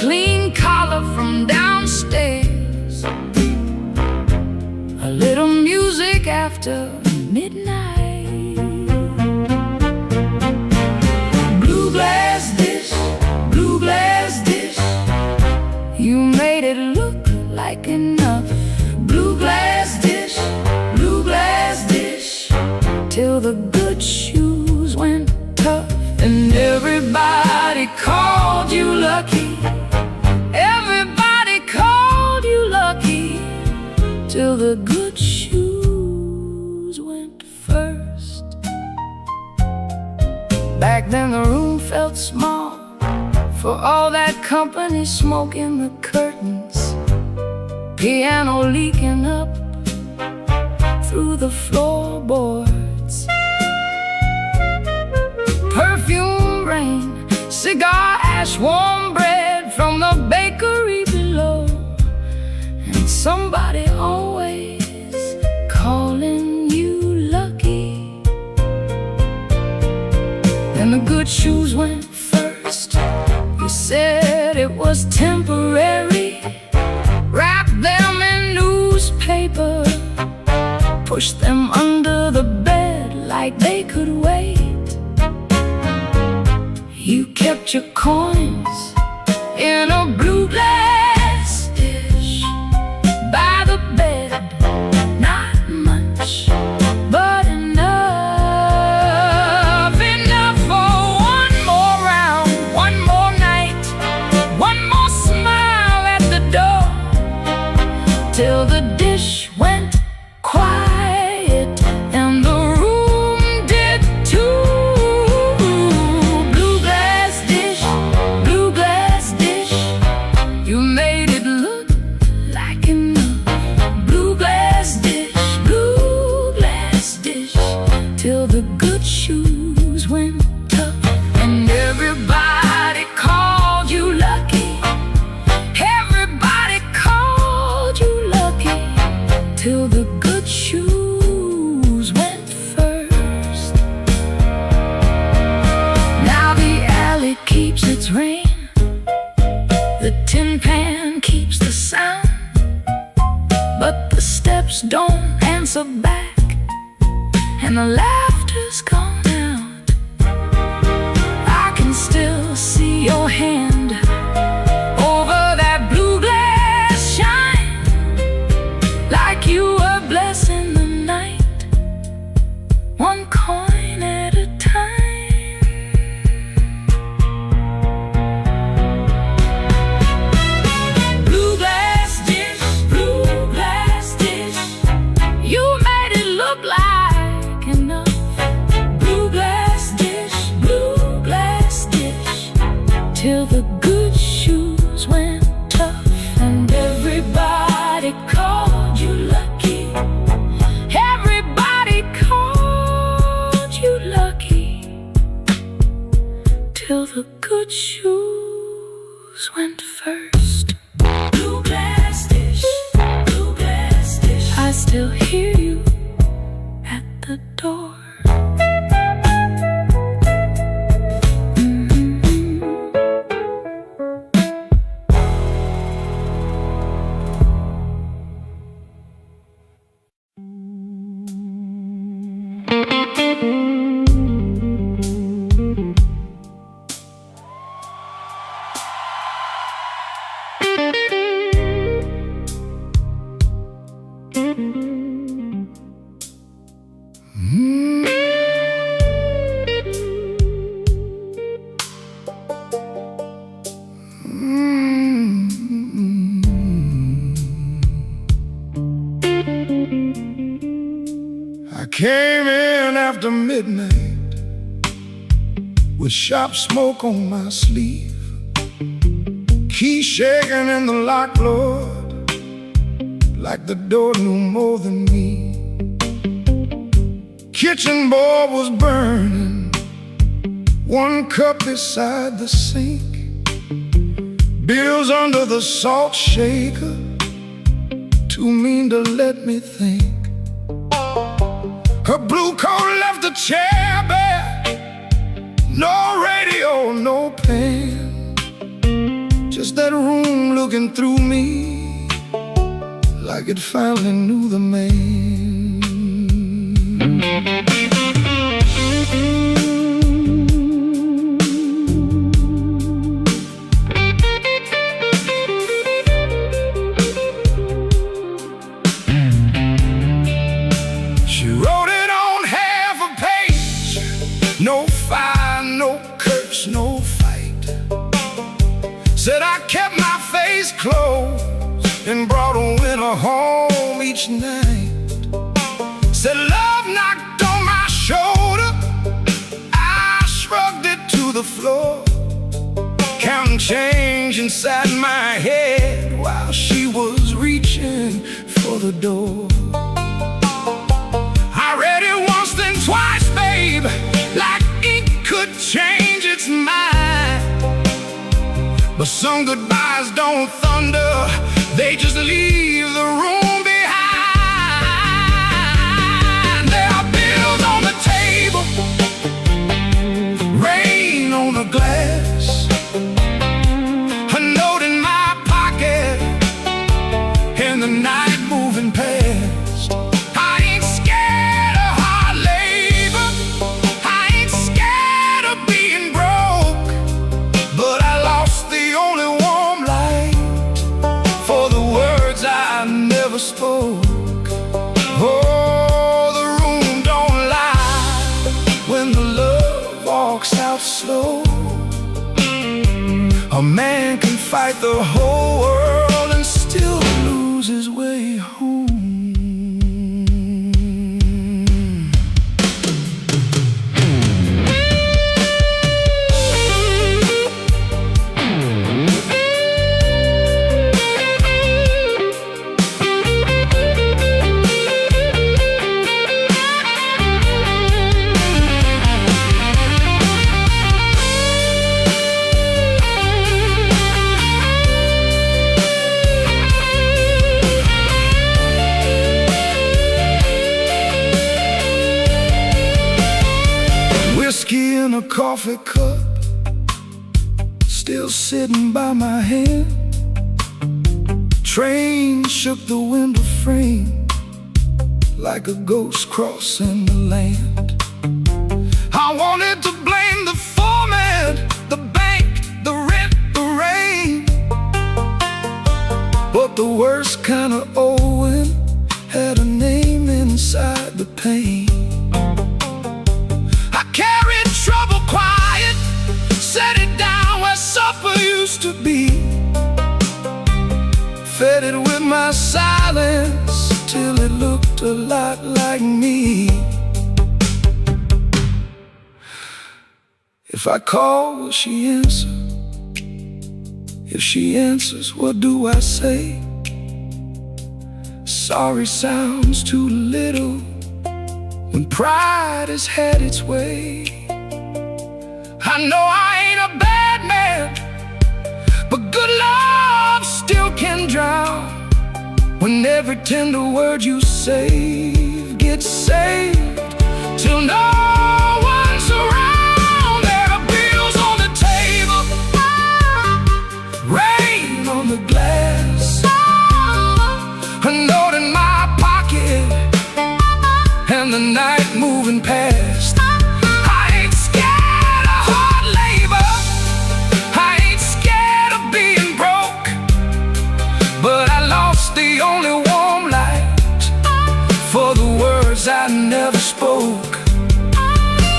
clean collar from downstairs, a little music after midnight. Blue glass dish, blue glass dish, you made it look like enough. Blue glass dish, till the good shoes went tough. And everybody called you lucky. Everybody called you lucky, till the good shoes went first. Back then the room felt small, for all that company smoking the curtains, piano leaking up through the floorboards, perfume rain, cigar ash, warm bread from the bakery below, and somebody always calling you lucky. Then the good shoes went first. You said it was temporary, wrapped them in newspaper, pushed them under the bed like they could wait. You kept your coins in a blue glass dish by the bed. Not much, but enough. Enough for one more round, one more night, one more smile at the door, till the dish went quiet and the room did too. Blue glass dish, you made it look like enough. Blue glass dish, till the good shoes went tough. And everybody called you lucky. Everybody called you lucky, till the good shoes went first. Now the alley keeps its rain, the tin pan keeps the sound, but the steps don't answer back, and the laughter's gone out. I can still see your hand over that blue glass shine, like you were blessing the night, one coin at a time. Blue glass dish, you made it look like enough. Blue glass dish, till the good shoes went tough. And everybody called you lucky. Everybody called you lucky, till the good shoes went first. Blue glass dish, I still hear you at the door. I came in after midnight with sharp smoke on my sleeve, key shaking in the lock, Lord, like the door knew more than me. Kitchen board was burning, one cup beside the sink, bills under the salt shaker, too mean to let me think. Her blue coat left the chair bare, no radio, no pen, Just that room looking through me like it finally knew the man. She wrote it on half a page. No fire, no curse, no fight. Said I kept my face closed and brought a winter home each night. Said love knocked on my shoulder, I shrugged it to the floor, counting change inside my head while she was reaching for the door. I read it once then twice, babe, like ink could change its mind. But some goodbyes don't thunder, they just leave the room behind. There are bills on the table, rain on the glass, a note in my pocket, and the night moving past. I ain't scared of hard labor, I ain't scared of being broke, but I lost the only warm light for the words I never spoke. Oh, the room don't lie when the love walks out slow. A man can fight the whole world and still lose his way home. Whiskey in a coffee cup, still sitting by my hand. Train shook the window frame like a ghost crossing the land. I wanted to blame the foreman, the bank, the rent, the rain, but the worst kind of owing had a name inside the pain. I carried trouble quiet, set it down where supper used to be, fed it with my silence till it looked a lot like me. If I call, will she answer? If she answers, what do I say? Sorry sounds too little when pride has had its way. I know I ain't a bad man, but good love still can drown when every tender word you say gets saved till no one's around. There are bills on the table, rain on the glass, a note in my pocket, and the night moving past. I ain't scared of hard labor, I ain't scared of being broke, but I lost the only warm light for the words I never spoke.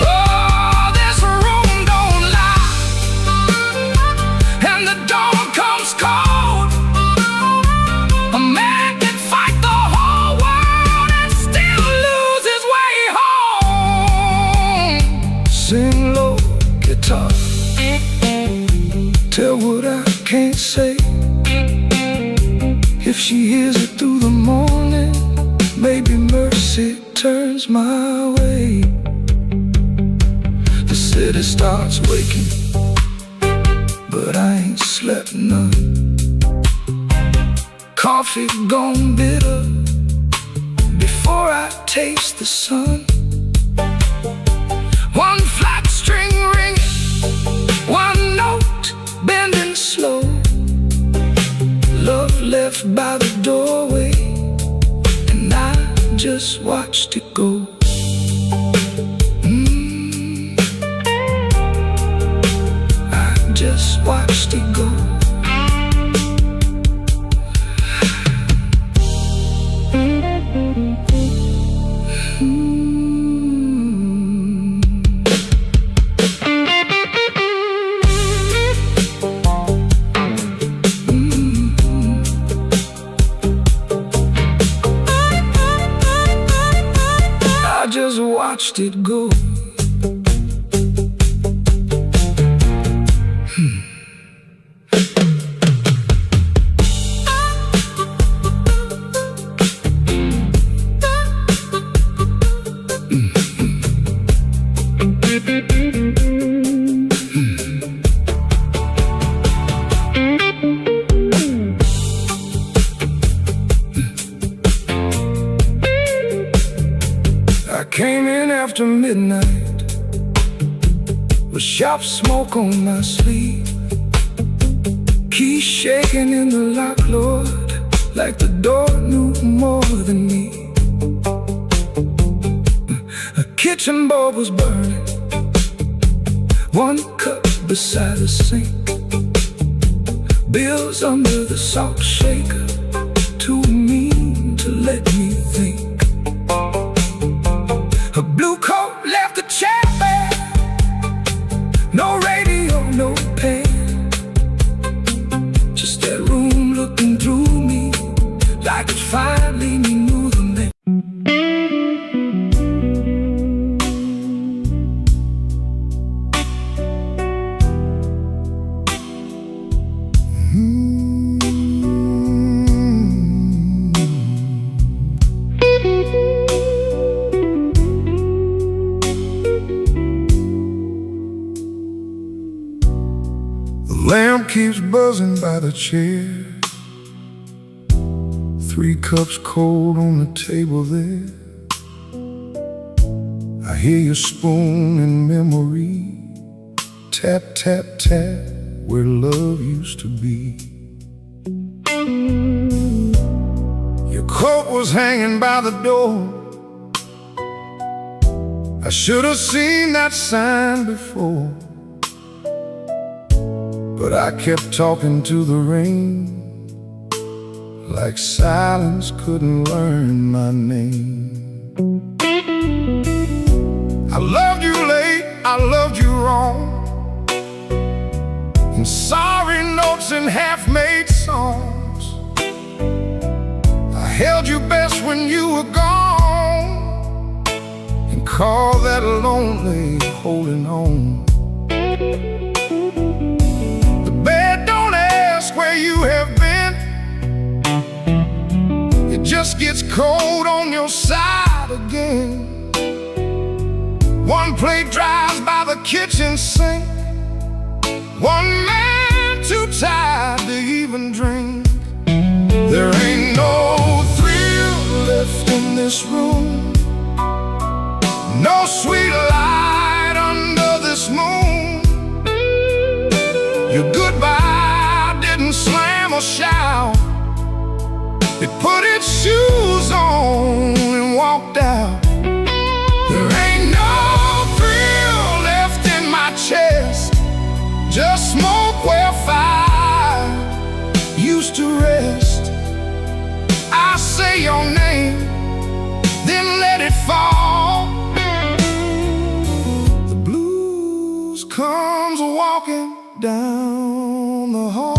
Oh, this room don't lie, and the dawn comes cold. A man can fight the whole world and still lose his way home. Sing low, guitar, tell what I can't say. If she hears it through the morning, maybe mercy turns my way. The city starts waking, but I ain't slept none. Coffee gone bitter before I taste the sun. One flat string ringing, one note bending slow, left by the doorway, and I just watched it go. I just watched it go. I just watched it go. I came in after midnight with sharp smoke on my sleeve, keys shaking in the lock, Lord, like the door knew more than me. A kitchen bulb was burning, one cup beside the sink, bills under the salt shaker, too mean to let me think. A blue coat left the chair bare, no radio, no pen, just that room looking through me like it finally knew the name. The lamp keeps buzzing by the chair, 3 cups cold on the table there. I hear your spoon in memory, tap, tap, tap, where love used to be. Your coat was hanging by the door, I should have seen that sign before, but I kept talking to the rain, like silence couldn't learn my name. I loved you late, I loved you wrong, in sorry notes and half-made songs. I held you best when you were gone, and called that lonely holding on. Where you have been, it just gets cold on your side again. One plate dries by the kitchen sink, one man too tired to even drink. There ain't no thrill left in this room, no sweet light under this moon. Your goodbye didn't slam or shout, it put its shoes on and walked out. There ain't no thrill left in my chest, just smoke where fire used to rest. I say your name, then let it fall. The blues comes walking down the hall.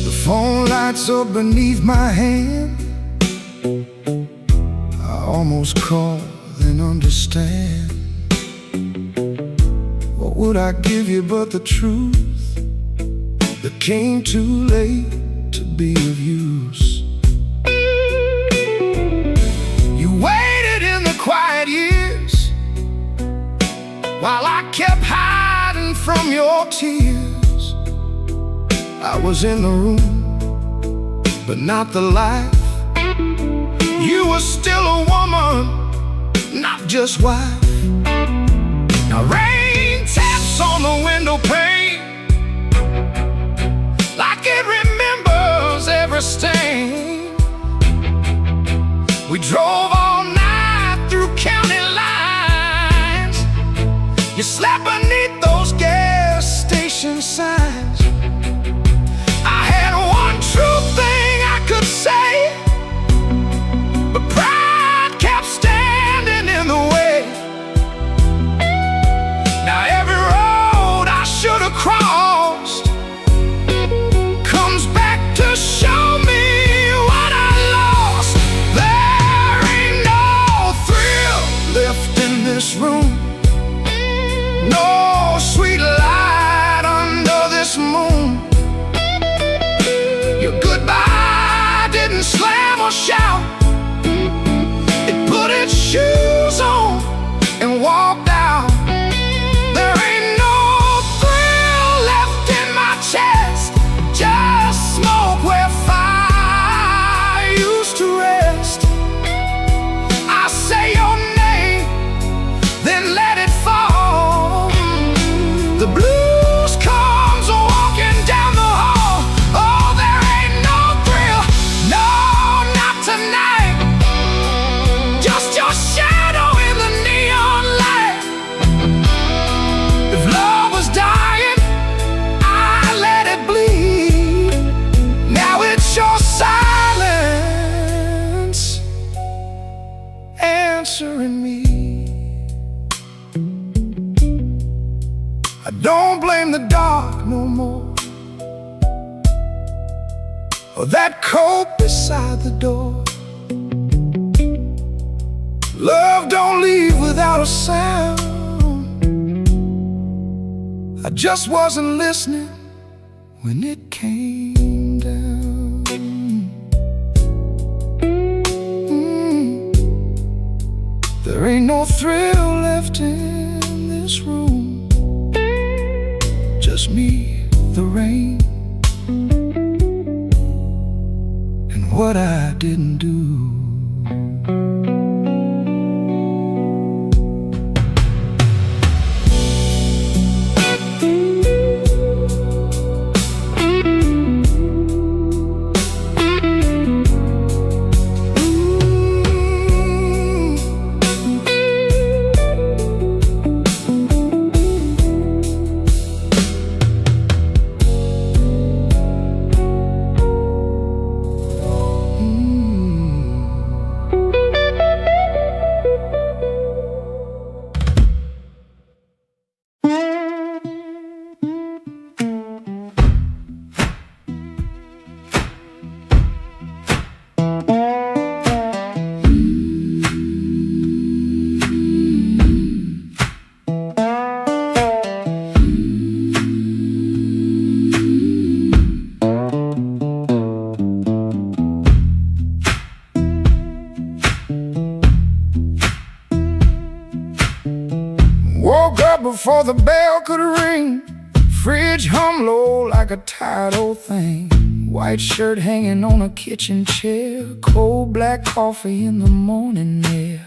The phone lights up beneath my hand, I almost called and understand. What would I give you but the truth that came too late to be of use? You waited in the quiet years while I kept hiding hiding from your tears. I was in the room, but not the life. You were still a woman, not just wife. Now rain taps on the window pane like it remembers every stain. We drove all night through county lines. You slept beneath those gas station signs. I had one true thing I could say, but pride kept standing in the way. Now every road I should have crossed comes back to show me what I lost. There ain't no thrill left in this room, no sweet light under this moon. Your goodbye didn't slam or shout. It put its shoes on and walked out. There ain't no thrill left in my chest, just smoke where fire used to rest. I say your name, then let it fall. The blues comes walking down the hall. Oh, there ain't no thrill, no, not tonight. Just your shadow in the neon light. If love was dying, I let it bleed. Now it's your silence answering me. I don't blame the dark no more, or that coat beside the door. Love don't leave without a sound. I just wasn't listening when it came down. There ain't no thrill left in this room, just me, the rain, and what I didn't do. Woke up before the bell could ring. Fridge hum low like a tired old thing. White shirt hanging on a kitchen chair. Cold black coffee in the morning air.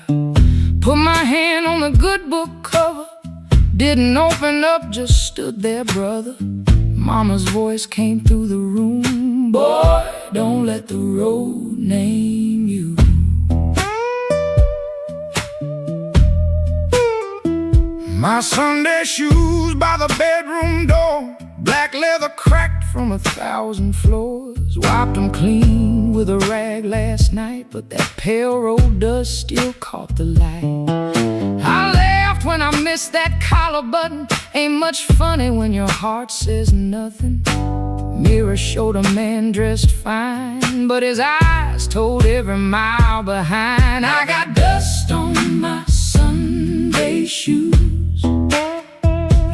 Put my hand on the good book cover. Didn't open up, just stood there, brother. Mama's voice came through the room. Boy, don't let the road name you. My Sunday shoes by the bedroom door. Black leather cracked from 1,000 floors. Wiped them clean with a rag last night, but that pale road dust still caught the light. I laughed when I missed that collar button. Ain't much funny when your heart says nothing. Mirror showed a man dressed fine, but his eyes told every mile behind. I got dust on my Sunday shoes.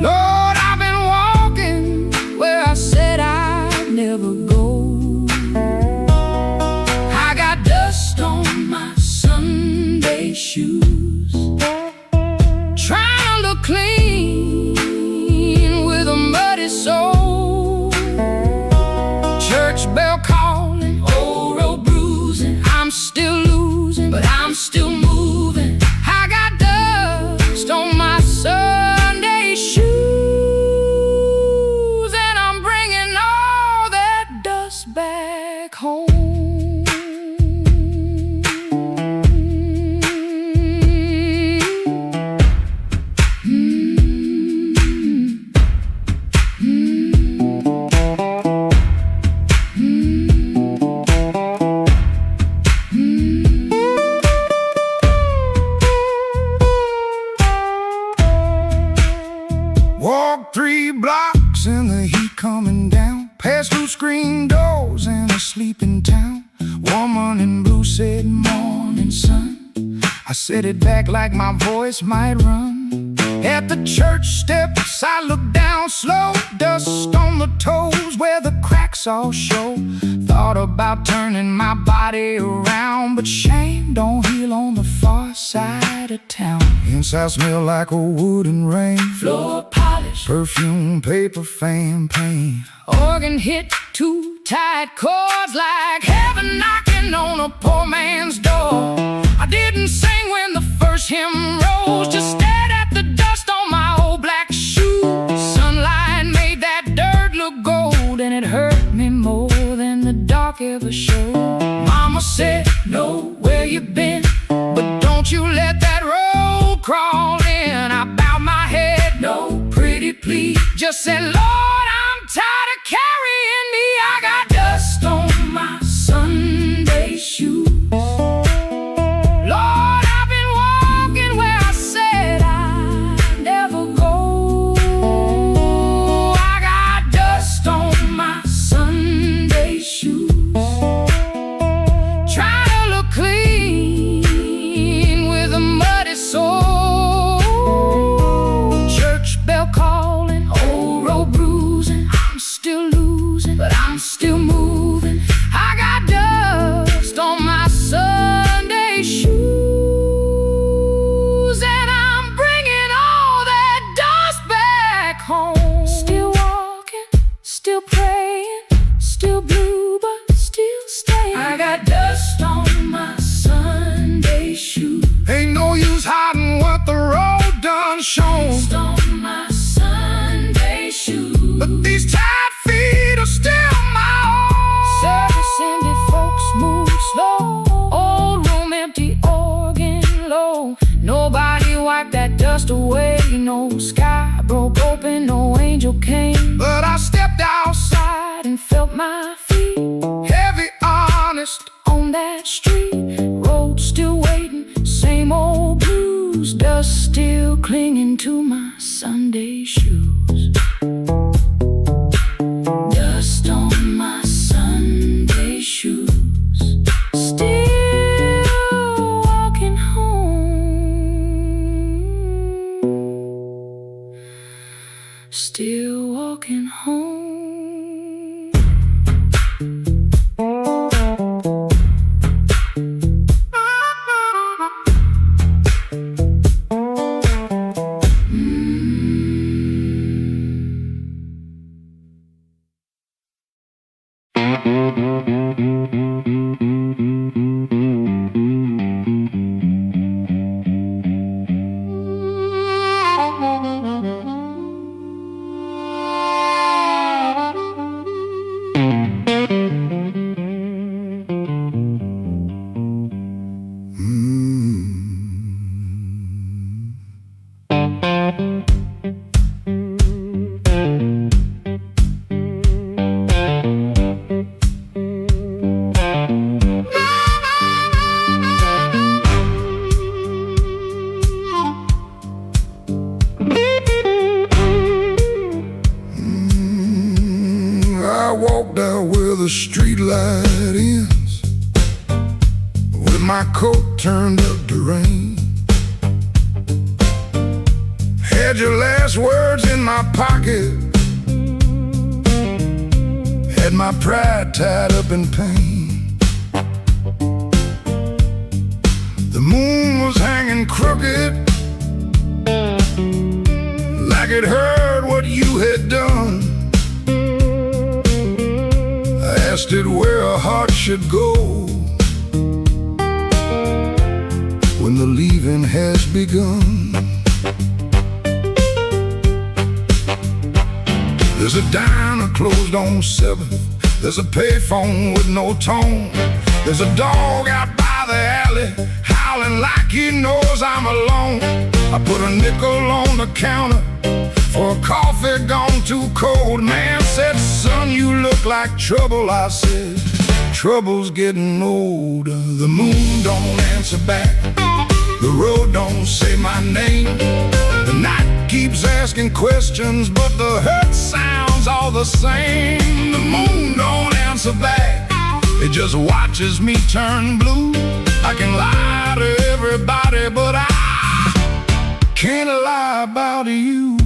Lord, I've been walking where I said I'd never go. I got dust on my Sunday shoes. Trying to look clean Walked 3 blocks in the heat coming down, past 2 screen doors in a sleeping town. Woman in blue said, "Morning, sun." I set it back like my voice might run. At the church steps I looked down slow, dust on the toes where the cracks all show. Thought about turning my body around, but shame don't heal on the far side of town. Inside smell like a wood and rain, Floor polish, perfume, paper, fan, pain. organ hit 2 tight chords like heaven knocking on a poor man's door. I didn't sing when the first hymn rose, just stared at the dust on my old black shoes. Sunlight made that dirt look gold, and it hurt me more than the dark ever showed. Mama said, "Know where you been, but don't you let that road crawl in." I bowed my head, "No, pretty please." Just said, "Lord, I'm tired of carrying me. I got dust on my Sunday shoes. Lord, I've been walking where I said I'd never go. I got dust on my Sunday shoes. Trying to look clean with a muddy soul. Church bell calling, old road bruising. I'm still losing, but I'm still moving. I got dust on my Sunday shoes, and I'm bringing all that dust back home. Still walking, still praying, still blue, but still staying. I got dust on my Sunday shoes. Ain't no use hiding what the road done shown, Dust on my Sunday shoes. but these tired feet are still my own. Service ended, folks move slow. Old room empty, organ low. Nobody wiped that dust away. No sky broke open, no angel came. But I stepped outside, And felt my feet heavy, honest. on that street. Road still waiting, same old blues. Dust still clinging to my Sunday shoes. Dust on my Sunday shoes. Still walking home. Still walking home. I walked out where the street light ends, with my coat turned up to rain. Had your last words in my pocket, had my pride tied up in pain. The moon was hanging crooked, like it heard what you had done. I asked it where a heart should go when the leaving has begun. There's a diner closed on 7th. There's a payphone with no tone. There's a dog out by the alley howling like he knows I'm alone. I put a nickel on the counter for a coffee gone too cold. Man said, "Son, you look like trouble." I said, "Trouble's getting older." The moon don't answer back, the road don't say my name, the night keeps asking questions, but the hurt sounds all the same. The moon don't answer back, it just watches me turn blue. I can lie to everybody, but I can't lie about you.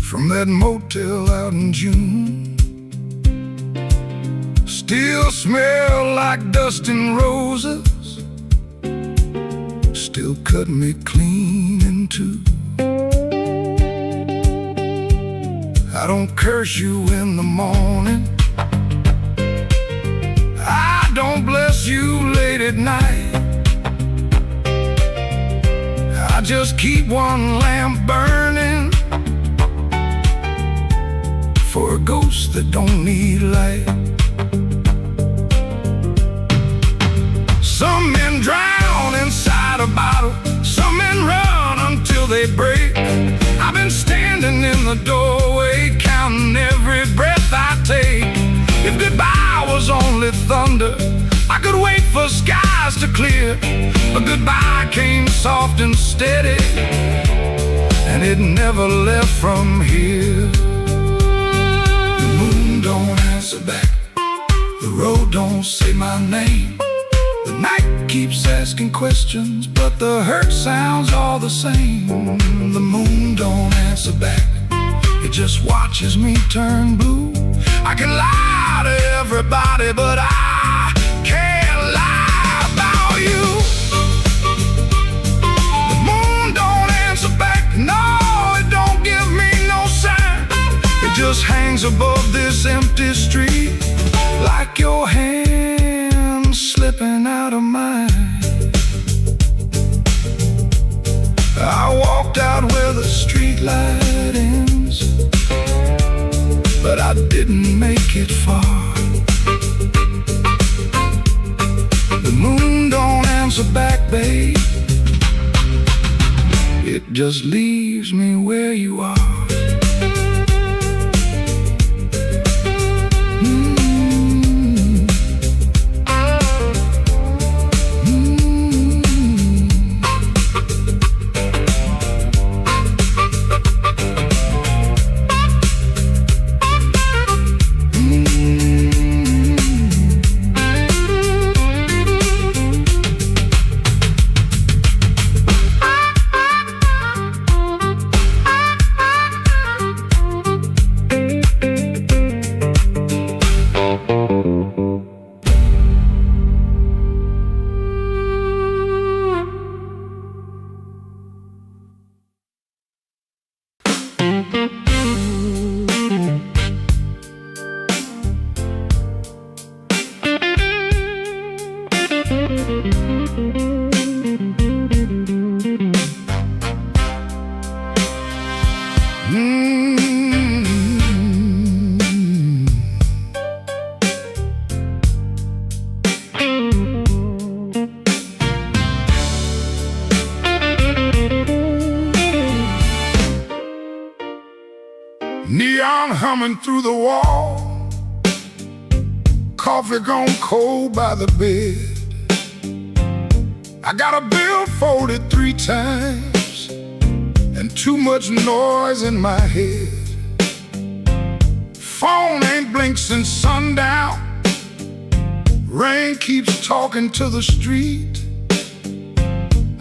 From that motel out in June, still smell like dust and roses, still cut me clean in two. I don't curse you in the morning, I don't bless you late at night. I just keep one lamp burning for a ghost that don't need light. Some men drown inside a bottle, some men run until they break. I've been standing in the doorway, counting every breath I take. If goodbye was only thunder, I could wait for skies to clear. But goodbye came soft and steady, and it never left from here. Don't answer back, the road don't say my name. The night keeps asking questions, but the hurt sounds all the same. The moon don't answer back, it just watches me turn blue. I can lie to everybody, but I can't lie about you. The moon don't answer back, no, it don't give me no sign. It just hangs above this empty street, like your hand slipping out of mine. I walked out where the street light ends, but I didn't make it far. The moon don't answer back, babe, it just leaves me where you are. Neon humming through the wall, coffee gone cold by the bed. I got a bill folded 3 times and too much noise in my head. Phone ain't blinked since sundown, rain keeps talking to the street.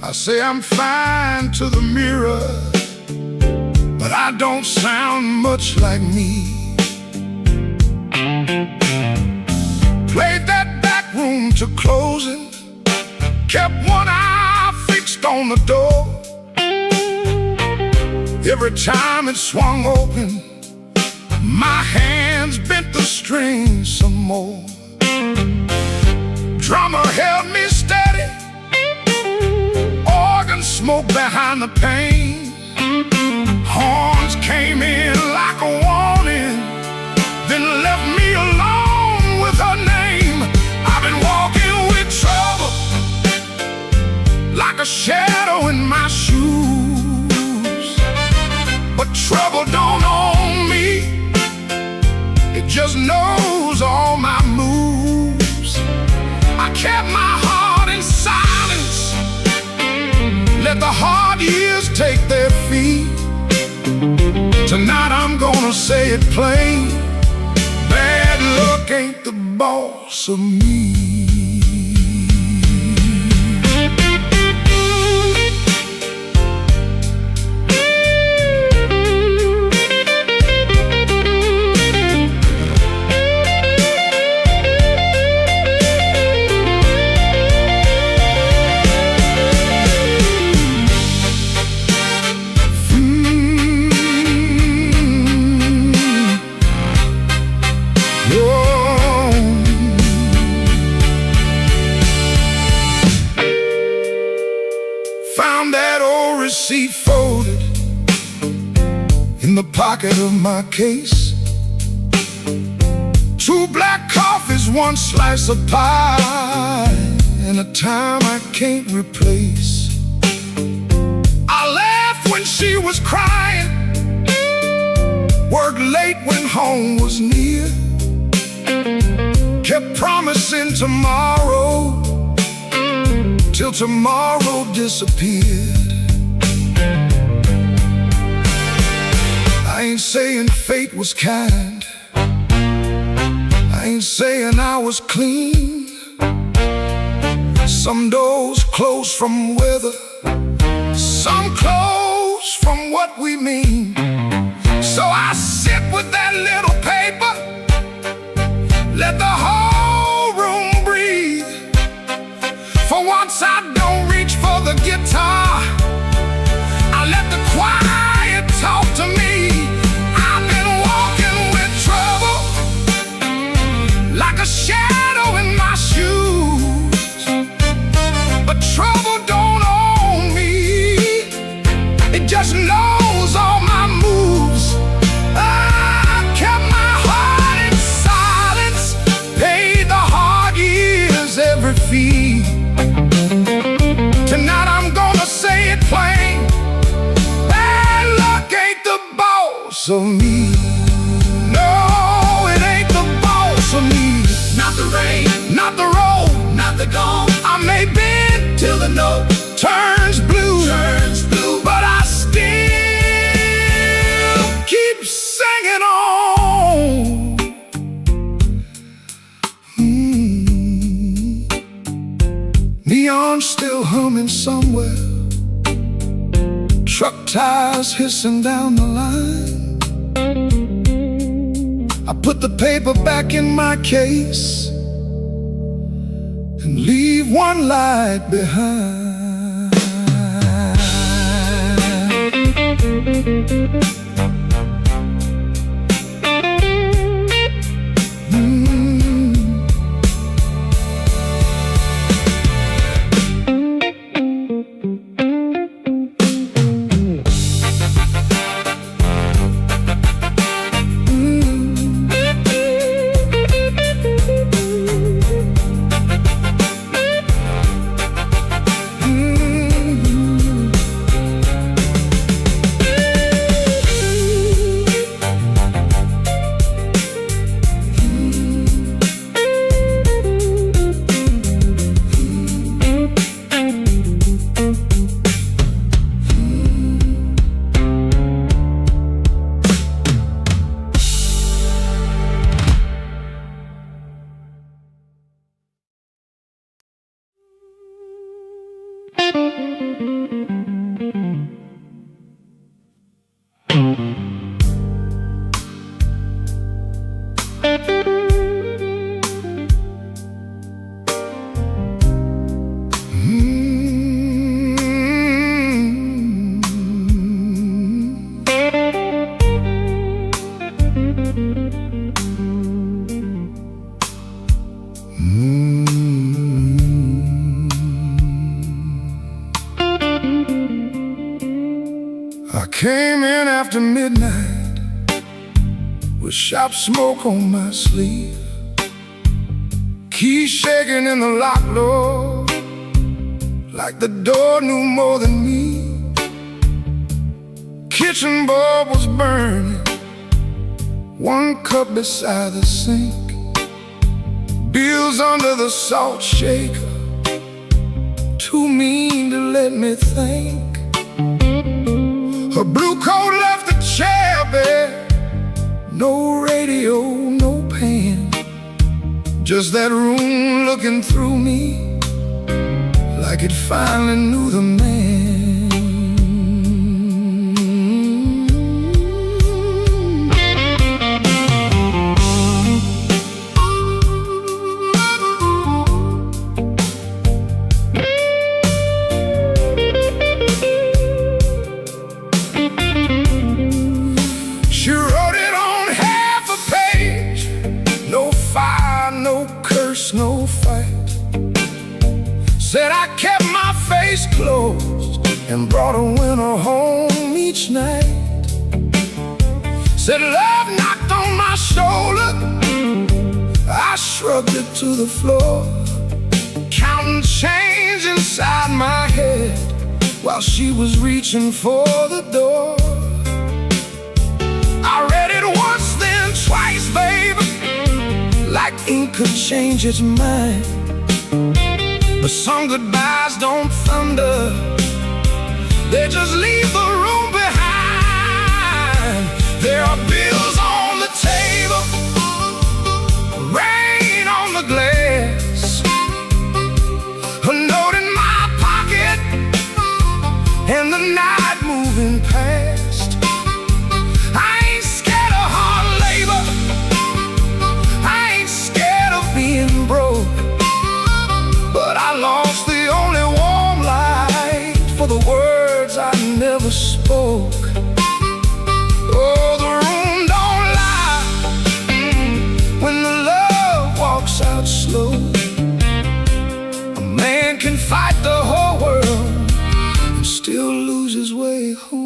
I say I'm fine to the mirror, but I don't sound much like me. Played that back room to closing, kept one eye fixed on the door. Every time it swung open, my hands bent the strings some more. Drummer held me steady, organ smoke behind the pane. Horns came in like a warning, then left me alone with her name. I've been walking with trouble, like a shadow in my shoes. But trouble don't own me, it just knows all my moves. I kept my heart in silence, let the hard years take their feet. Tonight I'm gonna say it plain, bad luck ain't the boss of me. Found that old receipt folded in the pocket of my case. 2 black coffees, 1 slice of pie, and a time I can't replace. I laughed when she was crying, worked late when home was near, kept promising tomorrow till tomorrow disappeared. I ain't saying fate was kind, I ain't saying I was clean. Some doors close from weather, some close from what we mean. So I sit with that little paper, let the whole room breathe. For once I don't reach for the guitar, I let the quiet talk to me. I've been walking with trouble, like a shadow in my shoes. But trouble don't own me, it just knows all my moves. I kept my heart in silence, paid the hard years every fee. Tonight I'm gonna say it plain, bad luck ain't the boss of me. No, it ain't the boss of me. Not the rain, Not the road, not the gone, I may bend till the note turns blue, turns blue. but I still keep singing on. Neon still humming somewhere, truck tires hissing down the line. I put the paper back in my case and leave one light behind. in after midnight with sharp smoke on my sleeve, keys shaking in the lock, Lord, like the door knew more than me. Kitchen bulb was burning, one cup beside the sink, bills under the salt shaker, too mean to let me think. Her blue coat left the chair bare, no radio, no pen, just that room looking through me like it finally knew the man. She wrote it on half a page, no fire, no curse, no fight. Said I kept my face closed and brought a winner home each night. Said love knocked on my shoulder, I shrugged it to the floor, counting change inside my head while she was reaching for the door. I read it once, then twice, baby, like ink could change its mind. But some goodbyes don't thunder, they just leave the room behind. There are bills on the table, rain on the glass, a note in my pocket, and the night moving past. I ain't scared of hard labor, I ain't scared of being broke, but I lost the only warm light for the words I never spoke. Oh, the room don't lie when the love walks out slow. A man can fight the whole world and still lose his way home.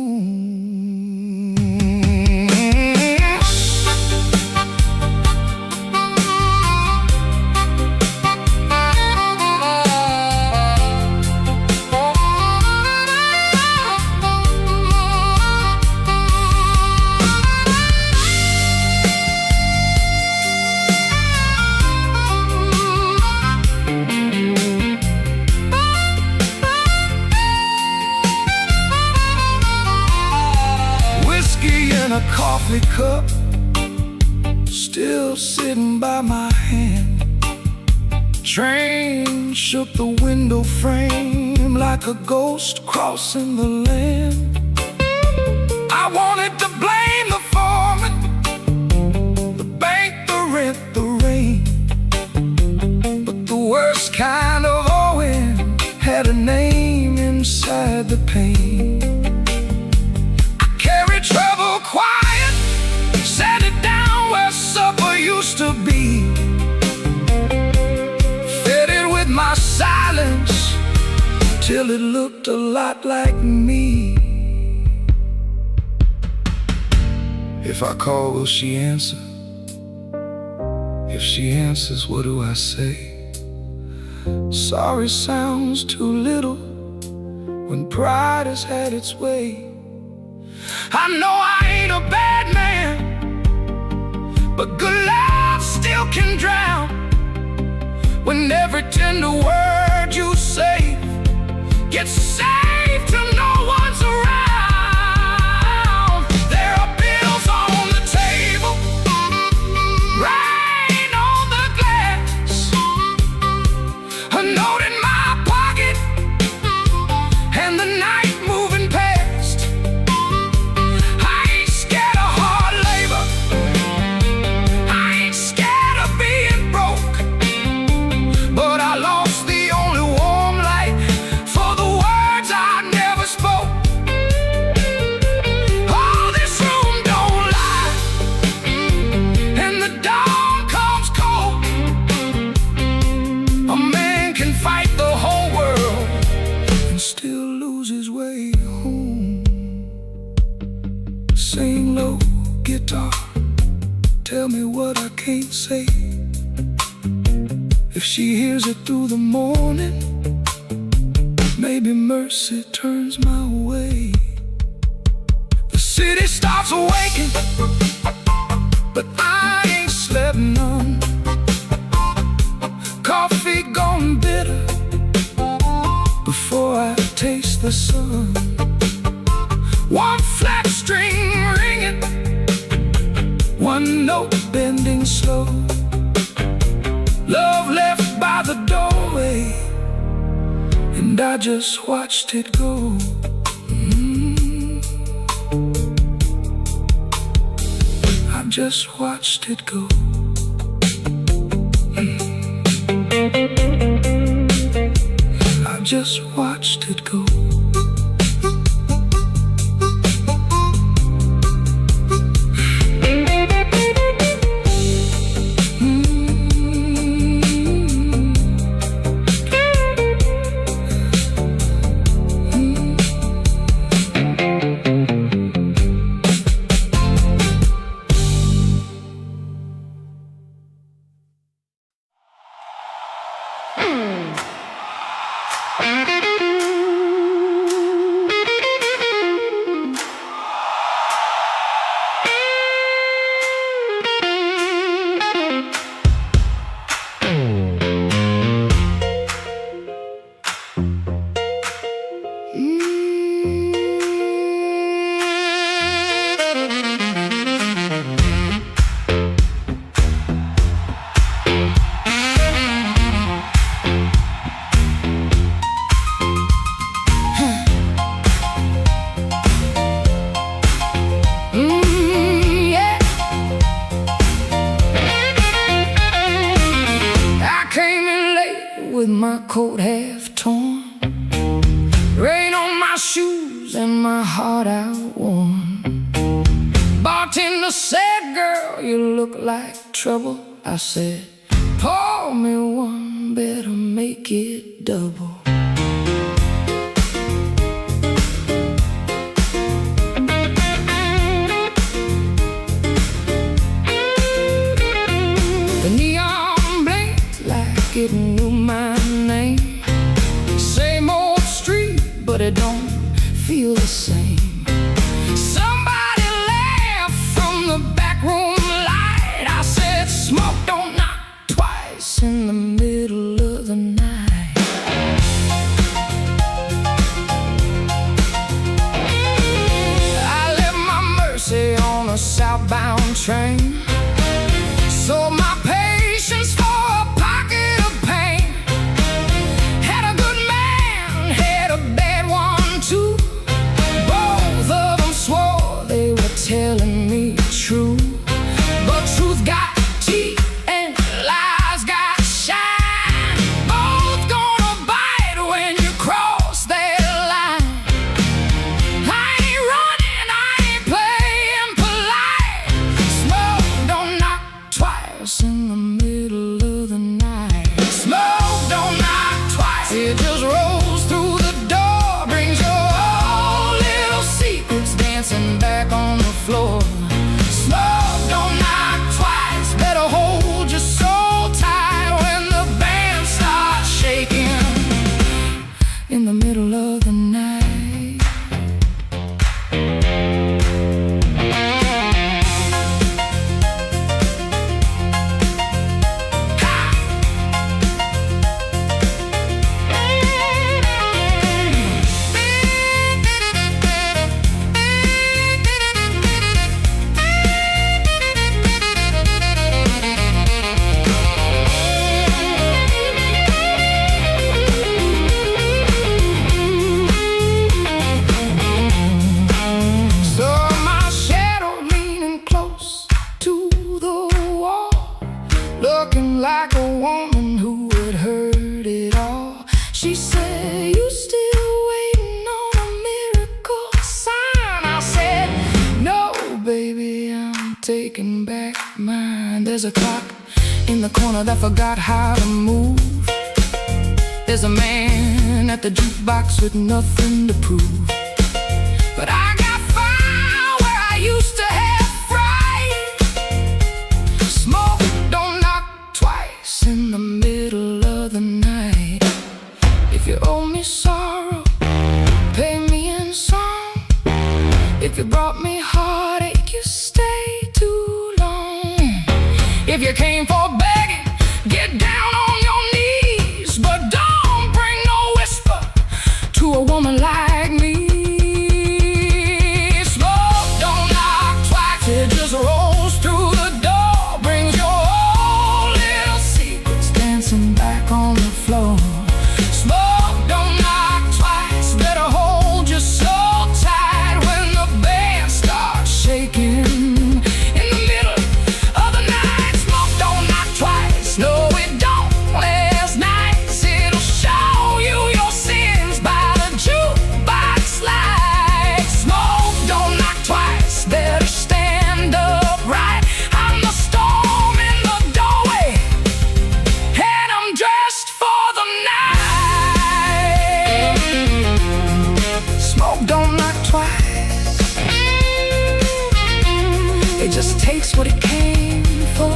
A coffee cup still sitting by my hand. Train shook the window frame like a ghost crossing the land. I wanted to blame the foreman, the bank, the rent, the rain, but the worst kind of owing had a name inside the pain. Trouble quiet, set it down where supper used to be, fed it with my silence till it looked a lot like me. If I call, will she answer? If she answers, what do I say? Sorry sounds too little when pride has had its way. I know I ain't a bad man, but good love still can drown when every tender word you say gets saved till no one's around. There are bills on the table, rain on the glass, a note in my pocket, and the night moving past. But I lost the only warm light for the words I Sing low, guitar, tell me what I can't say. If she hears it through the morning, maybe mercy turns my way. The city starts awaking, but I ain't slept none. Coffee gone bitter before I taste the sun. One flat string ringing, one note bending slow. Love left by the doorway, and I just watched it go. I just watched it go. I just watched it go. With my coat half torn, rain on my shoes and my heart outworn. Bartender said, girl, you look like trouble. I said, pour me one, better make it double. The neon blinked like it knew my name. Same old street, but it don't feel the same. Somebody laughed from the back room light. I said, smoke don't knock twice in the middle of the night. I left my mercy on a southbound train. Sold my patience for a pocket of pain. Had a good man, had a bad one too. Both of them swore they were telling me true. But truth got teeth and lies got shine. Both gonna bite when you cross that line. I ain't running, I ain't playing polite. Smoke don't knock twice in the middle of the night. Smoke don't knock twice. It just rolls through the door, brings your old little secrets dancing back on the floor. Smoke don't knock twice. Better hold your soul tight when the band starts shaking in the middle of the night. Saw my shadow leaning close to the wall, looking like a woman who had heard it all. She said, you still waiting on a miracle sign? I said, no, baby, I'm taking back mine. There's a clock in the corner that forgot how to move. There's a man at the jukebox with nothing to prove. But I got fire where I used If you came for begging, get down on your knees, but don't bring no whisper to a woman like me. Smoke don't knock twice, it just rolls through the door, brings your old little secrets dancing back on the floor. Smoke don't knock twice, better hold your soul tight when the band starts shaking. In the middle of the night, smoke don't knock twice, no it don't. Last night, it'll show you your sins by the jukebox light. Smoke don't knock twice, better stand upright. I'm the storm in the doorway, and I'm dressed for the night. Smoke don't knock twice, it just takes what it came for.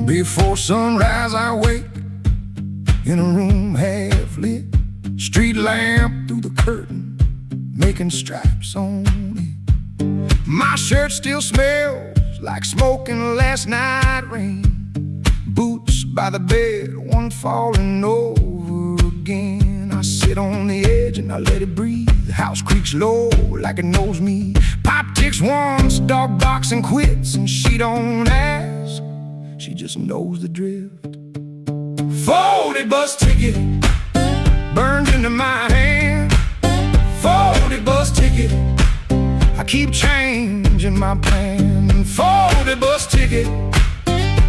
Before sunrise I wake in a room half lit, street lamp through the curtain, making stripes on it. My shirt still smells like smoking last night rain. Boots by the bed, one falling over again. I sit on the edge and I let it breathe. The house creaks low like it knows me. Pop ticks once, dog barks and quits, and she don't ask, she just knows the drift. Folded bus ticket burned into my hand. Folded bus ticket, I keep changing my plan. Folded bus ticket,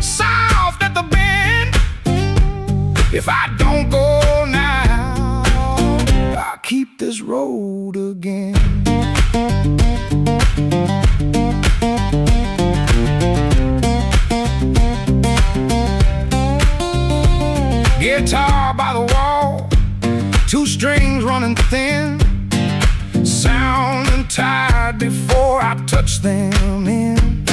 soft at the bend. If I don't go now, I'll keep this road again. Guitar by the wall, two strings running thin, sounding tired before I touch them in.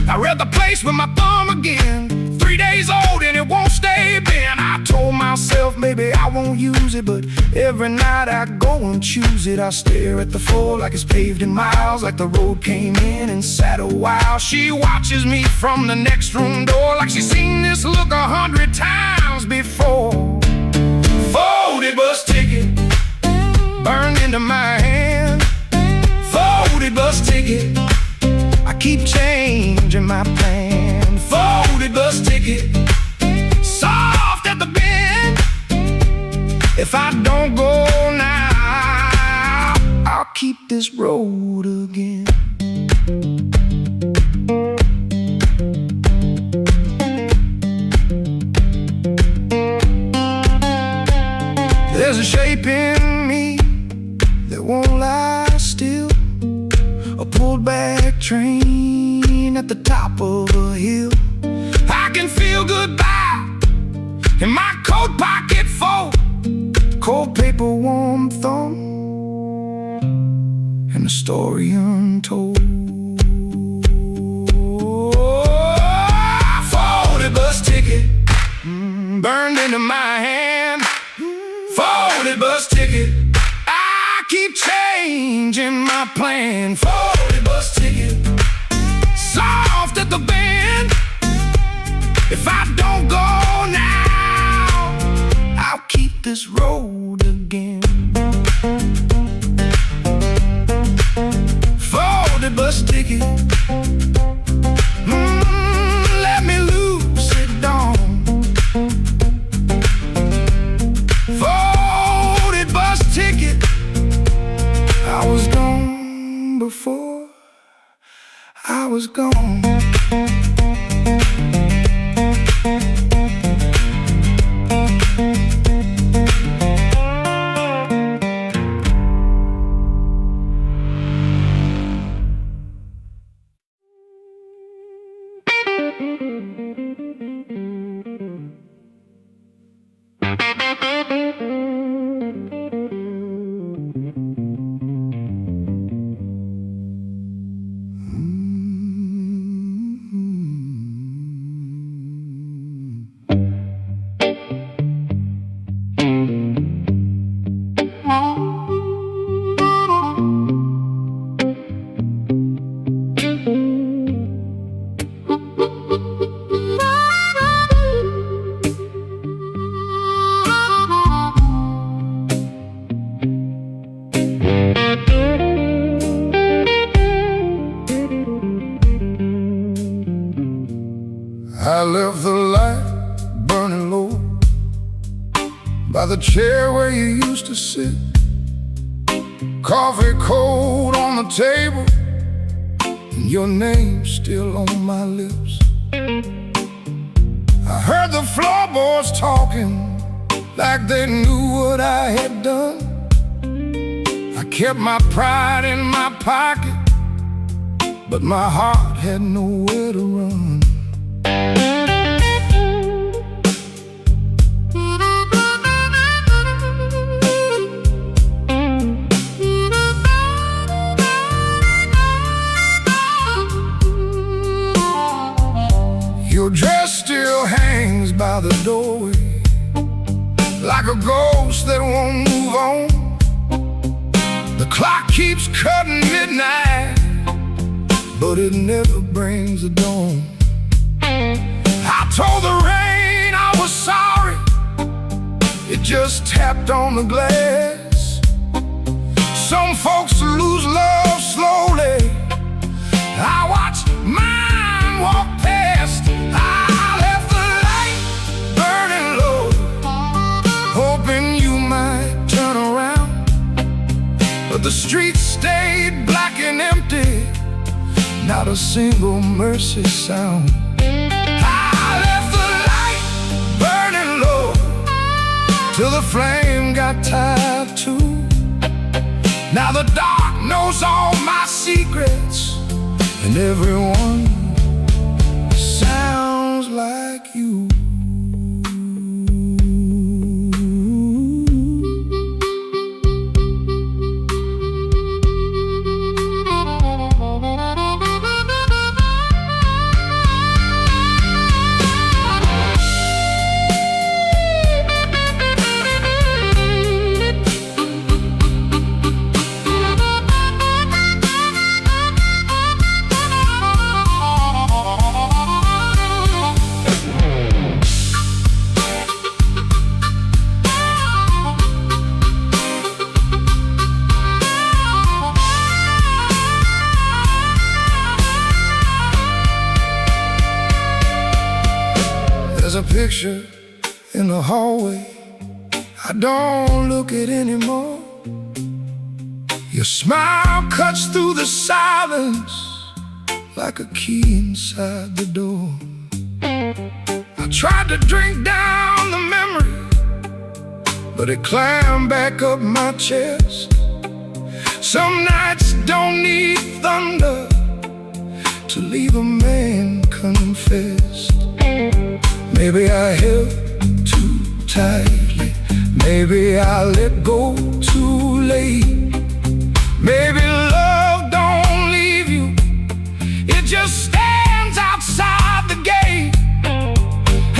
I read the place with my thumb again, 3 days old and it won't stay bent. I told myself maybe I won't use it, but every night I go and choose it. I stare at the floor like it's paved in miles, like the road came in and sat a while. She watches me from the next room door like she's seen this look 100 times before. Folded bus ticket burned into my hand. Folded bus ticket, I keep changing my plan. Folded bus ticket, soft at the bend. If I don't go now, I'll keep this road again. There's a shape in me that won't lie still, a pulled back train at the top of a hill. I can feel goodbye in my coat pocket full, cold paper, warm thumb, and a story untold. Folded bus ticket burned into my hand. Folded bus ticket, I keep changing my plan. Folded bus ticket, soft at the bend. If I don't go now, this road again. Folded bus ticket, let me lose it down. Folded bus ticket, I was gone before I was gone. I left the light burning low by the chair where you used to sit. Coffee cold on the table, and your name still on my lips. I heard the floorboards talking like they knew what I had done. I kept my pride in my pocket, but my heart had nowhere to run. Your dress still hangs by the doorway like a ghost that won't move on. The clock keeps cutting midnight, but it never brings the dawn. I told the rain I was sorry, it just tapped on the glass. Some folks lose love slowly, I watched mine walk past. I left the light burning low, hoping you might turn around, but the streets stayed black and empty, not a single mercy sound. I left the light burning low till the flame got tired too. Now the dark knows all my secrets, and everyone sounds like you. There's a picture in the hallway I don't look at anymore. Your smile cuts through the silence like a key inside the door. I tried to drink down the memory, but it climbed back up my chest. Some nights don't need thunder to leave a man confessed. Maybe I held too tightly, maybe I let go too late. Maybe love don't leave you, it just stands outside the gate.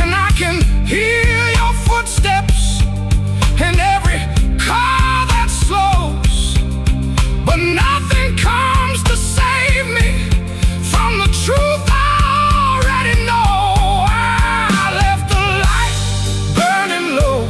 And I can hear your footsteps in every car that slows, but nothing comes to save me from the truth I already know. I left the light burning low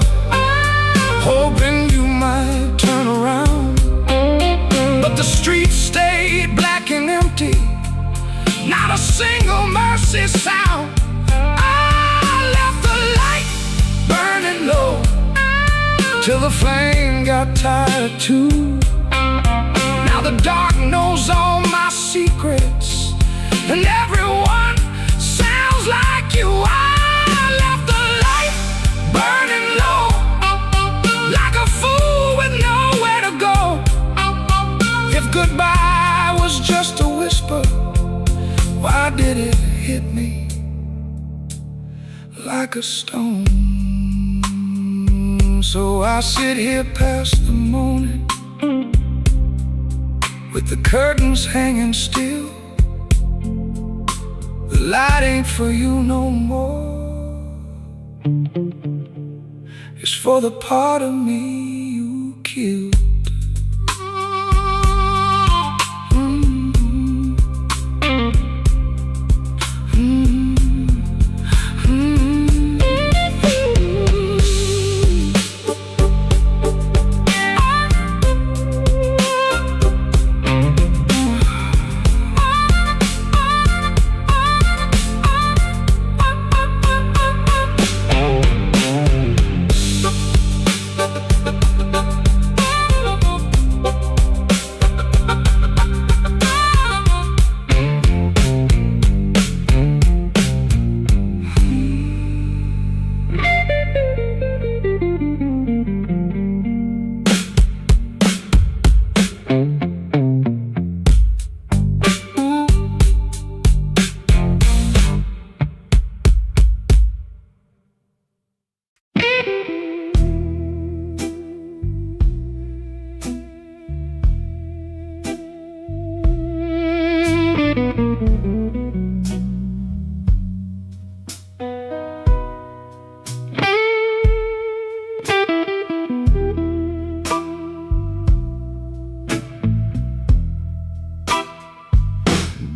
till the flame got tired too. Now the dark knows all my secrets, and everyone sounds like you. I left the light burning low, like a fool with nowhere to go. If goodbye was just a whisper, why did it hit me like a stone? So I sit here past the morning, with the curtains hanging still. The light ain't for you no more. It's for the part of me you killed.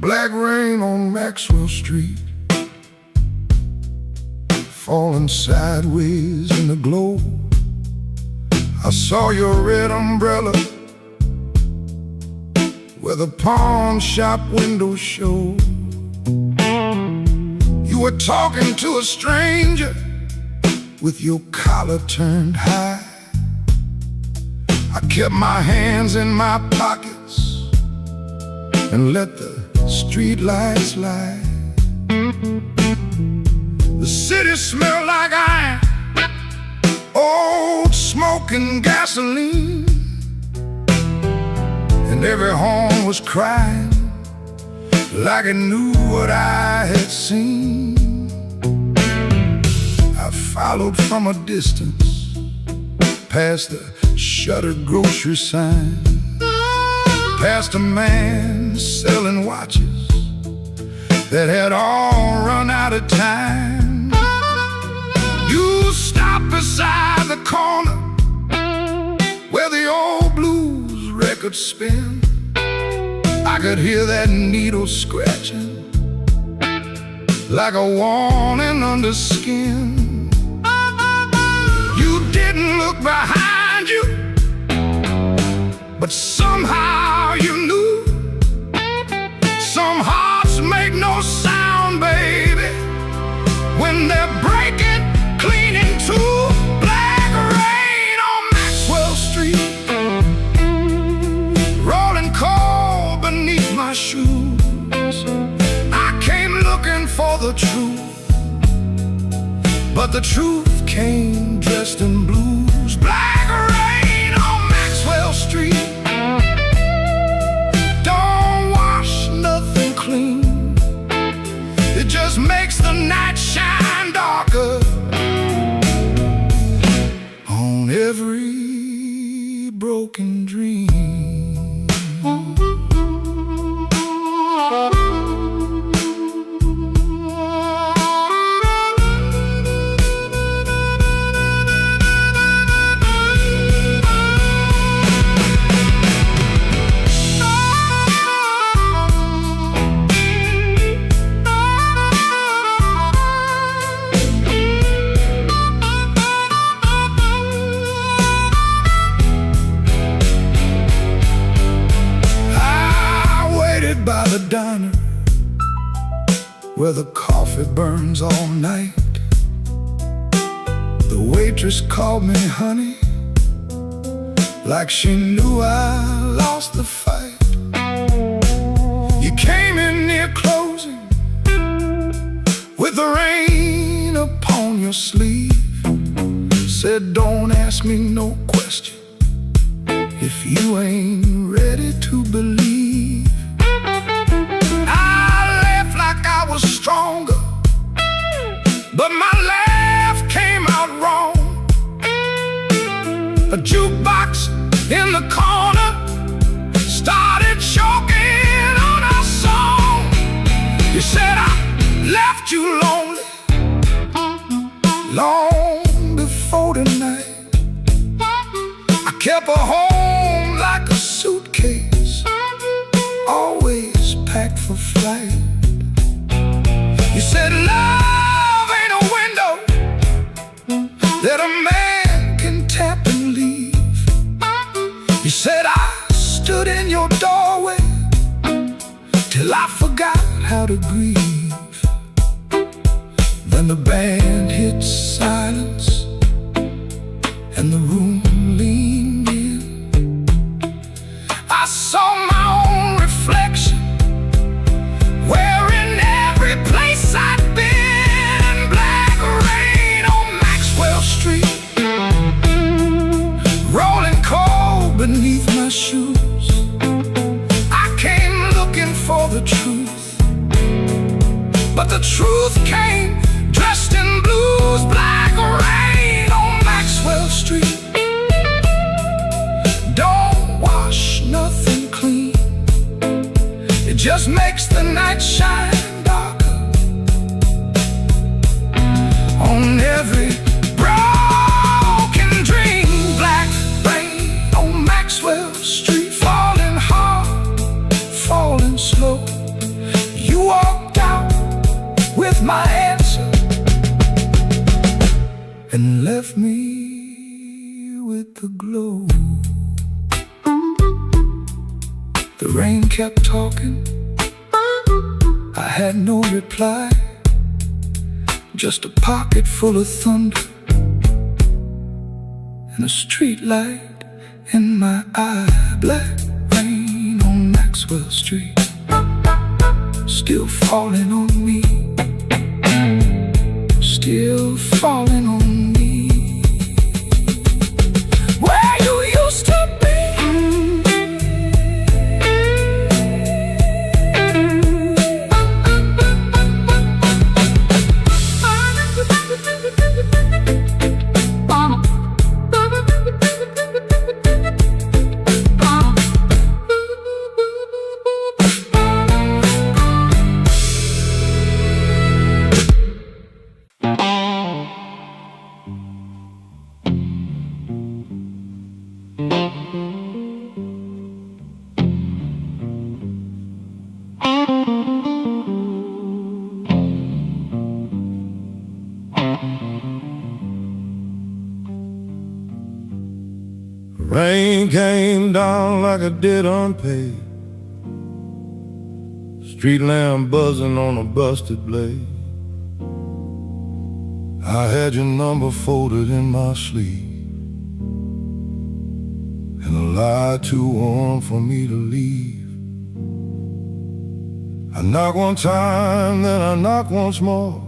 Black rain on Maxwell Street, falling sideways in the glow. I saw your red umbrella where the pawn shop windows show. You were talking to a stranger with your collar turned high. I kept my hands in my pockets and let the street lights lie. The city smelled like iron, old smoke and gasoline, and every horn was crying like it knew what I had seen. I followed from a distance past the shuttered grocery sign, past a man selling watches that had all run out of time. You stopped beside the corner where the old blues records spin. I could hear that needle scratching like a warning under skin. You didn't look behind you, but somehow you knew. Some hearts make no sound, baby, when they're breaking clean in two. Black rain on Maxwell Street, rolling cold beneath my shoes. I came looking for the truth, but the truth came dressed in blues. Black rain on Maxwell Street, don't wash nothing clean. It just makes the night shine darker on every broken dream. By the diner where the coffee burns all night, the waitress called me honey like she knew I lost the fight. You came in near closing with the rain upon your sleeve. Said don't ask me no question if you ain't ready to believe. I laughed like I was stronger, but my laugh came out wrong. A jukebox in the corner started choking on our song. You said I left you lonely long before tonight. I kept her home like a suitcase, always packed for flight. You said love ain't a window that a man can tap and leave. You said I stood in your doorway till I forgot how to grieve. Then the band hit silence and the room leaned in. I saw my own reflection wearing every place I'd been. Black rain on Maxwell Street, rolling cold beneath my shoes. I came looking for the truth, but the truth came dressed in blues. Black rain on Maxwell Street don't wash nothing clean. It just makes the night shine darker on every broken dream. Black rain on Maxwell Street, falling hard, falling slow. You walked out with my answer and left me with the glow. The rain kept talking, I had no reply, just a pocket full of thunder and a street light in my eye. Black rain on Maxwell Street, still falling on me, still falling on me. Where you used to be, rain came down like it did unpaid. Street lamp buzzing on a busted blade. I had your number folded in my sleeve, and a lie too warm for me to leave. I knocked one time, then I knocked once more.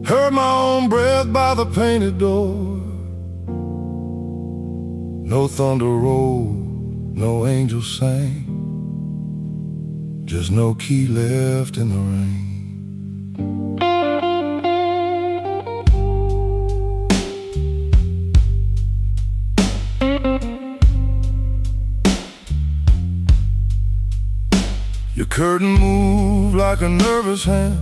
Heard my own breath by the painted door. No thunder rolled, no angel sang, just no key left in the rain. Your curtain moved like a nervous hand.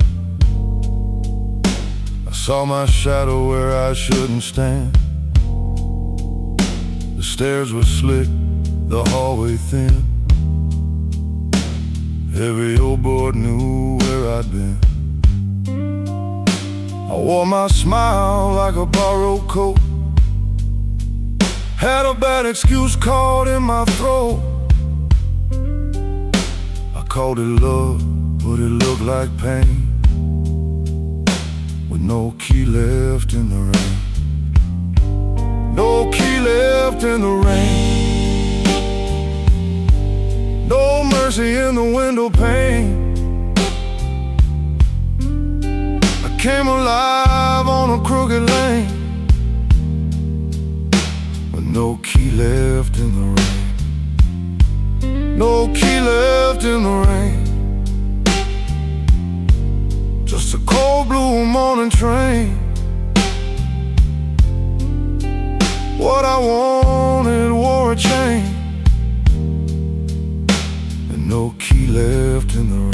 I saw my shadow where I shouldn't stand. The stairs were slick, the hallway thin. Every old board knew where I'd been. I wore my smile like a borrowed coat, had a bad excuse caught in my throat. I called it love, but it looked like pain, with no key left in the rain. No key left in the rain. No mercy in the window pane. I came alive on a crooked lane, with no key left in the rain. No key left in the rain. Just a cold blue morning train. What I wanted wore a chain, and no key left in the rain.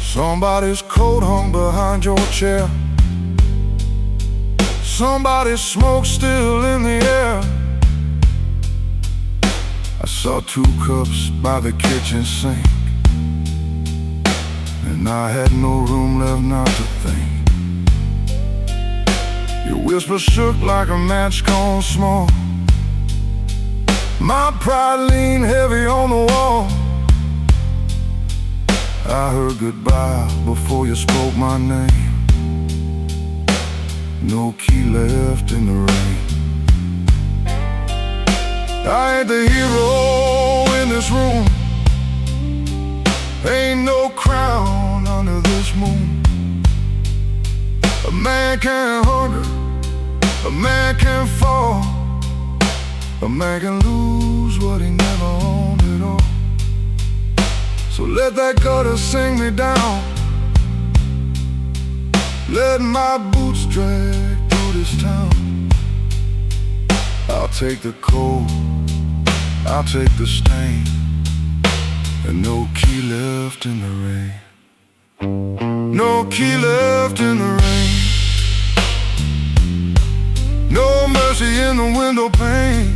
Somebody's coat hung behind your chair. Somebody's smoke still in the air. I saw 2 cups by the kitchen sink, and I had no room left not to think. Your whisper shook like a match gone small. My pride leaned heavy on the wall. I heard goodbye before you spoke my name. No key left in the rain. I ain't the hero in this room. Ain't no crown under this moon. A man can hunger, a man can fall, a man can lose what he never owned at all. So let that gutter sing me down. Let my boots drag through this town. I'll take the cold, I'll take the stain, and no key left in the rain. No key left in the rain. No mercy in the window pane.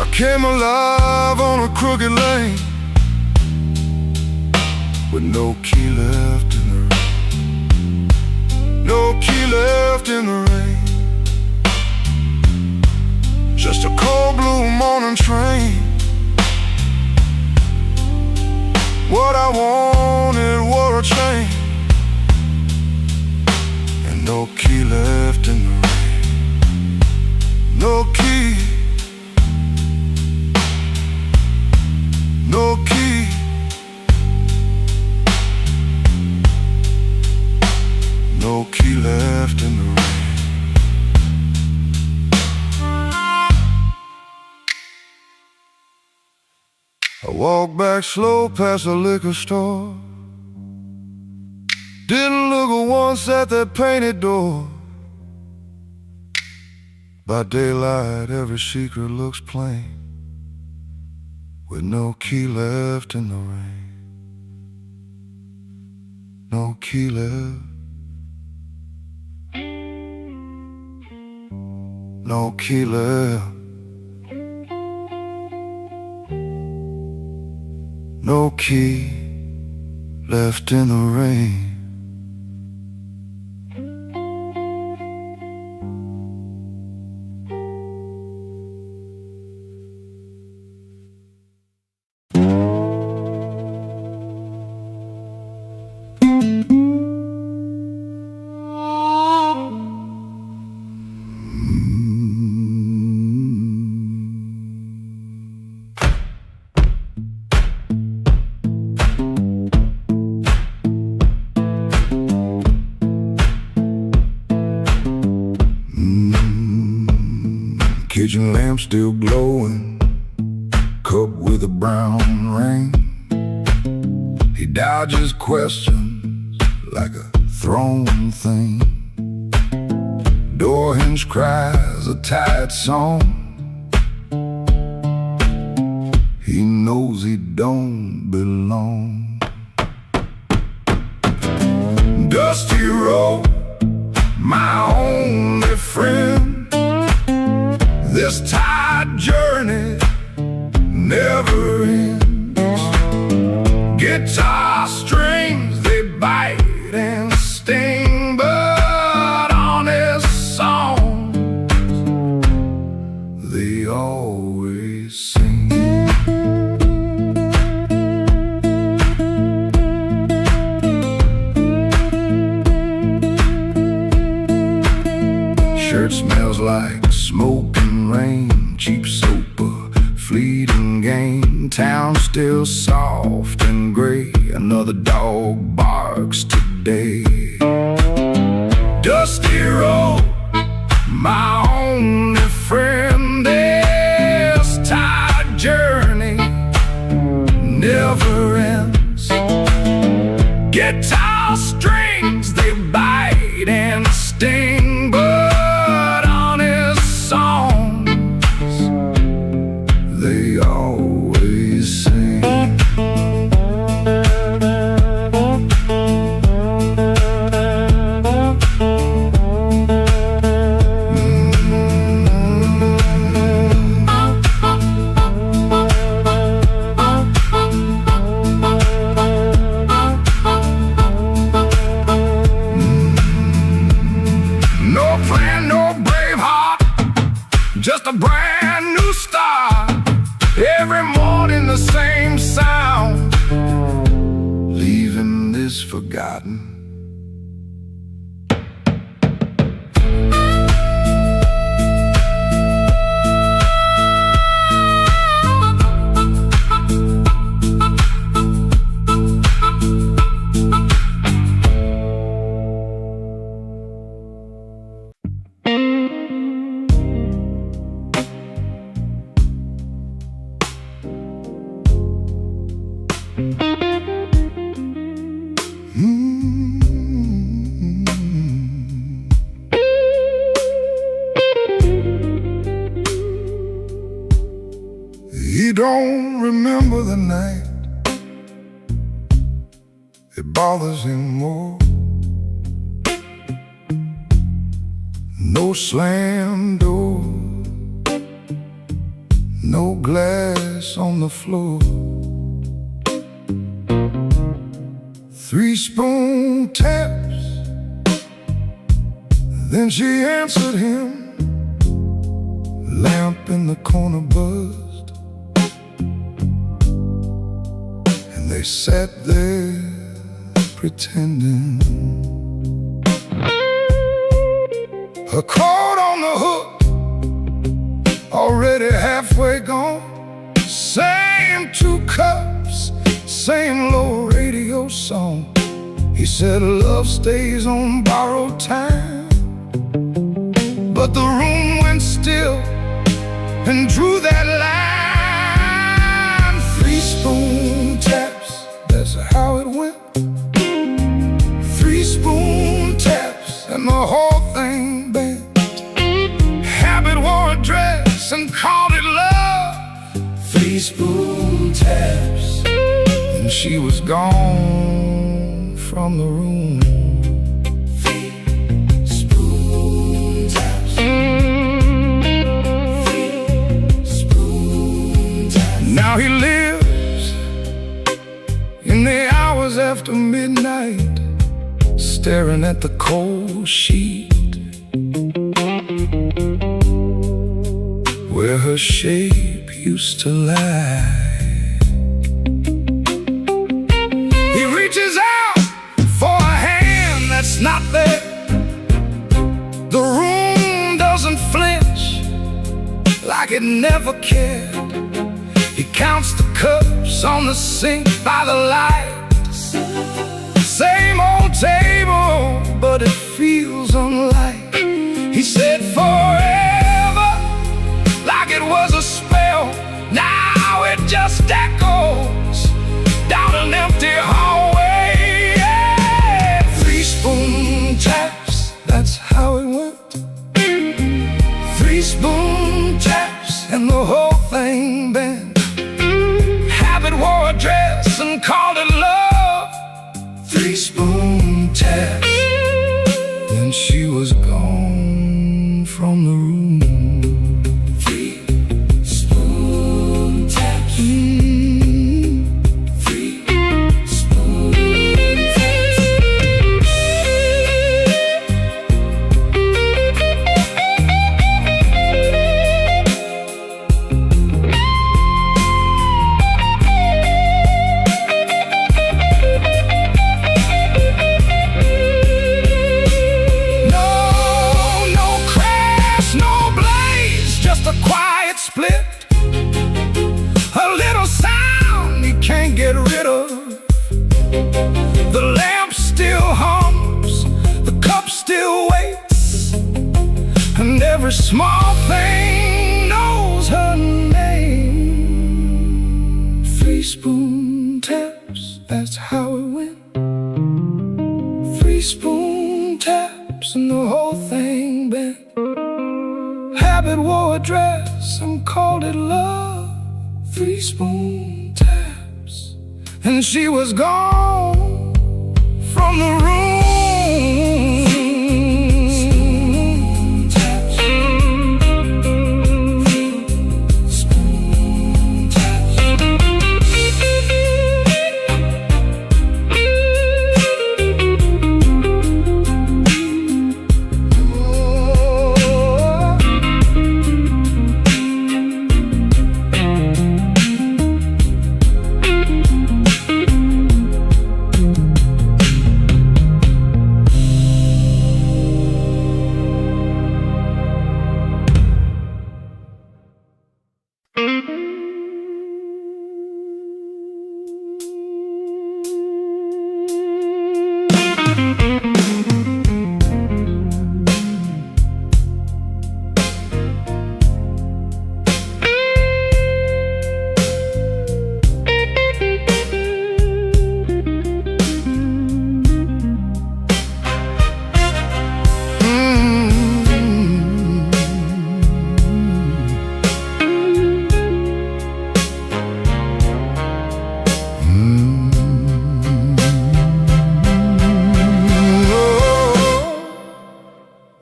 I came alive on a crooked lane, with no key left in the rain. No key left in the rain. Just a cold blue morning train. What I wanted wore a chain, and no key left in the rain. No key. No key. No key left in the rain. I walked back slow past the liquor store. Didn't look once at that painted door. By daylight every secret looks plain, with no key left in the rain. No key left. No key left. No key left in the rain. Kitchen lamp still glowing, cup with a brown ring. He dodges questions like a thrown thing. Door hinge cries a tired song. He knows he don't belong. Dusty road, my only friend. This tired journey never ends. Guitar strings, they bite and sting, but honest songs they always sing. Shirt smells like smoke and rain, cheap soap, fleeting gain. Town still soft and gray, another dog barks today. Dusty road, my only friend. This tired journey never ends. Guitar strings, they bite and sting, but honest songs they always sing. No plan, no brave heart, just a brand new start. Every morning the same sound, leaving this forgotten. He don't remember the night, it bothers him more. No slam door, no glass on the floor. 3 spoon taps, then she answered him. Lamp in the corner buzzed, and they sat there pretending. Her coat on the hook, already halfway gone. Same 2 cups, same low radio song. He said love stays on borrowed time, but the room went still and drew that line. 3 spoon taps, that's how it went. 3 spoon taps and the whole thing bent. Habit wore a dress and called it love. 3 spoon taps, and she was gone from the room. 3 spoon taps. 3 spoon taps. Now he lives in the hours after midnight, staring at the cold sheet where her shape used to lie. He reaches out for a hand that's not there. The room doesn't flinch like it never cared. He counts the cups on the sink by the light. Same old table, but it feels unlike. He said forever, like it was a spell. Now it just echoes down an empty hallway. Yeah. 3 spoon taps, that's how it went. 3 spoon taps and the whole thing bent. Habit wore a dress and called it love. 3 spoon taps, then she was gone from the room. 3 spoon taps. 3 spoon every small thing knows her name. 3 spoon taps, that's how it went. 3 spoon taps and the whole thing bent. Habit wore a dress and called it love. 3 spoon taps and she was gone from the room.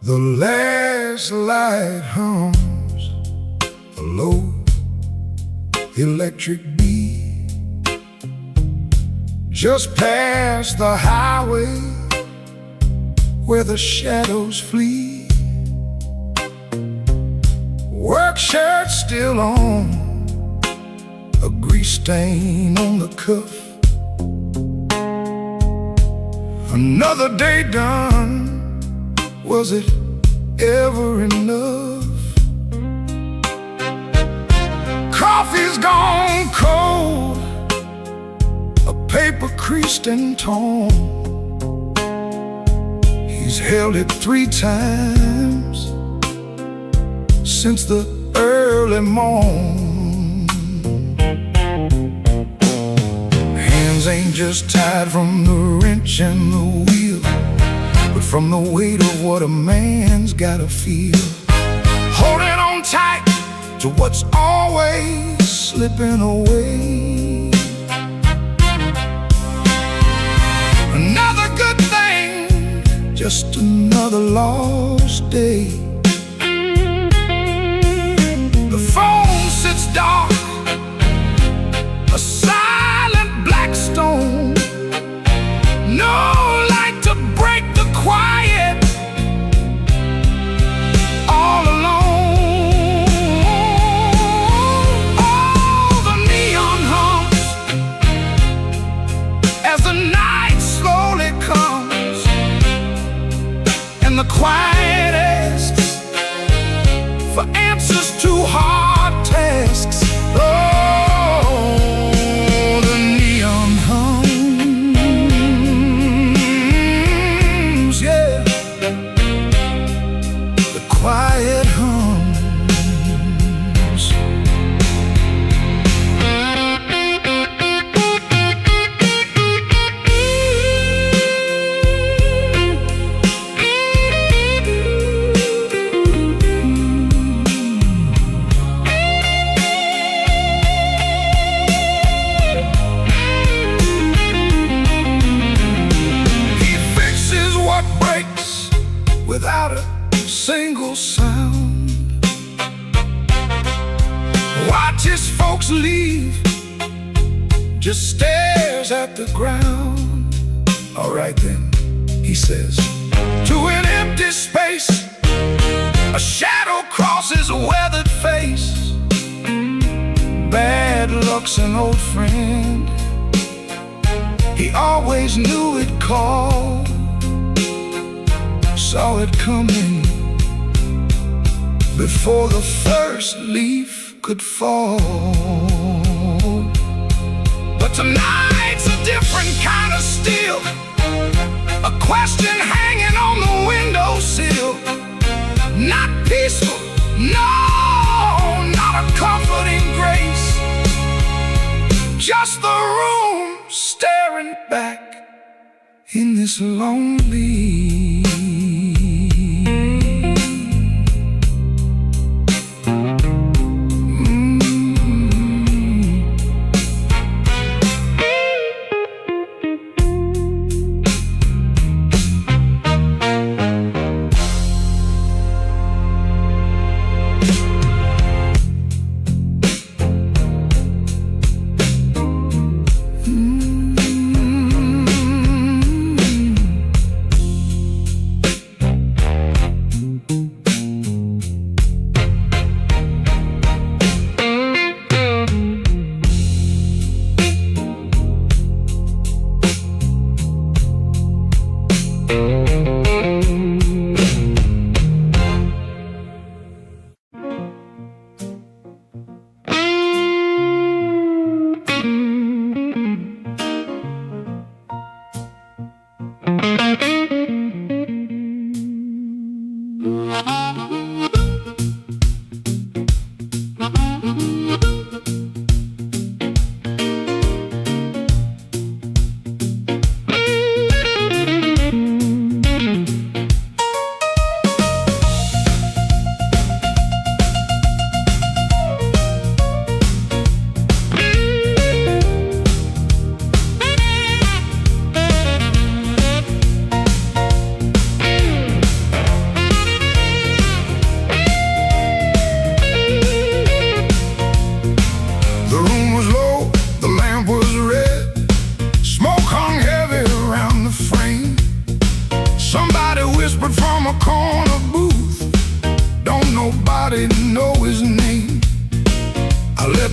The last light hums a low electric beat just past the highway where the shadows flee. Work shirt still on, a grease stain on the cuff. Another day done. Was it ever enough? Coffee's gone cold, a paper creased and torn. He's held it 3 times since the early morn. Hands ain't just tied from the wrench and the wheel, but from the weight of what a man's gotta feel. Holding on tight to what's always slipping away. Another good thing, just another lost day. The phone sits dark, a silent black stone. No light to break the quiet, all alone. Oh, the neon hums as the night slowly comes, and the quiet asks for answers to hard tasks. Oh, the neon hums, yeah, the quiet hums. He fixes what breaks without a single sound. Watches folks leave, just stares at the ground. All right then, he says, to an empty space, a shadow crosses a weathered face. Bad luck's an old friend, he always knew it'd call. Saw it coming before the first leaf could fall. But tonight's a different kind of steel, a question hanging on the windowsill, not peace. peaceful, no, not a comforting grace. Just the room staring back in this lonely.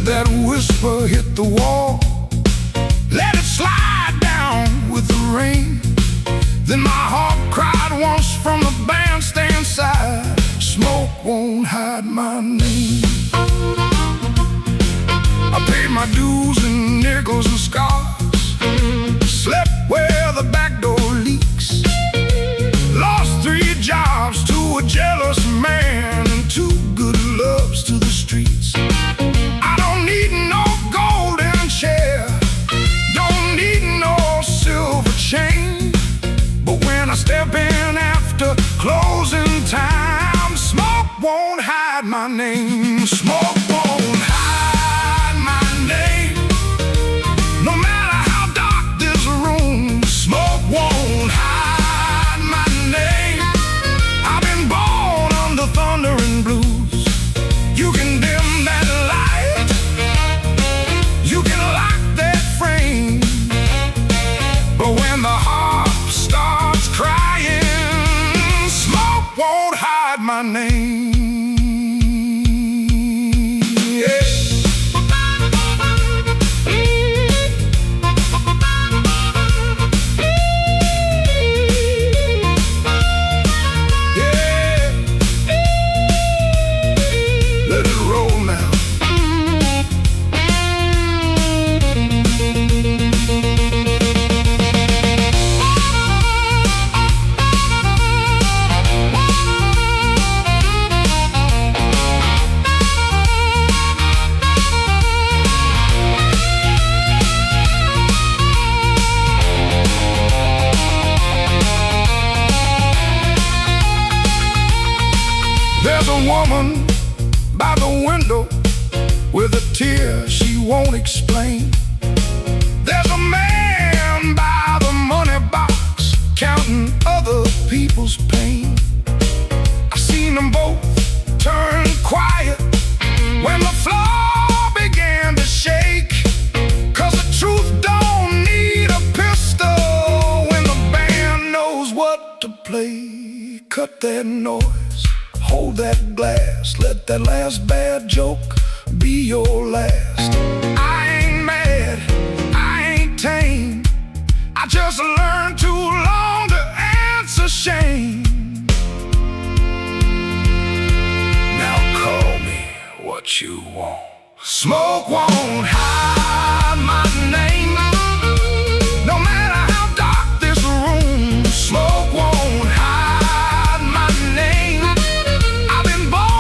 That whisper hit the wall, let it slide down with the rain. Then my heart cried once from the bandstand side, smoke won't hide my name. I paid my dues in nickels and scars, slept where the back door leaks, lost 3 jobs to a jealous man and 2 good loves to the streets. I don't need no golden chair, don't need no silver chain, but when I step in after closing time, smoke won't hide my name. Smoke won't hide my name. No matter how dark this room, smoke won't hide my name. I've been born under thunder and blues. You can dim that light, you can lock that frame, but when the harp starts crying, smoke won't hide my name. There's a woman by the window with a tear she won't explain. There's a man by the money box counting other people's pain. I've seen them both turn quiet when the floor began to shake, 'cause the truth don't need a pistol when the band knows what to play. Cut that noise, hold that glass, let that last bad joke be your last. I ain't mad, I ain't tame, I just learned too long to answer shame. Now call me what you want. Smoke won't hide my name. No matter how dark this room, smoke won't hide my name. I've been born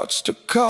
starts to call.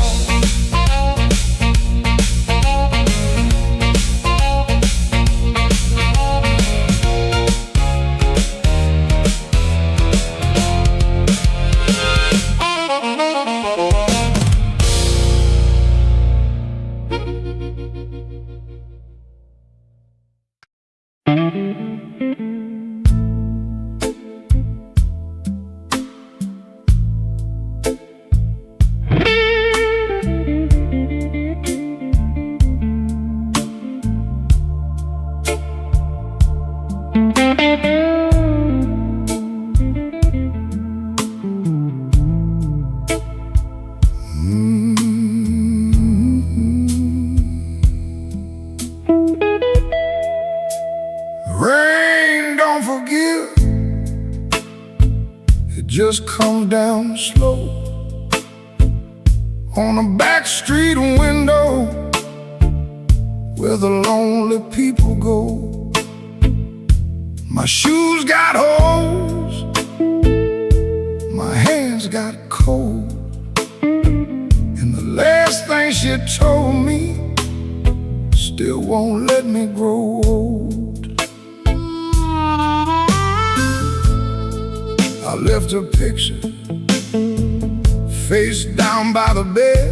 Rain don't forgive, it just comes down slow on a back street window where the lonely people go. My shoes got holes, my hands got cold, and the last thing she told me still won't let me grow old. I left her picture face down by the bed,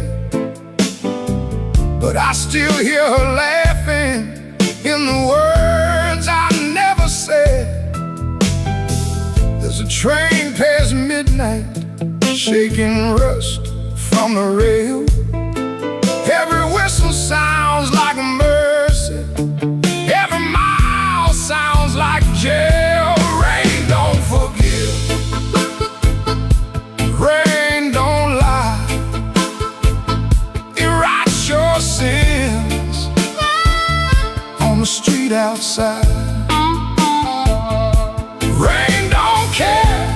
but I still hear her laughing in the words I never said. There's a train past midnight, shaking rust from the rail. Every whistle sounds like mercy, every mile sounds like jail. Rain don't forgive, rain don't lie, it writes your sins on the street outside. Rain don't care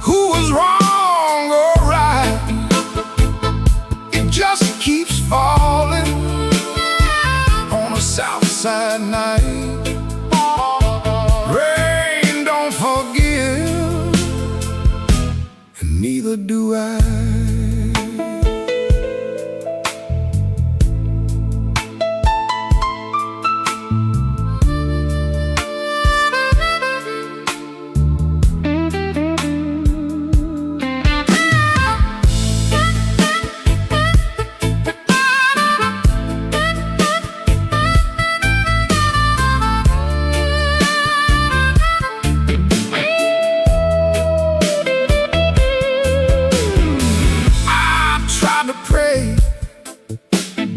who was wrong or right, it just keeps falling on a south side night. Rain don't forgive, and neither do I.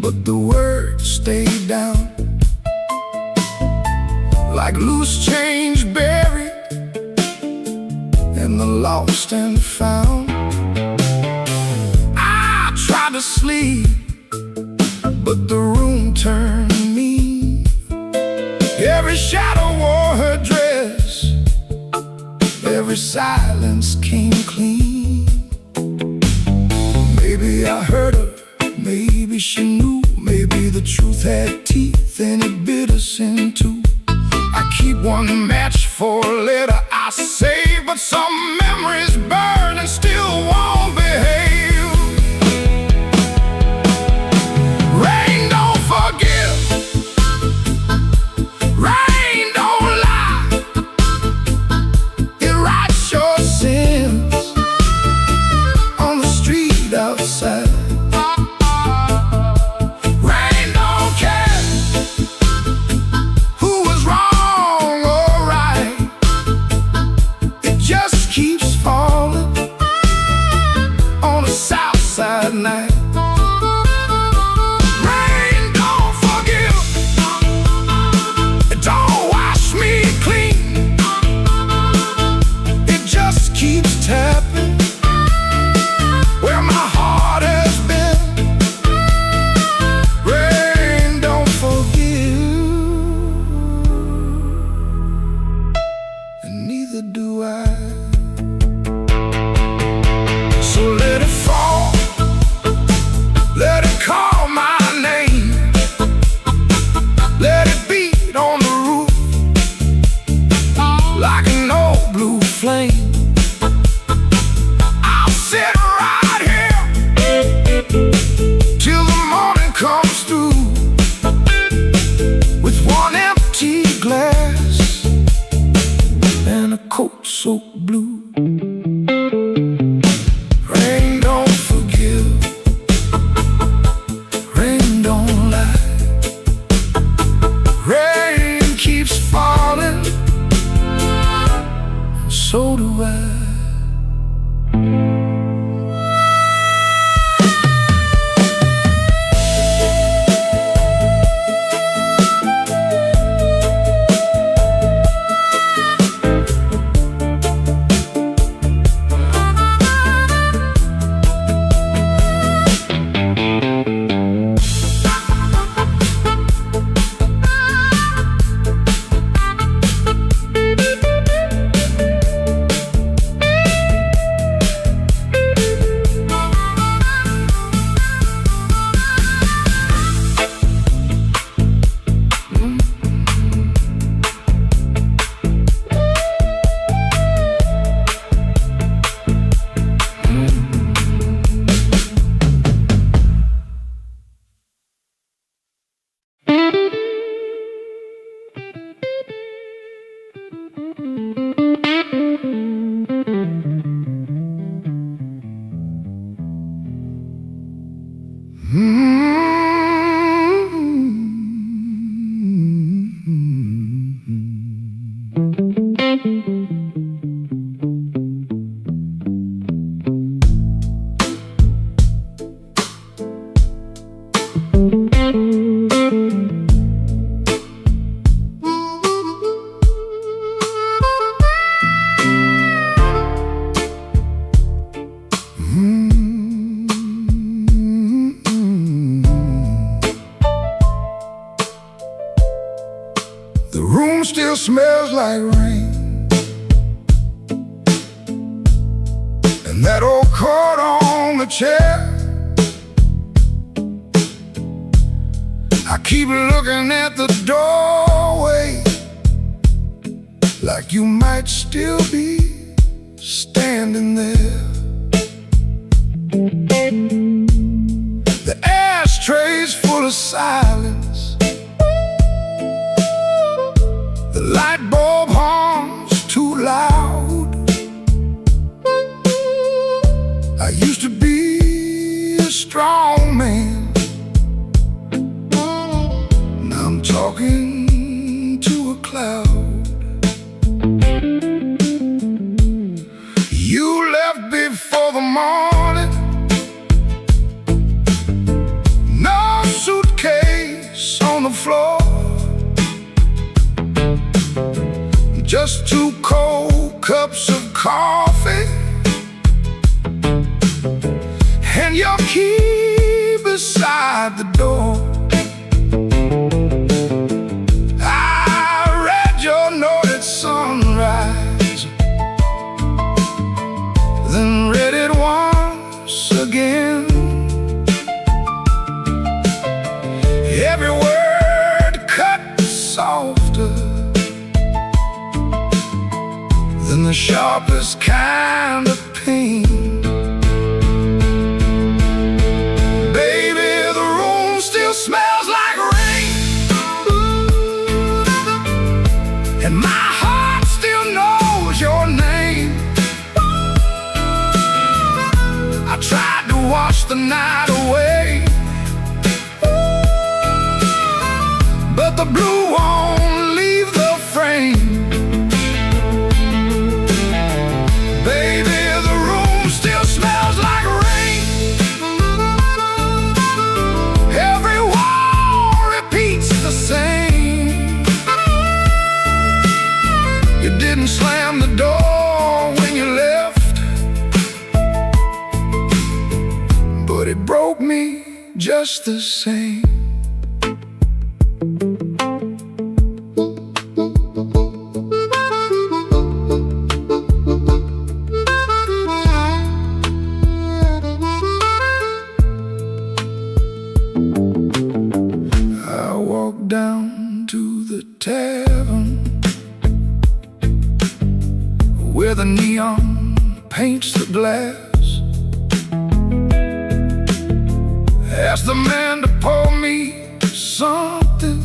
But the words stayed down like loose change buried in the lost and found. I tried to sleep, but the room turned mean. Every shadow wore her dress, every silence came clean. Maybe I hurt her, maybe she knew, maybe the truth had teeth and it bit us in two. I keep one match for a letter I save, but some memories burn and still won't behave. Rain don't forgive, rain don't lie, it writes your sins The room still smells like rain, and that old coat on the chair. I keep looking at the doorway, like you might still be standing there. The ashtray's full of silence, the light bulb hums too loud. I used to be a strong man, now I'm talking to a cloud. You left before the morning, no suitcase on the floor, just 2 cold cups of coffee and your key beside the door. I read your note at sunrise, then read it once again. Every word cut softer than the sharpest kind of pain. Baby, the room still smells like rain, and my heart still knows your name. I tried to wash the night away, but the blue won't leave the frame. Baby, the room still smells like rain. Every wall repeats the same. You didn't slam the door when you left, but it broke me just the same. I walked down to the tavern where the neon paints the glass. Asked the man to pour me something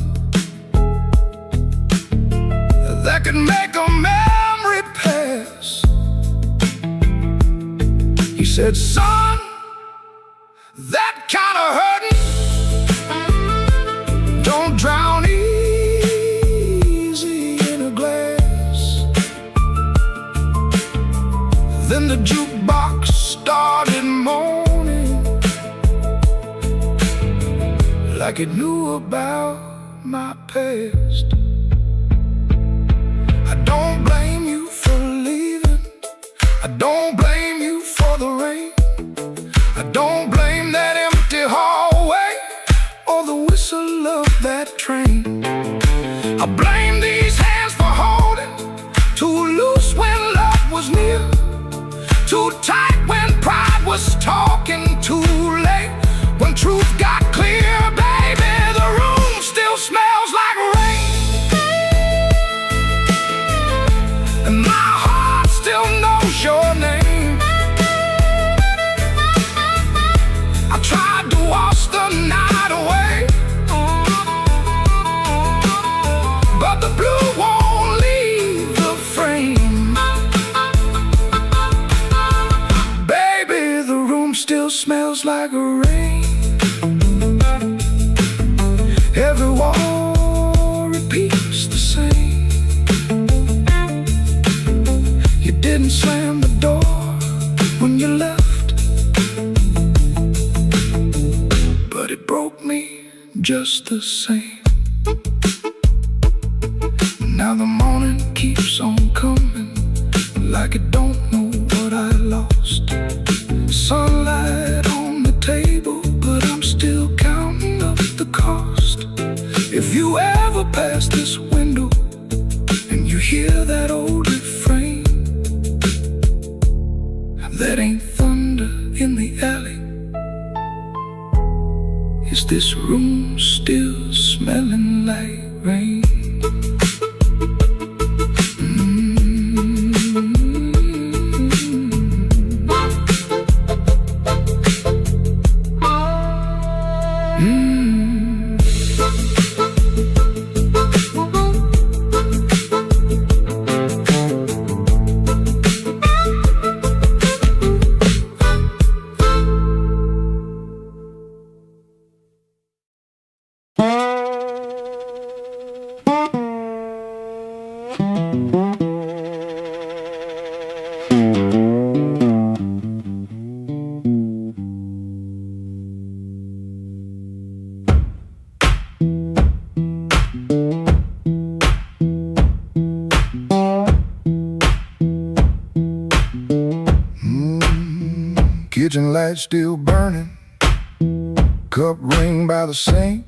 that could make a memory pass. He said, son, that kind of hurting don't drown easy in a glass. Then the jukebox started moaning like it knew about my past. I don't blame you for leaving, I don't blame you for the rain, I don't blame that empty hallway or the whistle of that train. I blame these hands for holding too loose when love was near, too tight when pride was talking, too late when truth got clear. Baby, the room still smells like rain, and my heart still knows your name. I tried to wash the night away, but the blue won't leave the frame. Baby, the room still smells like rain. just the same. Now the morning keeps on coming, like it don't know what I lost. Sunlight on the table, but I'm still counting up the cost. If you ever pass this window and you hear that old refrain, that ain't thunder in the alley. Is this room still smelling like rain? Kitchen light still burning, cup ring by the sink.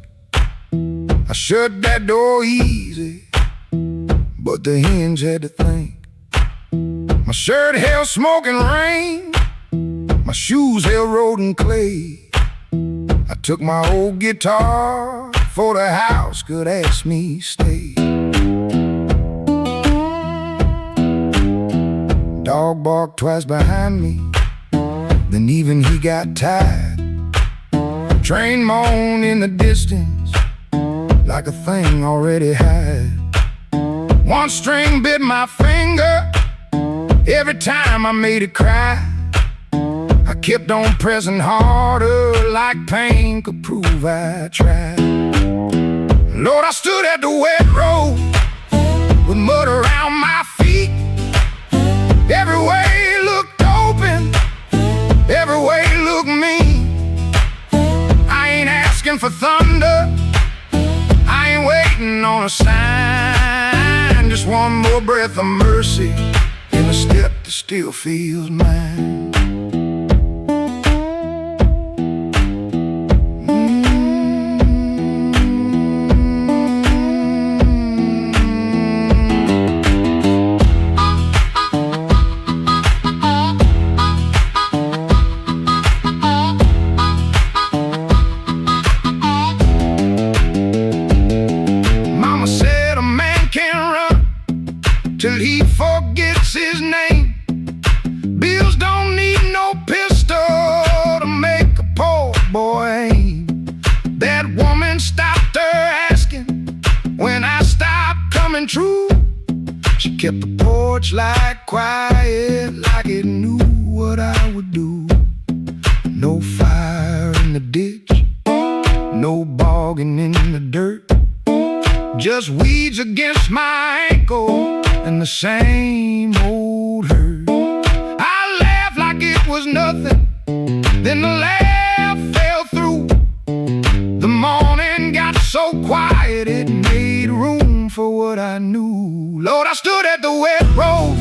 I shut that door easy, but the hinge had to think. My shirt held smoke and rain, my shoes held road and clay. I took my old guitar before the house could ask me stay. Dog barked twice behind me, then even he got tired. Train moaned in the distance like a thing already had. One string bit my finger every time I made it cry. I kept on pressing harder like pain could prove I tried. Lord, I stood at the wet road with mud around my feet. Every way looked open, every way looked mean. I ain't asking for thunder, I ain't waiting on a sign. Just one more breath of mercy in a step that still feels mine. Till he forgets his name. Bills don't need no pistol to make a poor boy aim. That woman stopped her asking when I stopped coming true. She kept the porch light quiet like it knew what I would do. No fire in the ditch, no bogging in the dirt, just weeds against my ankle and the same old hurt. I laughed like it was nothing, then the laugh fell through. The morning got so quiet it made room for what I knew. Lord, I stood at the wet road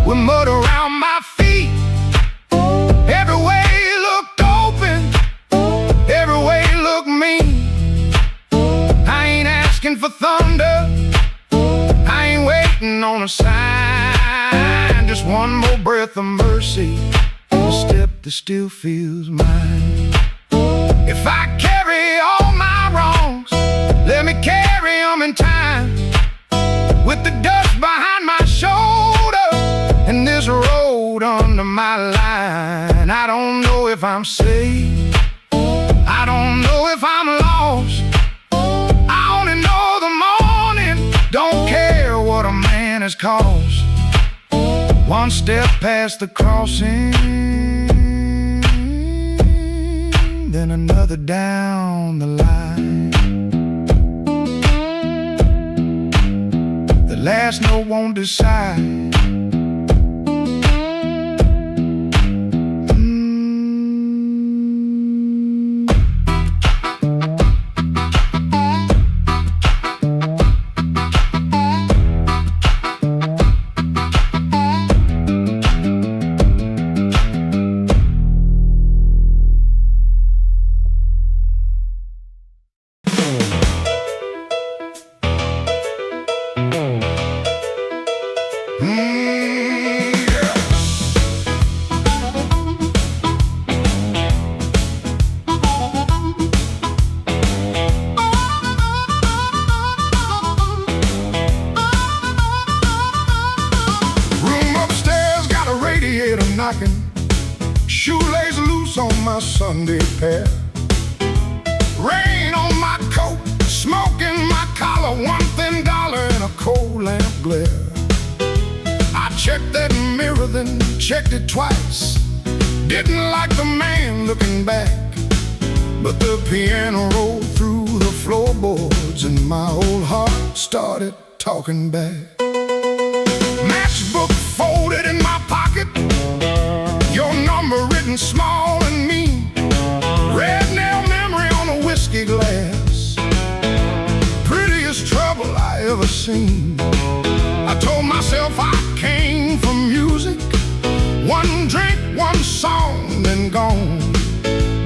with mud around my feet. Every way looked open, every way looked mean. I ain't asking for thunder, on a sign. Just one more breath of mercy, a step that still feels mine. If I carry all my wrongs, let me carry them in time. With the dust behind my shoulder and this road under my line. I don't know if I'm safe, I don't know if I'm lost. I only know the morning don't care what a man has caused. One step past the crossing, then another down the line. The last note won't decide. Shoelace loose on my Sunday pair. Rain on my coat, smoke in my collar, one thin dollar in a cold lamp glare. I checked that mirror, then checked it twice. Didn't like the man looking back, but the piano rolled through the floorboards and my old heart started talking back. Matchbook folded in my pocket, your number written small and mean. Red nail memory on a whiskey glass, prettiest trouble I ever seen. I told myself I came from music, one drink, one song, then gone.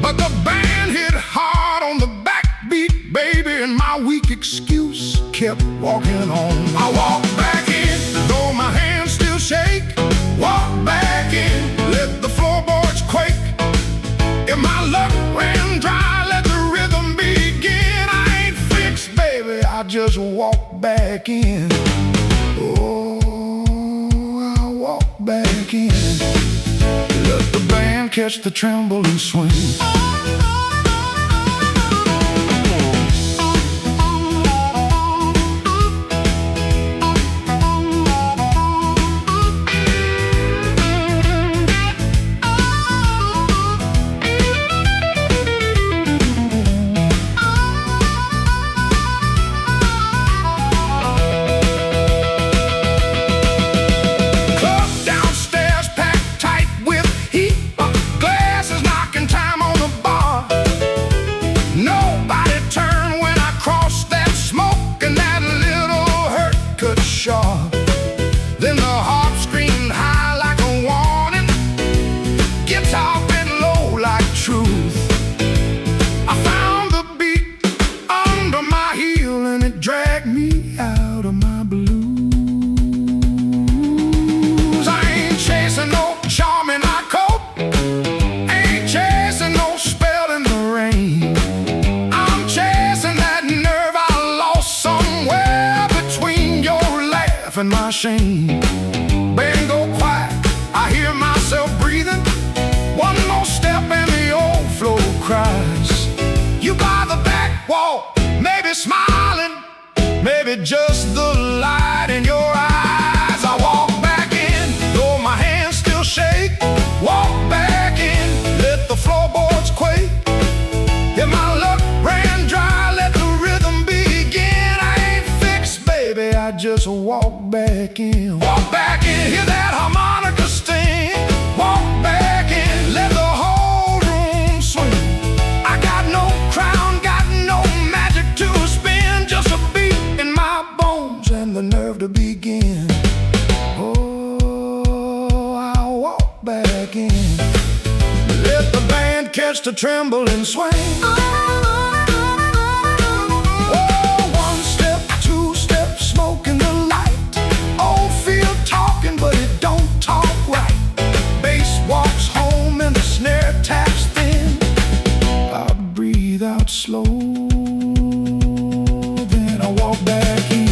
But the band hit hard on the backbeat, baby, and my weak excuse kept walking on. I walked back in, though my hands still shake. Walk back in, let the floorboards quake. If my luck ran dry, let the rhythm begin. I ain't fixed, baby, I just walk back in. Oh, I walk back in. Let the band catch the tremble and swing. Then the harp screamed high like a warning, guitar bent low like truth. I found the beat under my heel and it dragged me out of my blues. I ain't chasing no charm in my coat, ain't chasing no spell in the rain. I'm chasing that nerve I lost somewhere between your laugh and my shame. Band go quiet, I hear myself breathing. One more step and the old floor cries. You by the back wall, maybe smiling, maybe just the light in your eyes. I walk back in, though my hands still shake. Walk back in, let the floorboards quake. If my luck ran dry, let the rhythm begin. I ain't fixed, baby, I just walk back in. Walk back in, hear that harmonica sting. Walk back in, let the whole room swing. I got no crown, got no magic to spin, just a beat in my bones and the nerve to begin. Oh, I walk back in, let the band catch the tremble and swing. But it don't talk right. Bass walks home and the snare taps thin. I breathe out slow, then I walk back in.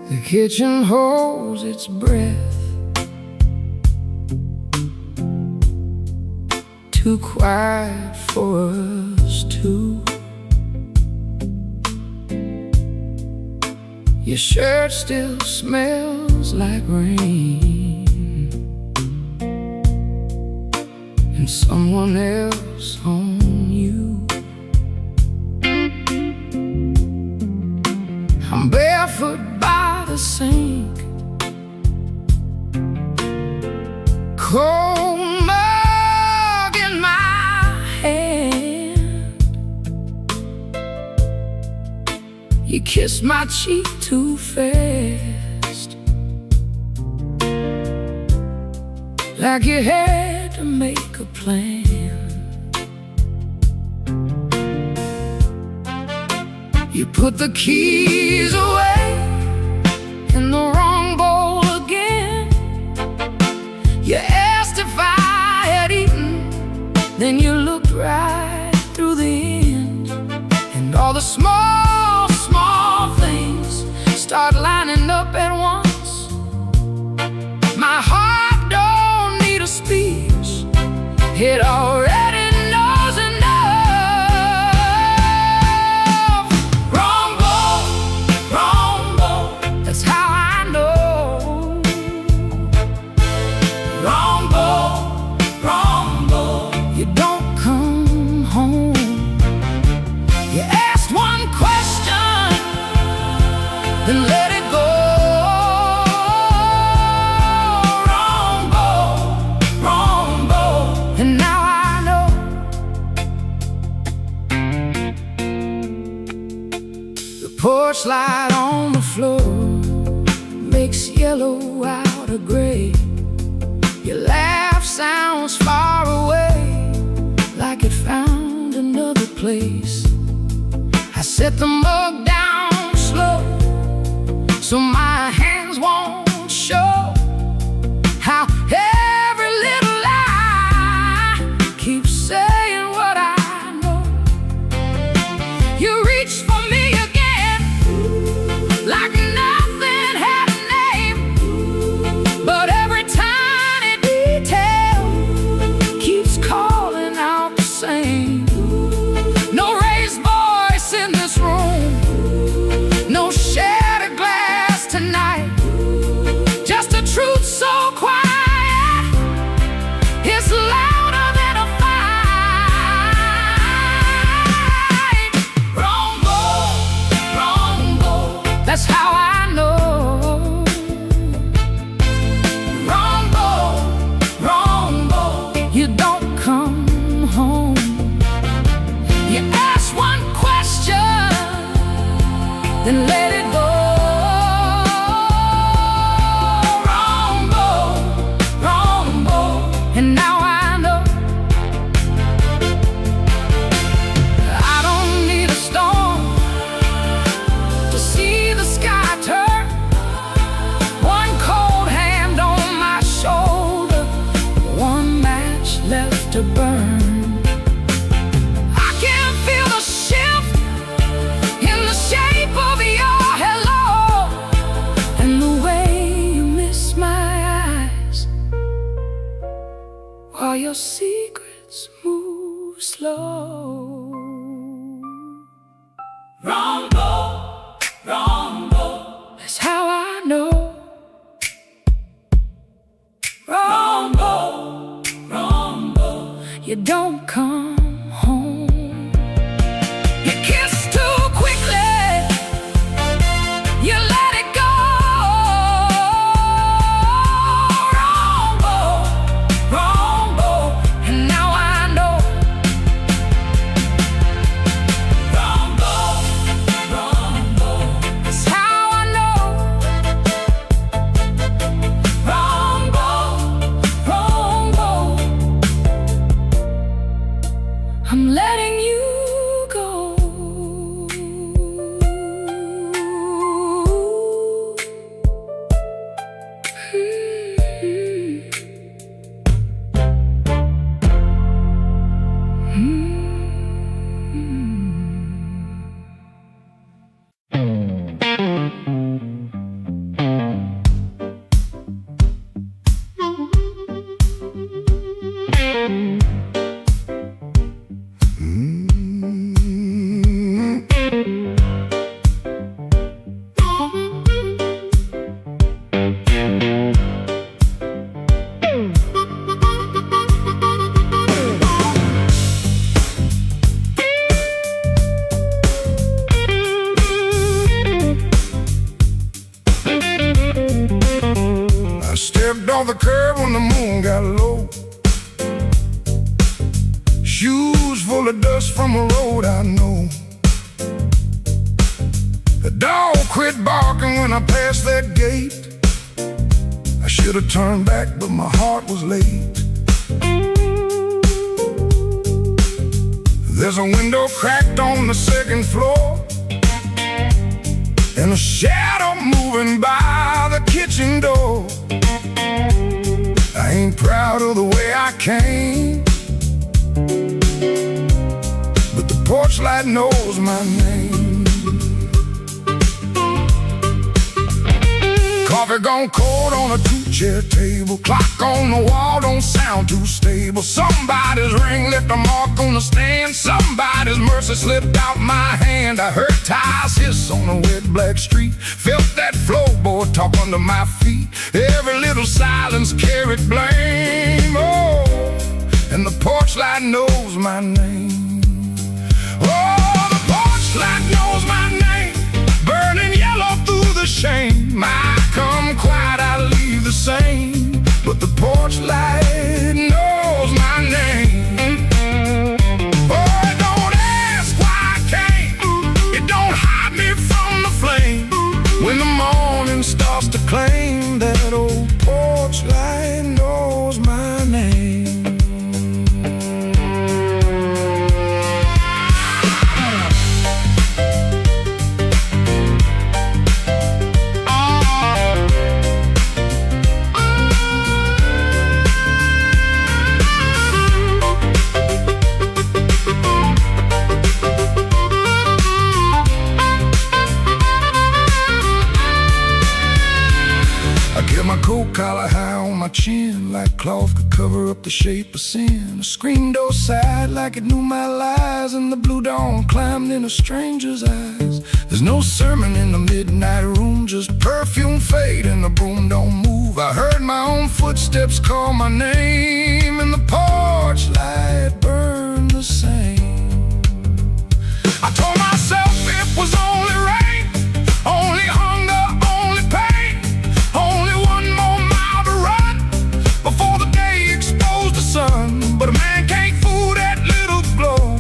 The kitchen holds its breath, too quiet for us two. Your shirt still smells like rain. someone else on you. I'm barefoot by the sink, cold mug in my hand. You kissed my cheek too fast, like you had to make a plan. You put the keys away in the wrong bowl again. You asked if I had eaten, then you looked right through the end. And all the small, small things start lining up at once. My heart don't need a speech, it already knows enough. Wrong bowl, that's how I know. Wrong bowl, you don't come home. You asked one question, then let it go. And now I know. The porch light on the floor makes yellow out of gray. Your laugh sounds far away, like it found another place. I set the mug down slow, so my hands won't show how every little lie keeps saying what I know. You reached for me again, like nothing had a name, but every tiny detail keeps calling out the same. No raised voice in this room, no shattered glass tonight, just a truth so quiet, it's louder than a fight. Wrong bowl, that's how I know. Wrong bowl, you don't come home. You ask one question, then let it go. Wrong bowl, and now I know. I don't need a storm to see the sky turn. One cold hand on my shoulder, one match left to burn. I can feel the shift in the shape of your hello, and the way you miss my eyes while your secrets move slow. Wrong bowl, that's how I know. Wrong bowl, you don't come home. You kiss too quickly, you let it go. Wrong bowl, and now I know. Wrong bowl, that's how I know. Wrong bowl, I'm letting you go. off the curb when the moon got low. Shoes full of dust from a road I know. The dog quit barking when I passed that gate. I should have turned back, but my heart was late. There's a window cracked on the second floor, and a shadow moving by the kitchen door. I ain't proud of the way I came, but the porch light knows my name. Coffee gone cold on a two-chair table. Clock on the wall don't sound too stable. Somebody's ring left a mark on the stand. Somebody's mercy slipped out my hand. I heard tires hiss on a wet black street. Felt that floorboard talk under my feet. Every little silence carried blame. Oh, and the porch light knows my name. Oh, the porch light knows my name. Burning yellow through the shame. I come quiet, I leave the same, but the porch light knows my name. Oh, it don't ask why I came. It don't hide me from the flame. When the morning starts to claim, that old porch light knows my name. My coat collar high on my chin, like cloth could cover up the shape of sin. The screen door sighed like it knew my lies, and the blue dawn climbed in a stranger's eyes. There's no sermon in the midnight room, just perfume fade and the broom don't move. I heard my own footsteps call my name, and the porch light burned the same. I told myself it was only rain, only hunger, only pain, only one more mile to run before the day exposed the sun. But a man can't fool that little glow,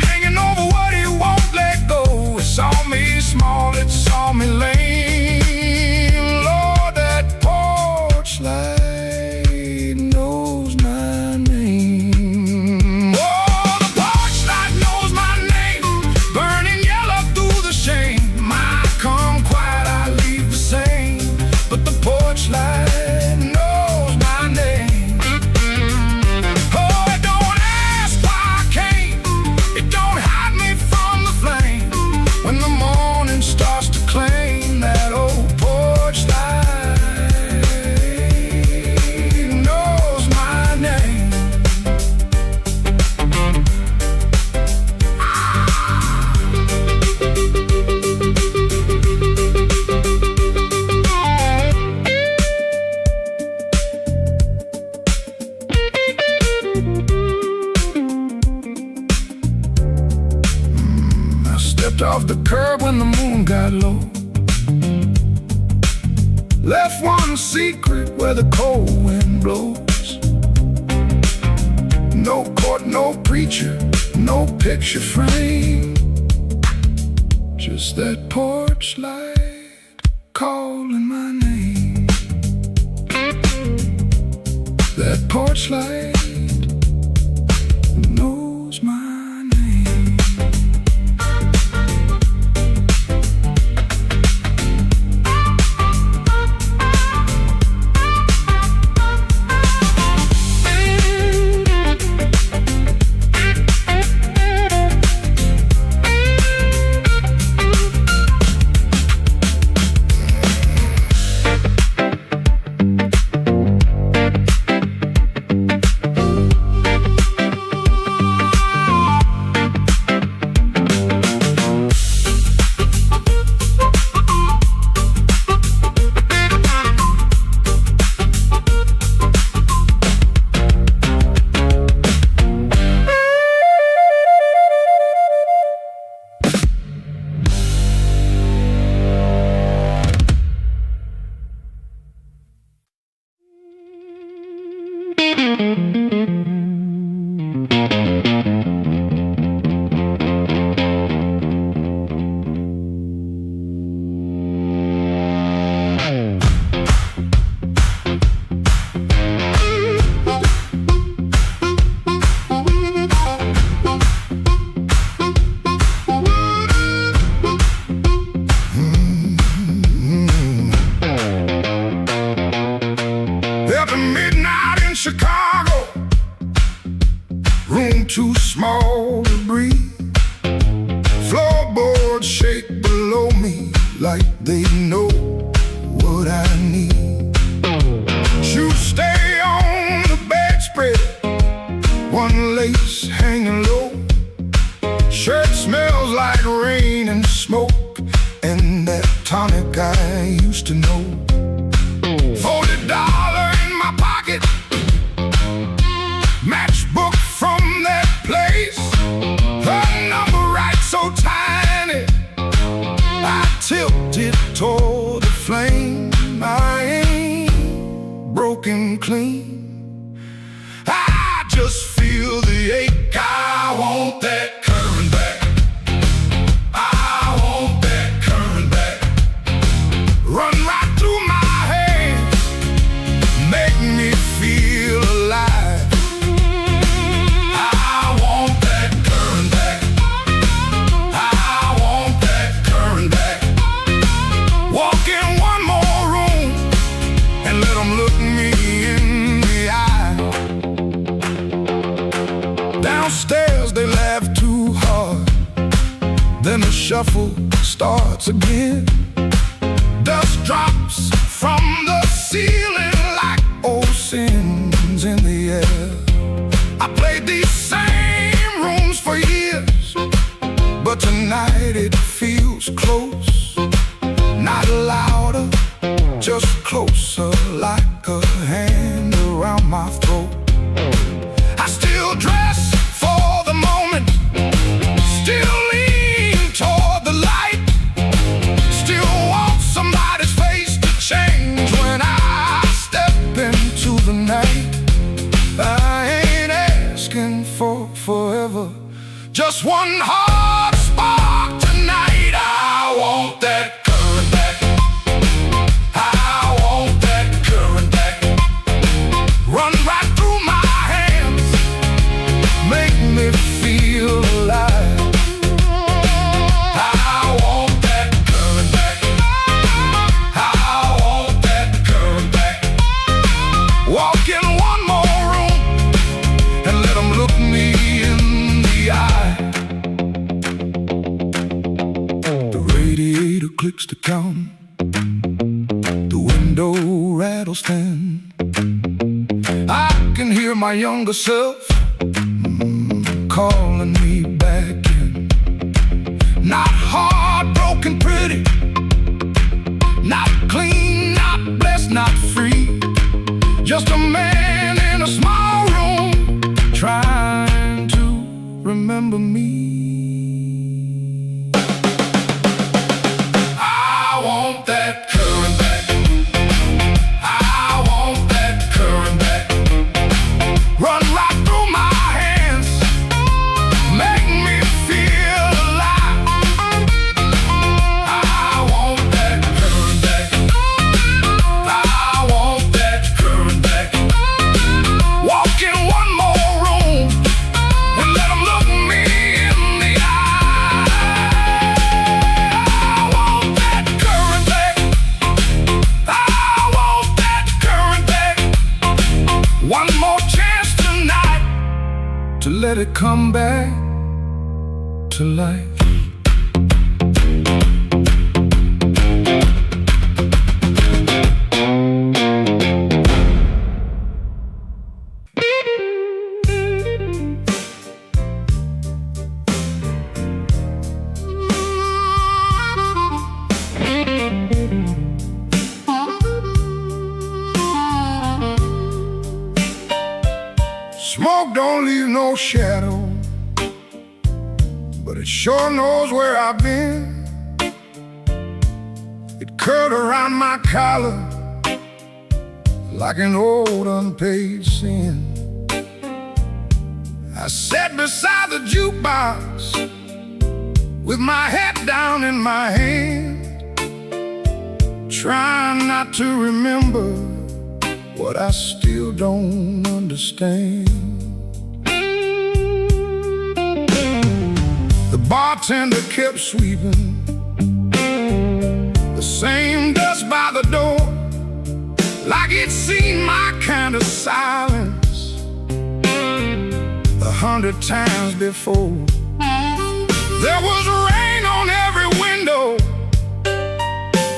hanging over what he won't let go. It saw me small, it saw me lame. Lord, that porch light knows my name. Oh, the porch light knows my name. Burning yellow through the shame. I come quiet, I leave the same, but the porch light knows my name. Oh, it don't ask why I came. It don't hide me from the flame. When the morning starts to claim, that old porch light knows my name. I stepped off the curb when the moon got low. Left one secret where the cold wind blows. No court, no preacher, no picture frame, just that porch light calling my name. That porch light knows my name. After midnight in Chicago, room too small to breathe. Floorboards shake below me like they know what I need. Shoes stay on the bedspread, one lace hanging low. Shirt smells like rain and smoke, and that tonic I used to know. $40 in my pocket, matchbook from that place. The number right so tiny, I tilted toward the flame. I ain't broken clean, I just feel the ache. I want that current back, I want that current back. Run right through my hands, make me feel alive. I want that current back, I want that current back. Walk in one more room and let them look me in the eye. Downstairs they laugh too hard, then the shuffle starts again. Dust drops from the ceiling like old sins in the air. I played these same rooms for years, but tonight it feels close. Not louder, just closer, like a hand around my throat. I still dress for the moment, still lean toward the light, still want somebody's face to change when I step into the night. I ain't asking for forever, just one hard spark tonight. I want that current back, I want that current back. Run right through my hands, make me feel alive. I want that current back, I want that current back. Walk in one more room and let them look me in the eye. The radiator clicks to count, the window rattles thin. I can hear my younger self calling me back in. Not heartbroken pretty, not clean, not blessed, not free. Just a man in a small room trying to remember me. I want that current back, I want that current back. Run right through my hands, make me feel alive. I want that current back, I want that current back. Walk in one more room and let them look me in the eye. I want that current back, I want that current back. One more chance tonight to let it come back to life. Smoke don't leave no shadow, but it sure knows where I've been. It curled around my collar like an old unpaid sin. I sat beside the jukebox with my head down in my hand, trying not to remember what I still don't understand. The bartender kept sweeping the same dust by the door, like he'd seen my kind of silence 100 times before. There was rain on every window,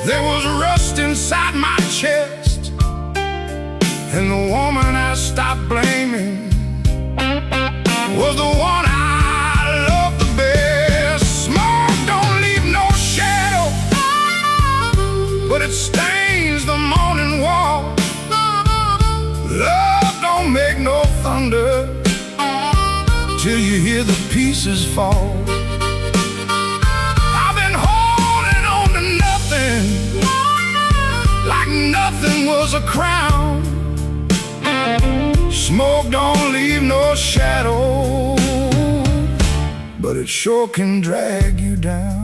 there was rust inside my chest, and the woman I stopped blaming was the one I loved the best. Smoke don't leave no shadow, but it stains the morning wall. Love don't make no thunder till you hear the pieces fall. I've been holding on to nothing, like nothing was a crown. Smoke don't leave no shadow, but it sure can drag you down.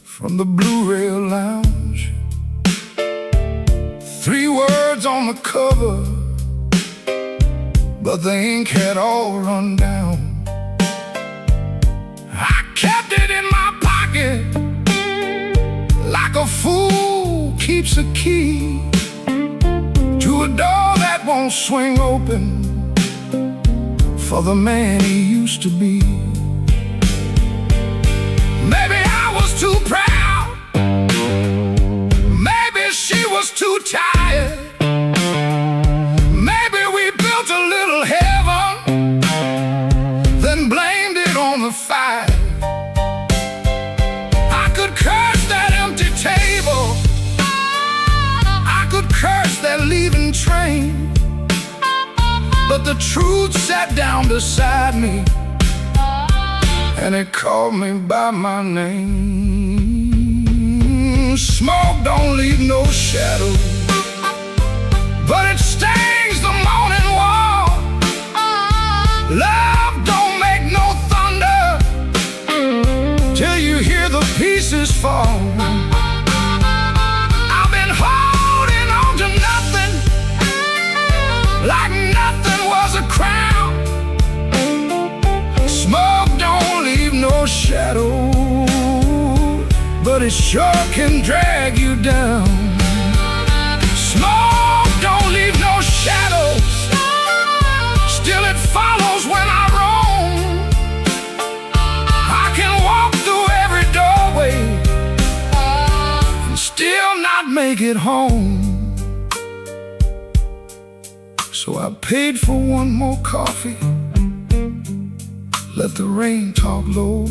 From the Blue Rail Lounge, 3 words on the cover, but the ink had all run down. I kept it in my pocket like a fool keeps a key to a door that won't swing open for the man he used to be. Maybe I was too proud, she was too tired. Maybe we built a little heaven, then blamed it on the fire. I could curse that empty table, I could curse that leaving train, but the truth sat down beside me, and it called me by my name. Smoke don't leave no shadow, but it stains the morning wall. Love don't make no thunder till you hear the pieces fall. I've been holding on to nothing, like nothing was a crown. Smoke don't leave no shadow, but it sure can drag you down. Smoke don't leave no shadows, still it follows when I roam. I can walk through every doorway and still not make it home. So I paid for one more coffee, let the rain talk low,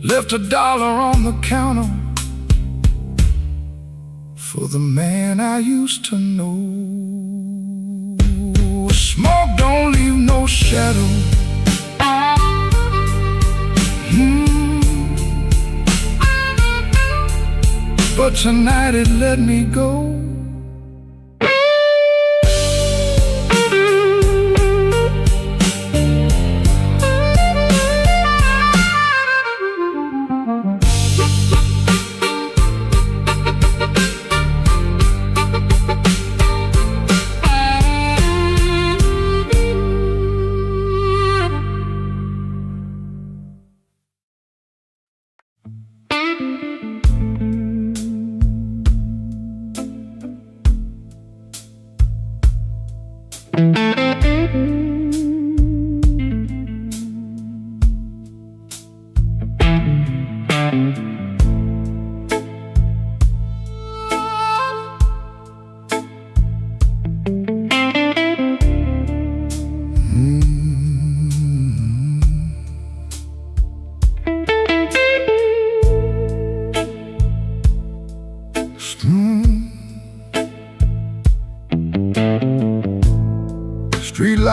left $1 on the counter for the man I used to know. Smoke don't leave no shadow, but tonight it let me go.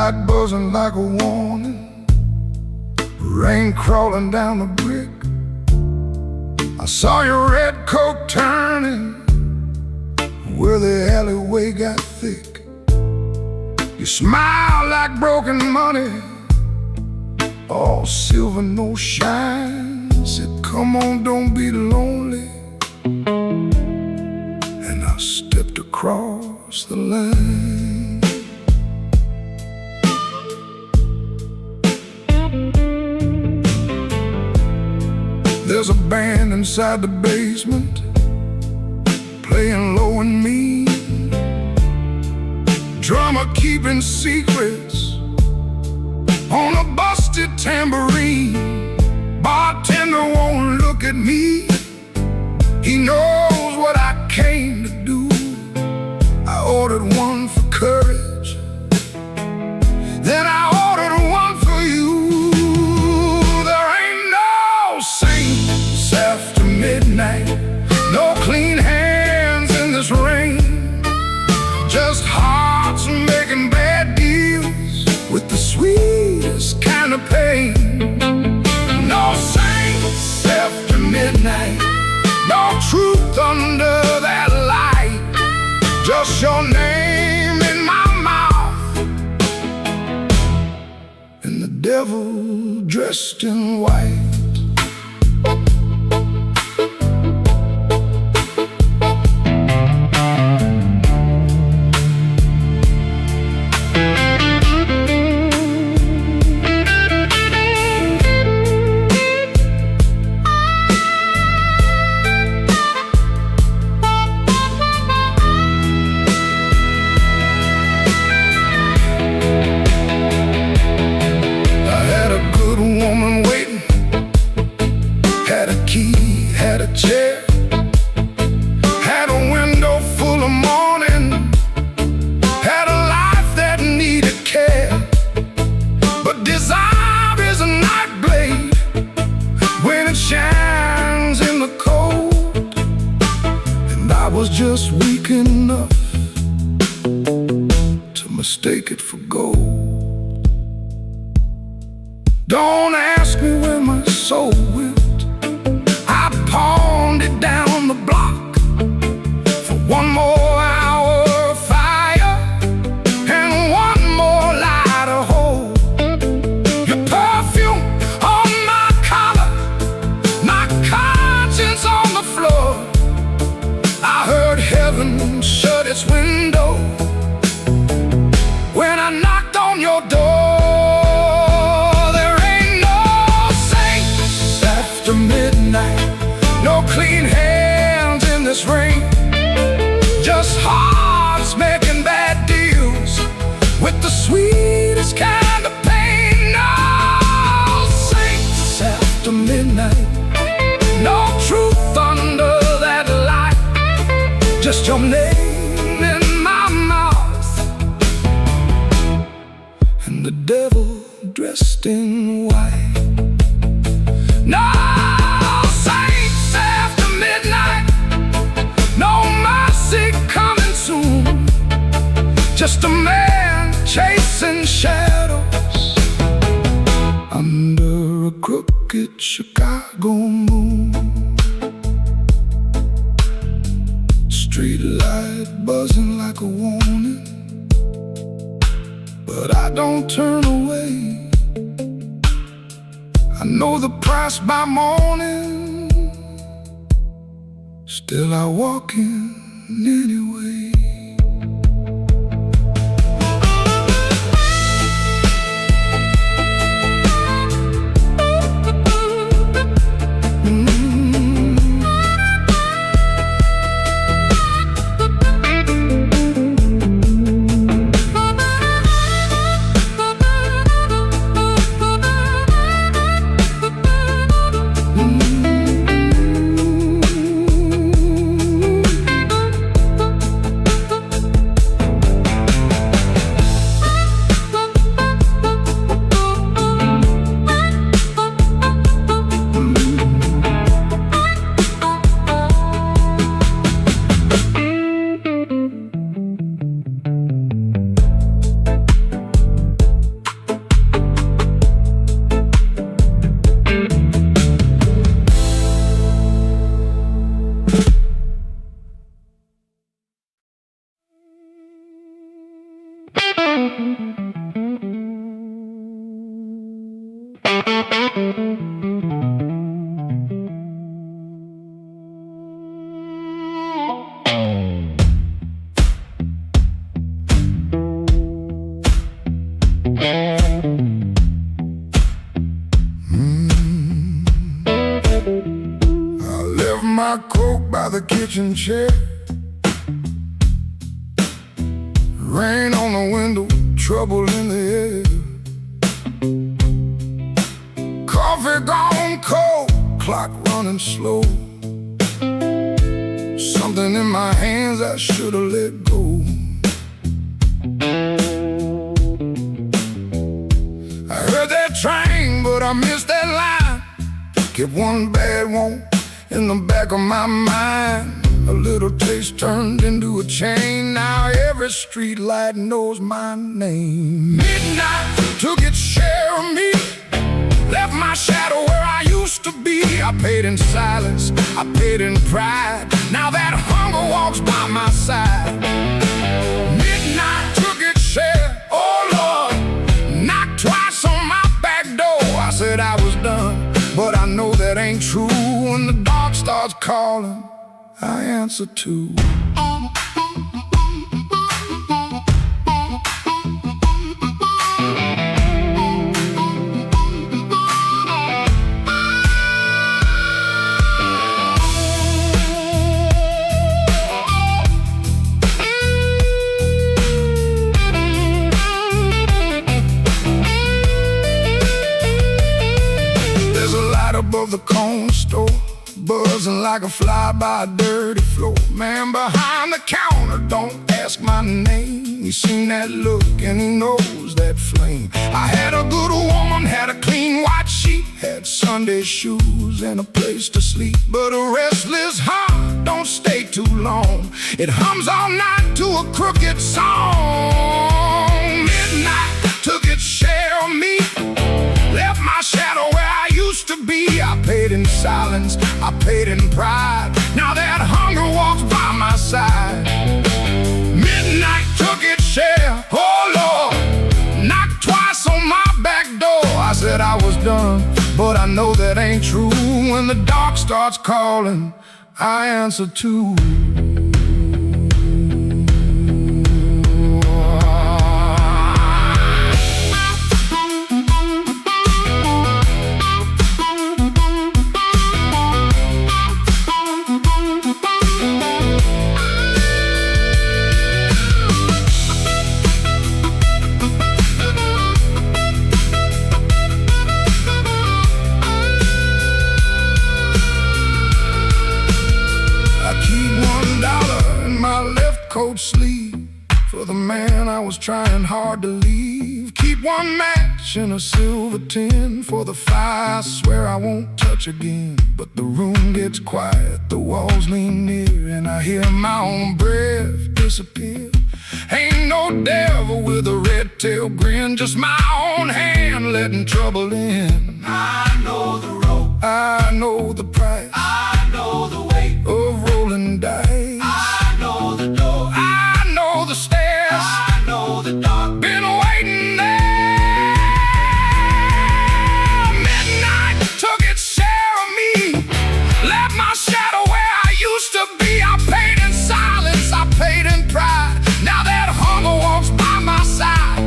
Streetlight buzzing like a warning, rain crawling down the brick. I saw your red coat turning where the alleyway got thick. You smiled like broken money, all silver, no shine. Said, come on, don't be lonely. And I stepped across the line. There's a band inside the basement playing low and mean, drummer keeping secrets on a busted tambourine. Bartender won't look at me, he knows what I came to do. I ordered one for courage, then I ordered one for you. There ain't no saints after midnight, no clean hands in this rain, just hearts making bad deals with the sweetest kind of pain. No saints after midnight, no truth under that light, just your name in my mouth and the devil dressed in white. Had a chair, had a window full of morning, had a life that needed care. But desire is a night blade when it shines in the cold, and I was just weak enough to mistake it for gold. Don't ask me where my soul went, pawned it down the block for one more hour of fire and one more light to hold. Your perfume on my collar, my conscience on the floor. I heard heaven shut its window when I knocked on your door. There ain't no saints after midnight, no clean hands in this rain, just hearts making bad deals with the sweetest kind of pain. No saints after midnight, no truth under that light, just your name in my mouth and the devil dressed in white. No coming soon, just a man chasing shadows under a crooked Chicago moon. Streetlight buzzing like a warning, but I don't turn away. I know the price by morning, still I walk in anyway. left my coat by the kitchen chair. Rain on the window, trouble in the air. Coffee gone cold, clock running slow. Something in my hands I should've let go. I heard that train, but I missed that line. Kept one bad one in the back of my mind. A little taste turned into a chain. Now every street light knows my name. Midnight took its share of me, left my shadow where I used to be. I paid in silence, I paid in pride. Now that hunger walks by my side. Midnight took its share, oh Lord, knocked twice on my back door. I said I was done, but I know that ain't true. When the dark starts calling, I answer too. There's a light above the corner store, buzzing like a fly by a dirty floor. Man behind the counter, don't ask my name. He's seen that look and he knows that flame. I had a good woman, had a clean white sheet, had Sunday shoes and a place to sleep. But a restless heart don't stay too long. It hums all night to a crooked song. Midnight took its share of me, left my shadow where I used to be. I paid in silence, I paid in pride. Now that hunger walks by my side. Midnight took its share, oh Lord, knocked twice on my back door. I said I was done, but I know that ain't true. When the dark starts calling, I answer too. Coat sleeve for the man I was trying hard to leave. Keep one match in a silver tin for the fire I swear I won't touch again. But the room gets quiet, the walls lean near, and I hear my own breath disappear. Ain't no devil with a red tail grin, just my own hand letting trouble in. I know the road, I know the price, I know the way of rolling dice. I know the door, I know the stairs, I know the dark. been waiting there. Midnight took its share of me, left my shadow where I used to be. I paid in silence, I paid in pride. Now that hunger walks by my side.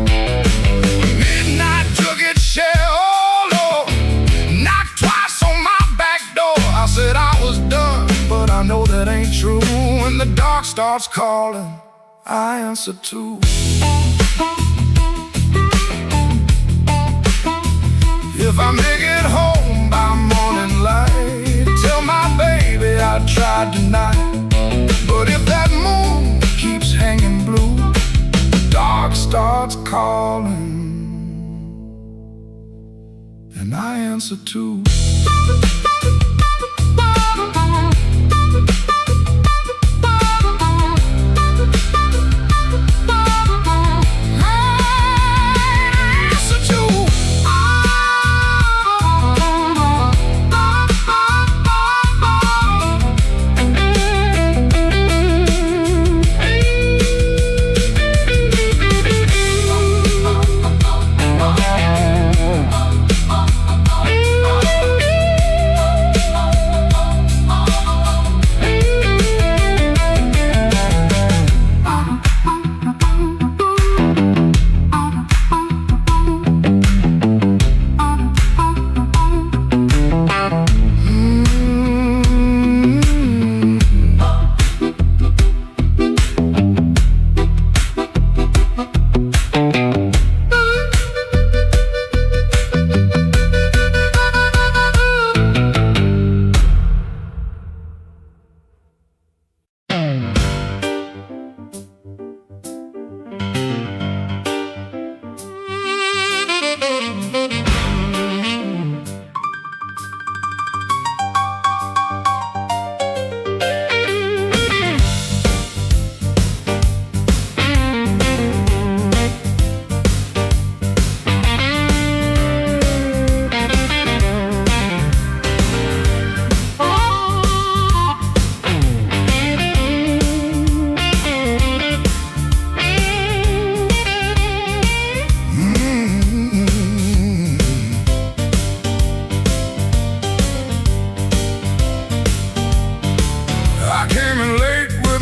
Midnight took its share, oh Lord, knocked twice on my back door. I said I was done, but I know that ain't true. When the dark starts calling, I answer too. If I make it home by morning light, tell my baby I tried tonight. But if that moon keeps hanging blue, dark starts calling, and I answer too.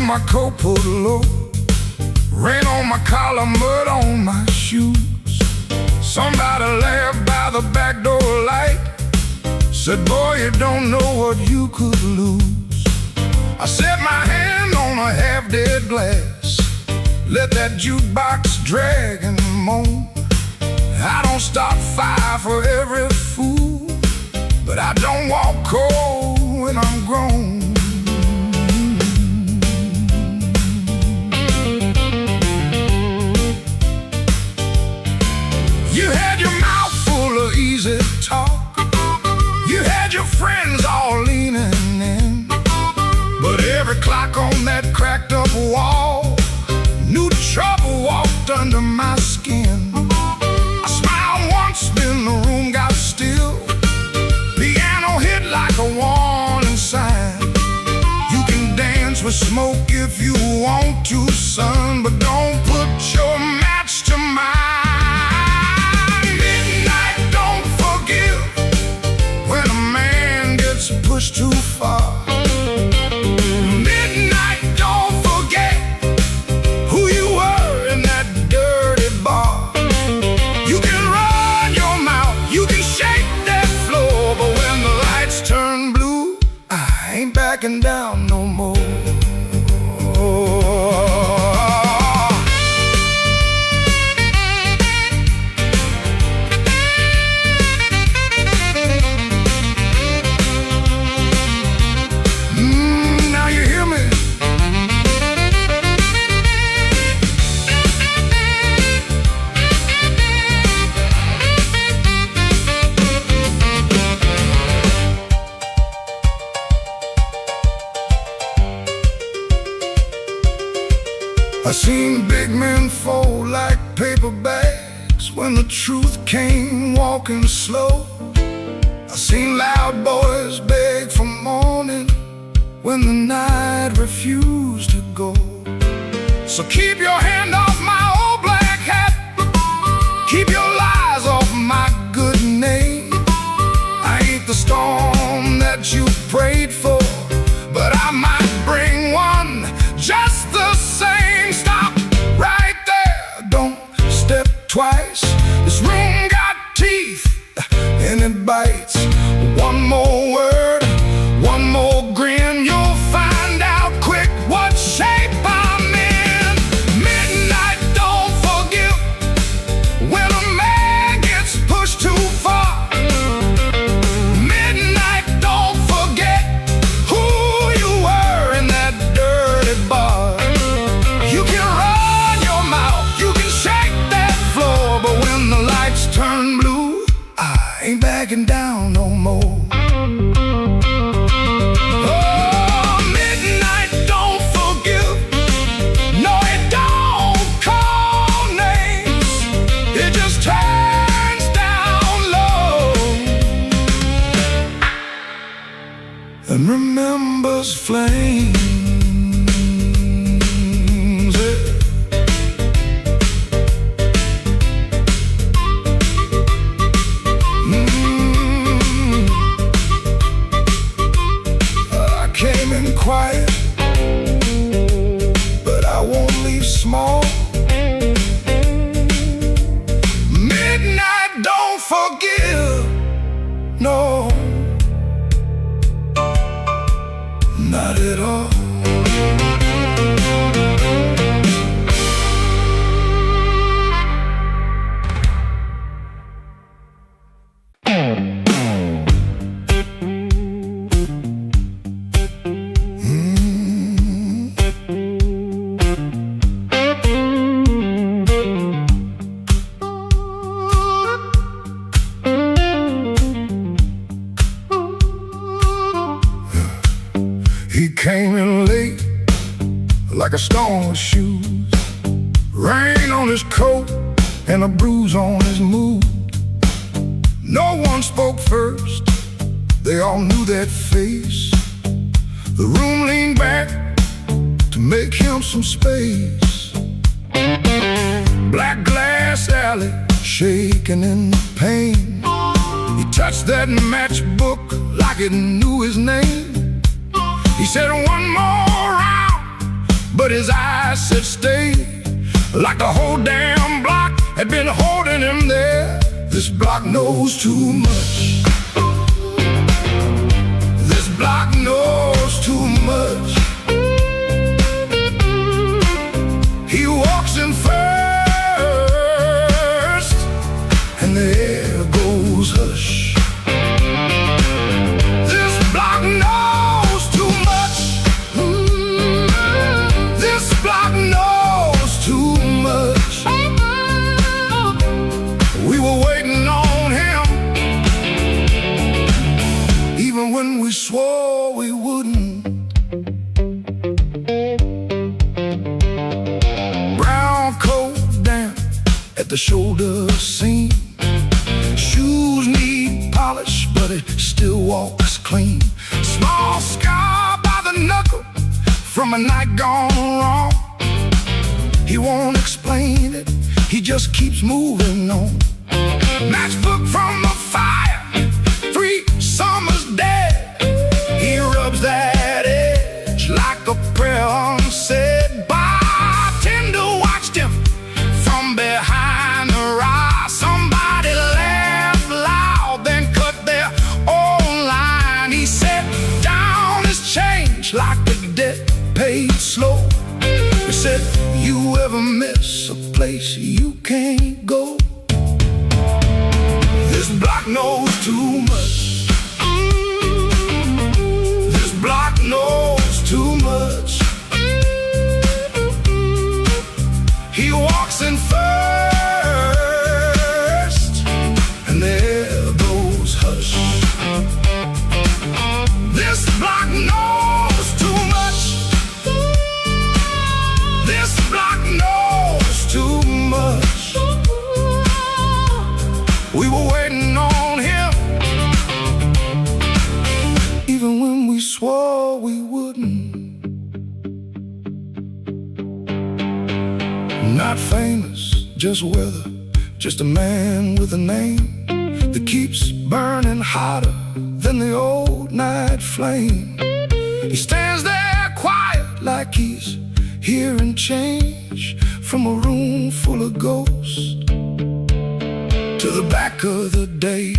my coat pulled low, rain on my collar, mud on my shoes. Somebody laughed by the back door light, said, boy, you don't know what you could lose. I set my hand on a half-dead glass, let that jukebox drag and moan. I don't start fire for every fool, but I don't walk cold when I'm grown. You had your mouth full of easy talk, you had your friends all leaning in, but every clock on that cracked up wall knew trouble walked under my skin. I smiled once, then the room got still. Piano hit like a warning sign. You can dance with smoke if you want to, son, but don't put your match to mine. Midnight don't forgive when a man gets pushed too far. Midnight don't forget who you were in that dirty bar. You can run your mouth, you can shake that floor, but when the lights turn blue, I ain't backing down no more. Now you hear me? I seen big men fold like paper bags when the truth came walking slow. I seen loud boys beg for morning when the night refused to go. So keep your hand off my old black hat, keep your lies off my good name. I ain't the storm that you prayed for, but I might bring one just the same. Stop right there, don't step twice. This room got teeth and it bites. One more word, one more grin, you'll find out quick what shape I'm in. Midnight don't forgive when a man gets pushed too far. Midnight don't forget who you were in that dirty bar. You can run your mouth, you can shake that floor, but when the lights turn blue, I ain't backing down no more. Oh, midnight don't forgive. No, it don't call names. It just turns down low and remembers flames. I came in quiet, but I won't leave small. Midnight don't forgive, no, not at all. He came in late like a stone with shoes, rain on his coat and a bruise on his mood. No one spoke first, they all knew that face. The room leaned back to make him some space. Black glass alley shaking in pain. He touched that matchbook like it knew his name. He said, one more round, but his eyes said stay, like the whole damn block had been holding him there. This block knows too much. This block knows too much. He walks in first, and the air goes hush. This block knows too much. This block knows too much. We were waiting on him, even when we swore we wouldn't. Brown coat down at the shoulder seam, shoes need polish, but it still walks clean. Small scar by the knuckle from a night gone wrong. He won't explain it, he just keeps moving on. Matchbook from the fire, 3 summers dead. He rubs that edge like a prayer unsaid. Bartender watched him from behind the rye. Somebody laughed loud, then cut their own line. He set down his change like the debt paid slow. He said, you ever miss a place you can't go? This block knows too much. This block knows too much. He walks in first, and there goes hush. This block knows too much. This block knows too much. We were waiting on him, even when we swore we wouldn't. Not famous, just weather, just a man with a name that keeps burning hotter than the old night flame. He stands there quiet like he's hearing change from a room full of ghosts to the back of the day.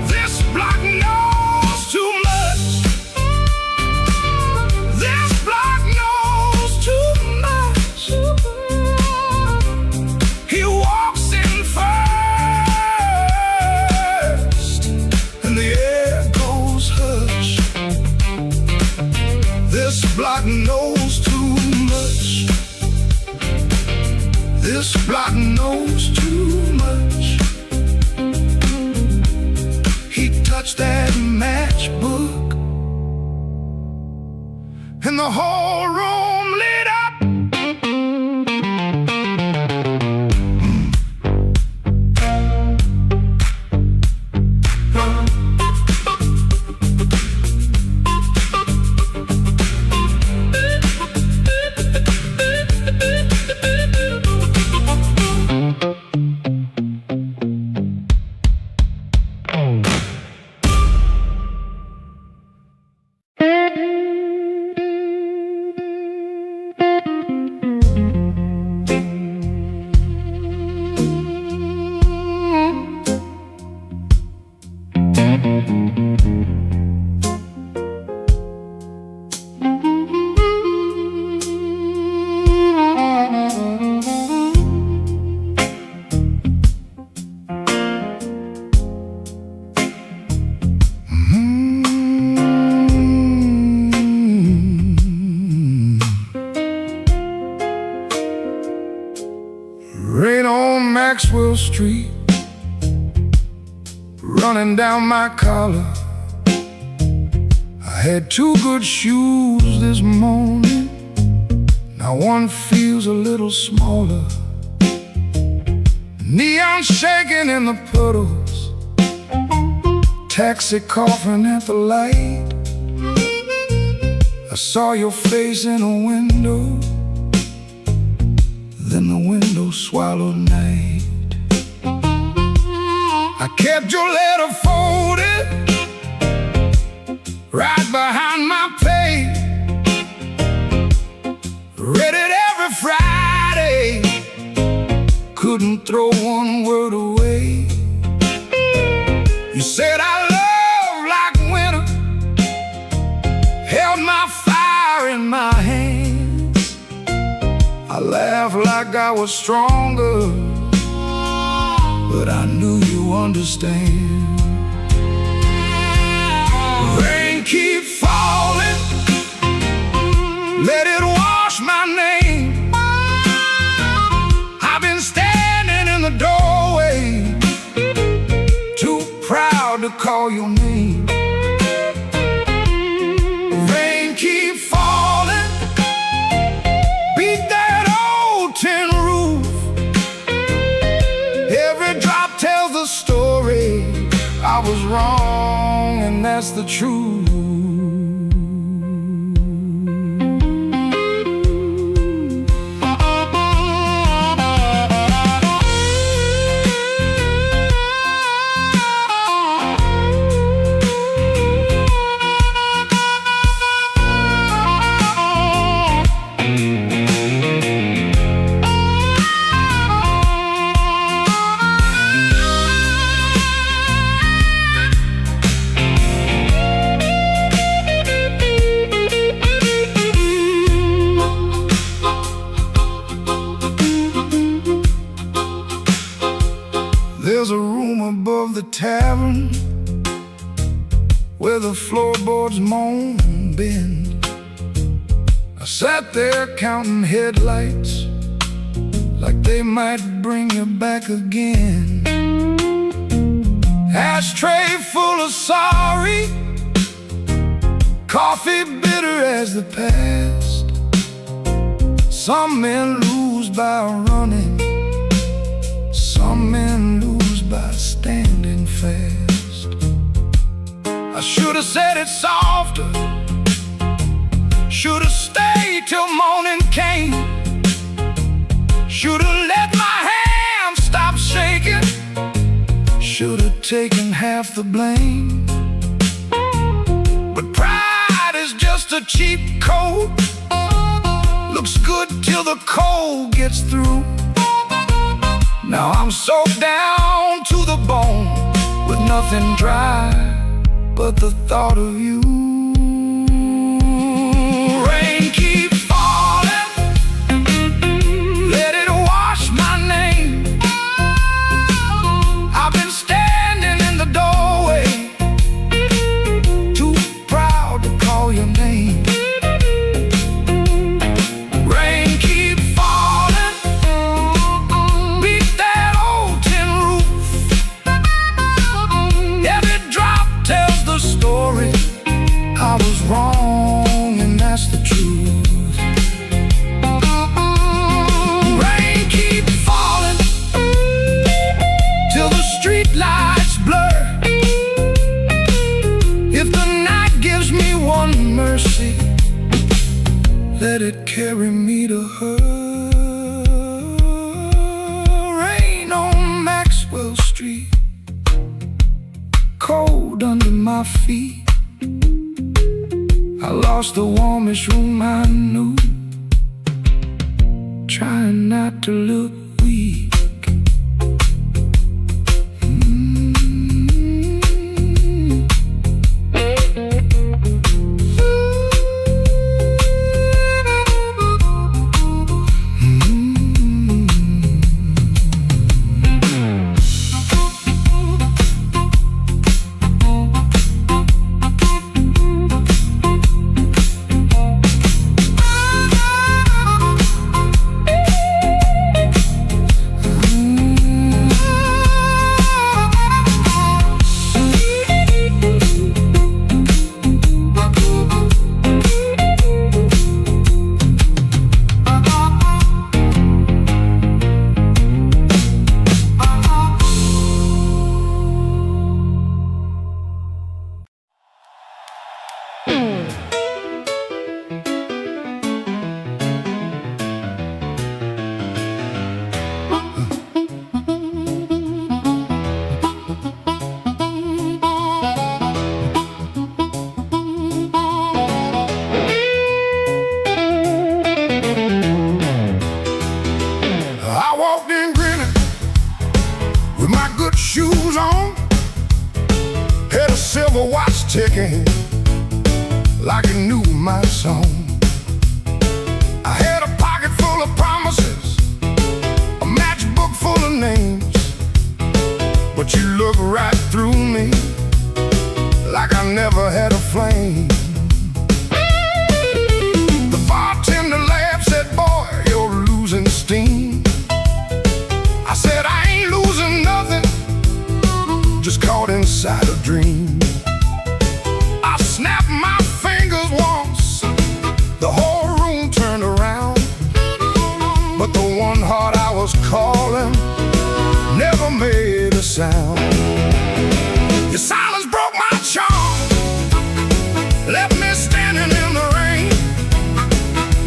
This block knows too much. This block knows too much. He walks in first, and the air goes hush. This block knows too much. This block knows too much. He touched that matchbook, and the whole room lit up. Rain on Maxwell Street, running down my collar. I had 2 good shoes this morning, now one feels a little smaller. Neon shaking in the puddles, taxi coughing at the light. I saw your face in a window, then the window swallowed night. I kept your letter folded right behind my page. throw one word away. You said I love like winter, held my fire in my hands. I laughed like I was stronger, but I knew you understand. Rain keep falling, let it wash my name. I've been standing in the doorway, too proud to call your name. Rain keep falling, beat that old tin roof. Every drop tells the story. I was wrong, and that's the truth. There's a room above the tavern where the floorboards moan and bend. I sat there counting headlights like they might bring you back again. Ashtray full of sorry, coffee bitter as the past. Some men lose by running, some men lose by standing fast. I should have said it softer, should have stayed till morning came. Should have let my hands stop shaking, should have taken half the blame. But pride is just a cheap coat, looks good till the cold gets through. Now I'm soaked down to the bone with nothing dry but the thought of you. Rain keep falling, let it wash my name. I've been standing in the doorway, too proud to call your name. Rain keep falling, beat that old tin roof. Every drop tells the story. I was wrong, and that's the truth. Rain keep falling till the street lights blur. If the night gives me one mercy, let it carry me to her. Rain on Maxwell Street, cold under my feet. I lost the warmest room I knew, trying not to look weak. watch ticking like it knew my song. I had a pocket full of promises, a matchbook full of names, but you look right through me like I never had a flame. The bartender laughed, said, boy, you're losing steam. I said, I ain't losing nothing, just caught inside a dream. I snapped my fingers once, the whole room turned around, but the one heart I was calling never made a sound. Your silence broke my charm, left me standing in the rain.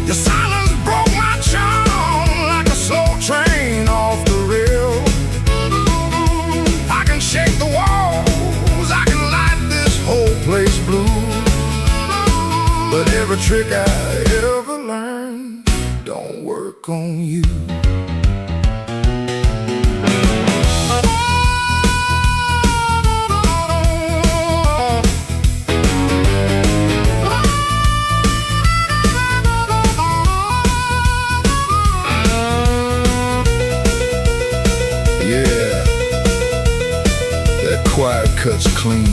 Your silence broke my charm like a slow train off the rail. I can shake the walls, I can light this whole place blue, but every trick I ever learned don't work on you. Quiet cuts clean.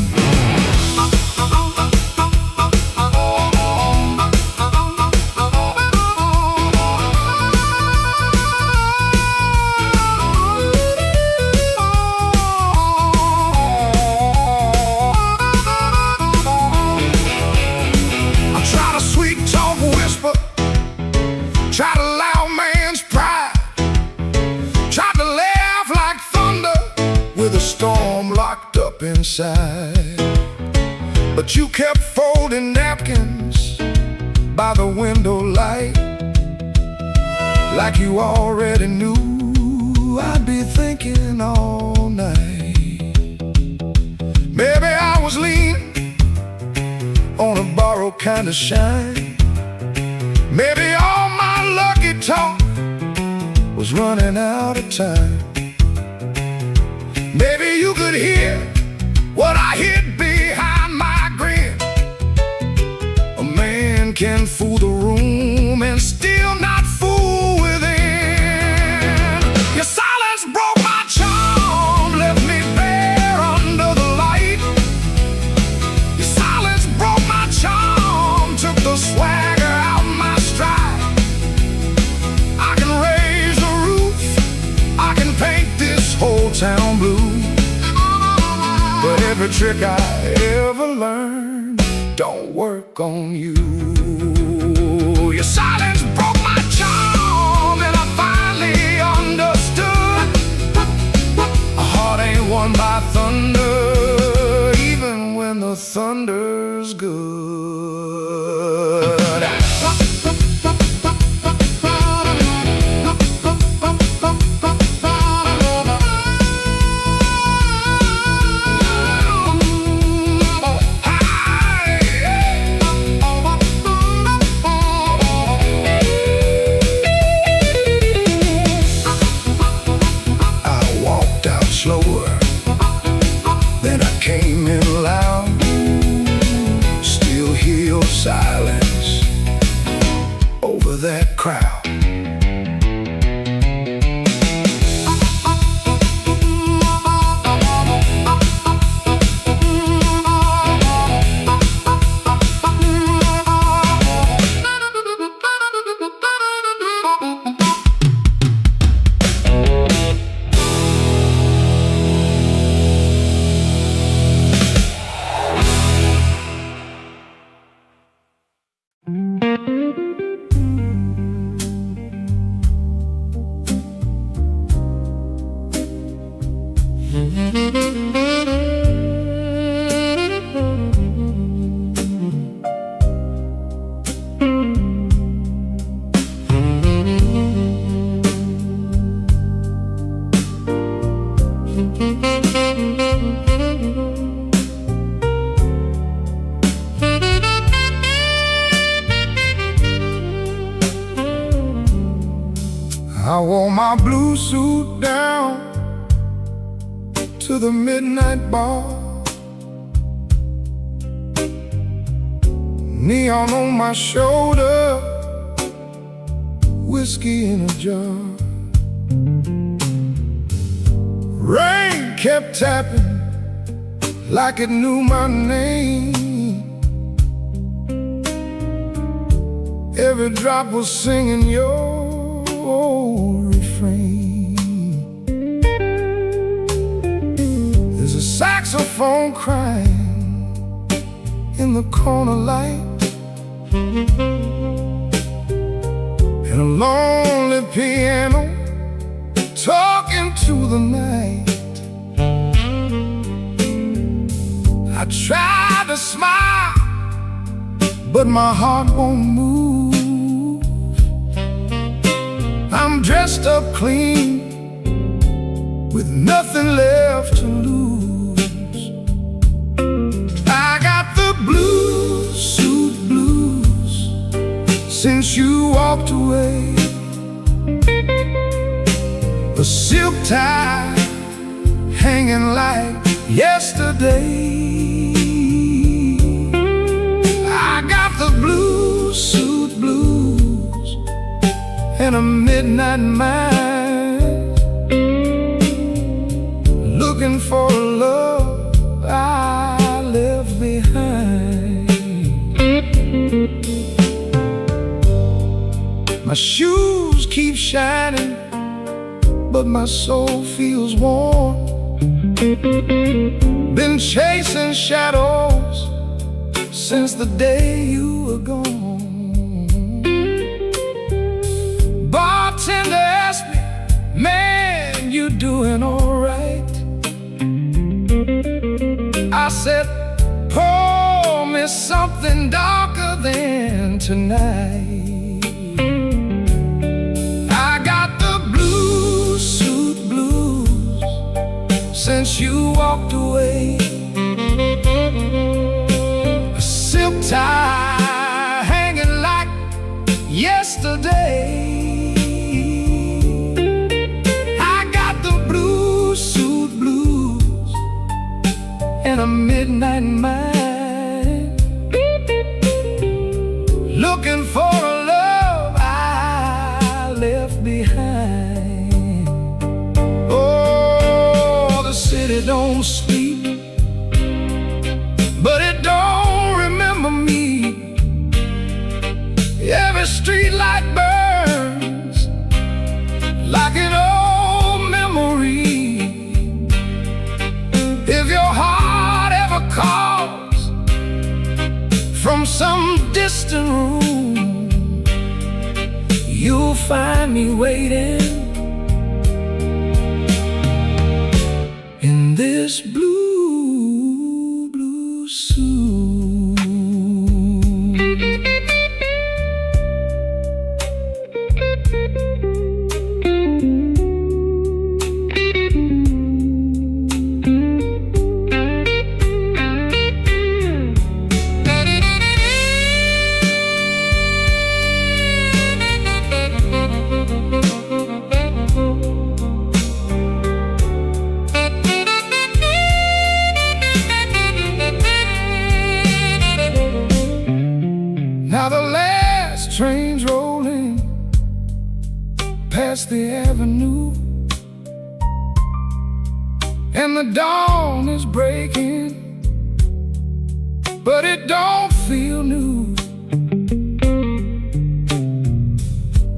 I try to sweet talk whisper, try to loud man's pride, try to laugh like thunder with a storm locked up inside. But you kept folding napkins by the window light, like you already knew I'd be thinking all night. Maybe I was leaning on a borrowed kind of shine. Maybe all my lucky talk was running out of time. Maybe you could hear what I hid behind my grin. A man can fool the room and still not fool within. Your silence broke my charm, left me bare under the light. Your silence broke my charm, took the swagger out my stride. I can raise the roof, I can paint this whole town blue, but every trick I ever learned don't work on you. Your silence broke my charm, and I finally understood a heart ain't won by thunder, even when the thunder's good. Slower, then I came in loud. Still hear your silence over that crowd. I wore my blue suit down to the midnight bar. neon on my shoulder, whiskey in a jar. Rain kept tapping like it knew my name. Every drop was singing your refrain. There's a saxophone crying in the corner light, and a lonely piano talking to the night. I tried to smile, but my heart won't move. I'm dressed up clean, with nothing left to lose. I got the blue suit blues since you walked away. A silk tie hanging like yesterday. I got the blue suit blues and a midnight mind, looking for a love I left behind. My shoes keep shining, but my soul feels warm. Been chasing shadows since the day you were gone. Bartender asked me, man, you doing alright? I said, pour me something darker than tonight. I got the blue suit blues since you walked away. A silk tie hanging like yesterday. I got the blue suit blues and a midnight mind, looking for a love I left behind. Oh, the city don't sleep, but it don't remember me. Every street light burns like an old memory. If your heart ever calls from some distant room, you'll find me waiting in this blue suit. Now the last train's rolling past the avenue, and the dawn is breaking, but it don't feel new.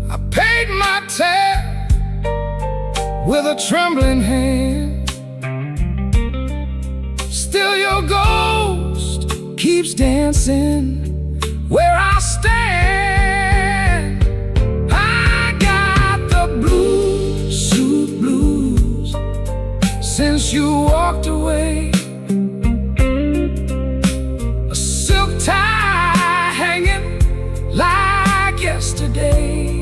I paid my tab with a trembling hand. Still your ghost keeps dancing where I stand. I got the blue suit blues since you walked away. A silk tie hanging like yesterday.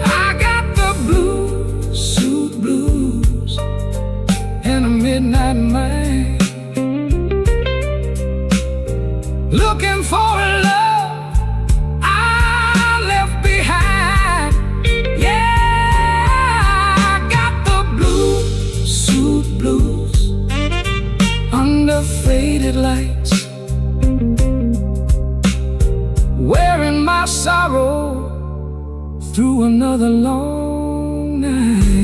I got the blue suit blues and a midnight mind, looking for a love I left behind. Yeah, I got the blue suit blues under faded lights, sorrow through another long night.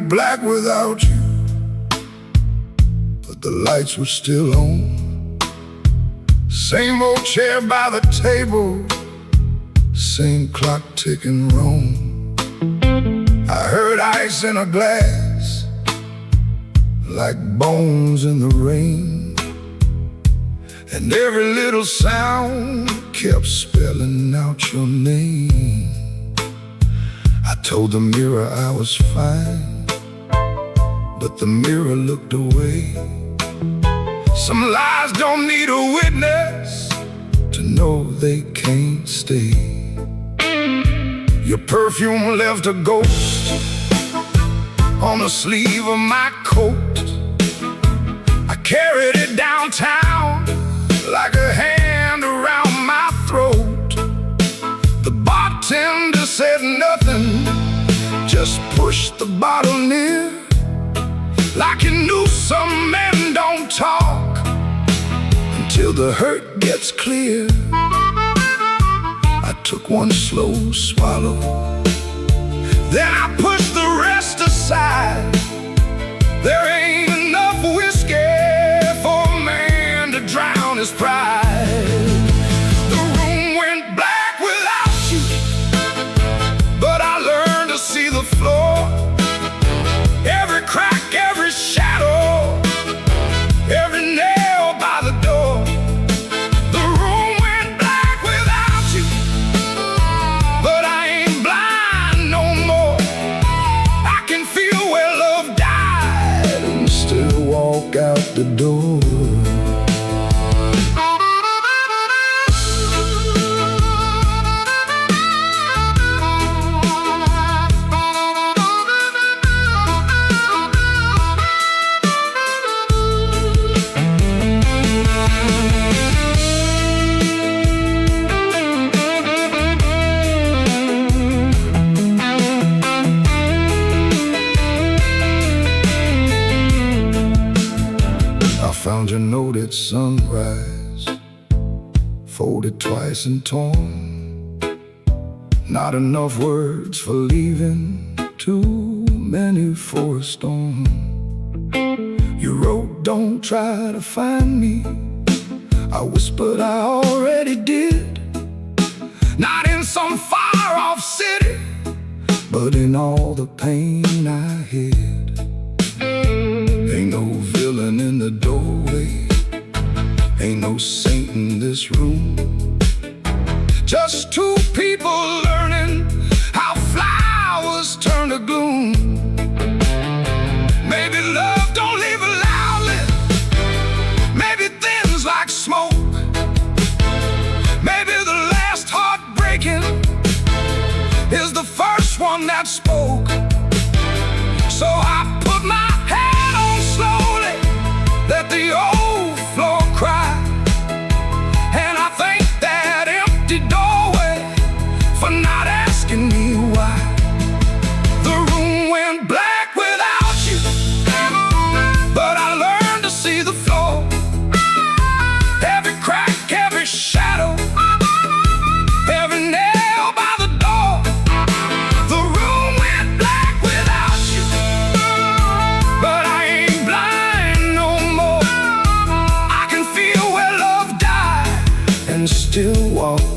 Black without you, but the lights were still on. Same old chair by the table, same clock ticking wrong. I heard ice in a glass, like bones in the rain, and every little sound kept spelling out your name. I told the mirror I was fine, but the mirror looked away. Some lies don't need a witness to know they can't stay. Your perfume left a ghost on the sleeve of my coat. I carried it downtown like a hand around my throat. The bartender said nothing, just pushed the bottle near, like he knew some men don't talk until the hurt gets clear. I took one slow swallow, then I pushed the rest aside. There ain't enough whiskey for a man to drown his pride. The room went black without you, but I learned to see the floor. Every crack, every shadow, every nail by the door. The room went black without you, but I ain't blind no more. I can feel where love died and still walk out the door. Found your note at sunrise, folded twice and torn. Not enough words for leaving, too many for a storm. You wrote, don't try to find me. I whispered, I already did. Not in some far-off city, but in all the pain I hid. Ain't no villain in the doorway, ain't no saint in this room. Just two people learning how flowers turn to gloom. Maybe love don't leave it loudly, maybe thins like smoke. Maybe the last heartbreaking is the first one that spoke. So I put my head on slowly, let the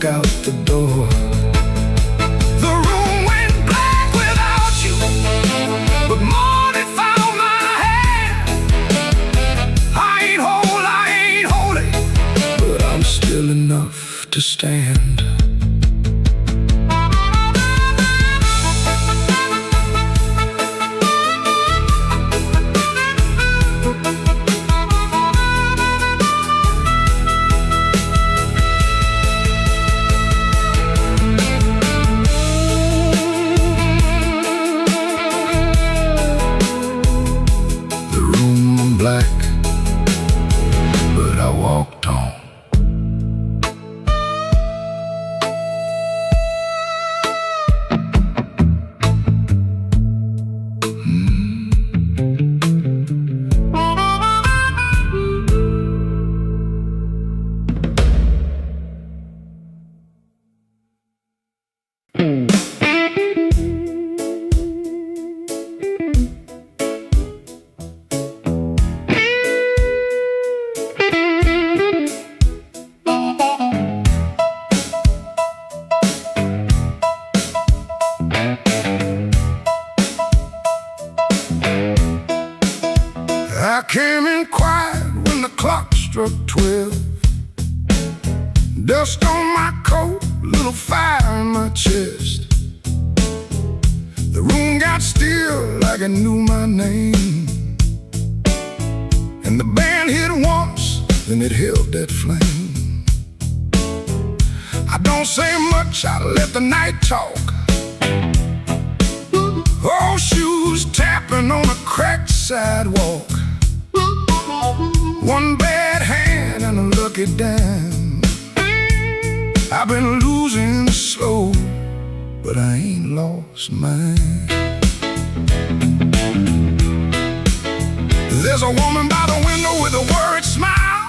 walk out the door. The room went black without you, but morning found my hand. I ain't whole, I ain't holy, but I'm still enough to stand. Black, but I walked on. I came in quiet when the clock struck 12. Dust on my coat, little fire in my chest. The room got still like it knew my name. And the band hit once, then it held that flame. I don't say much, I let the night talk. Old shoes tapping on a cracked sidewalk. One bad hand and a lucky dime. I've been losing slow, but I ain't lost mine. There's a woman by the window with a worried smile.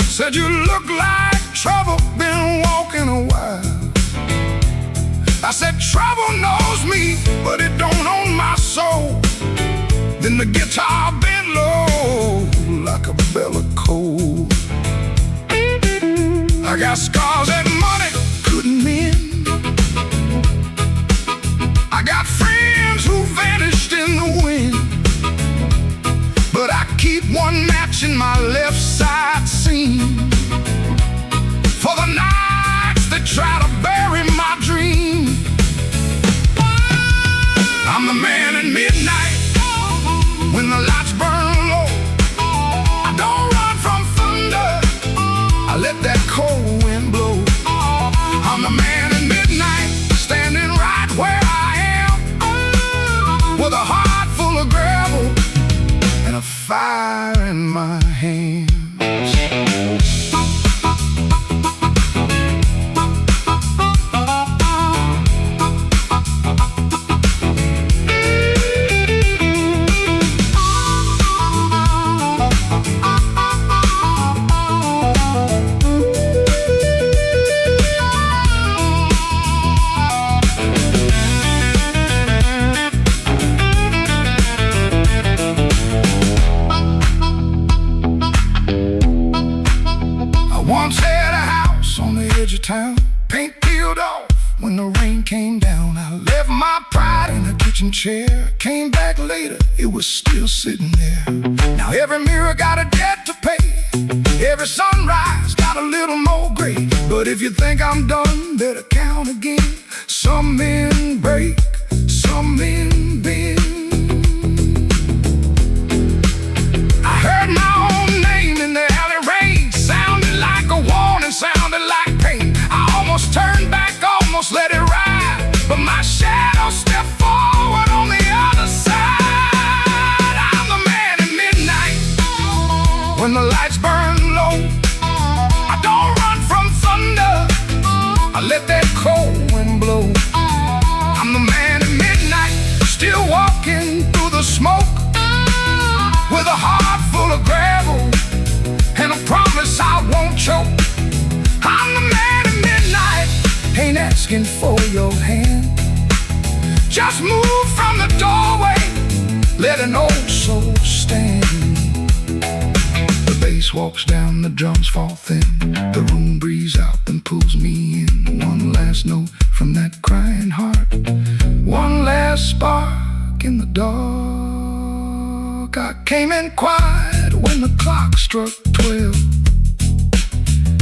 Said you look like trouble, been walking a while. I said trouble knows me, but it don't own my soul. Then the guitar bent low like a bell of coal. I got scars that money couldn't mend. I got friends who vanished in the wind, but I keep one match in my left side seam for the nights that try to bury my dream. I'm the man at midnight when the lights burn low. I don't run from thunder, I let that cold wind blow. I'm the man at midnight, standing right where I am, with a heart full of gravel and a fire in my hands. Once had a house on the edge of town, paint peeled off when the rain came down. I left my pride in a kitchen chair, came back later, it was still sitting there. Now every mirror got a debt to pay, every sunrise got a little more gray. But if you think I'm done, better count again. Some men break, some men bend. I heard my own name in the alley rain, sounded like a warning, sounded like pain. I almost turned back, almost let it ride, but my shadow stepped forward on the other side. I'm the man at midnight when the lights burn low. I don't run from thunder, I let that cold wind blow. I'm the man at midnight, still walking through the smoke, with a heart full of gravel and a promise I won't choke. I'm the man at midnight, ain't asking for your hand. Just move from the doorway, let an old soul stand. The bass walks down, the drums fall thin. The room breathes out, then pulls me in. One last note from that crying heart, one last spark in the dark. I came in quiet when the clock struck 12.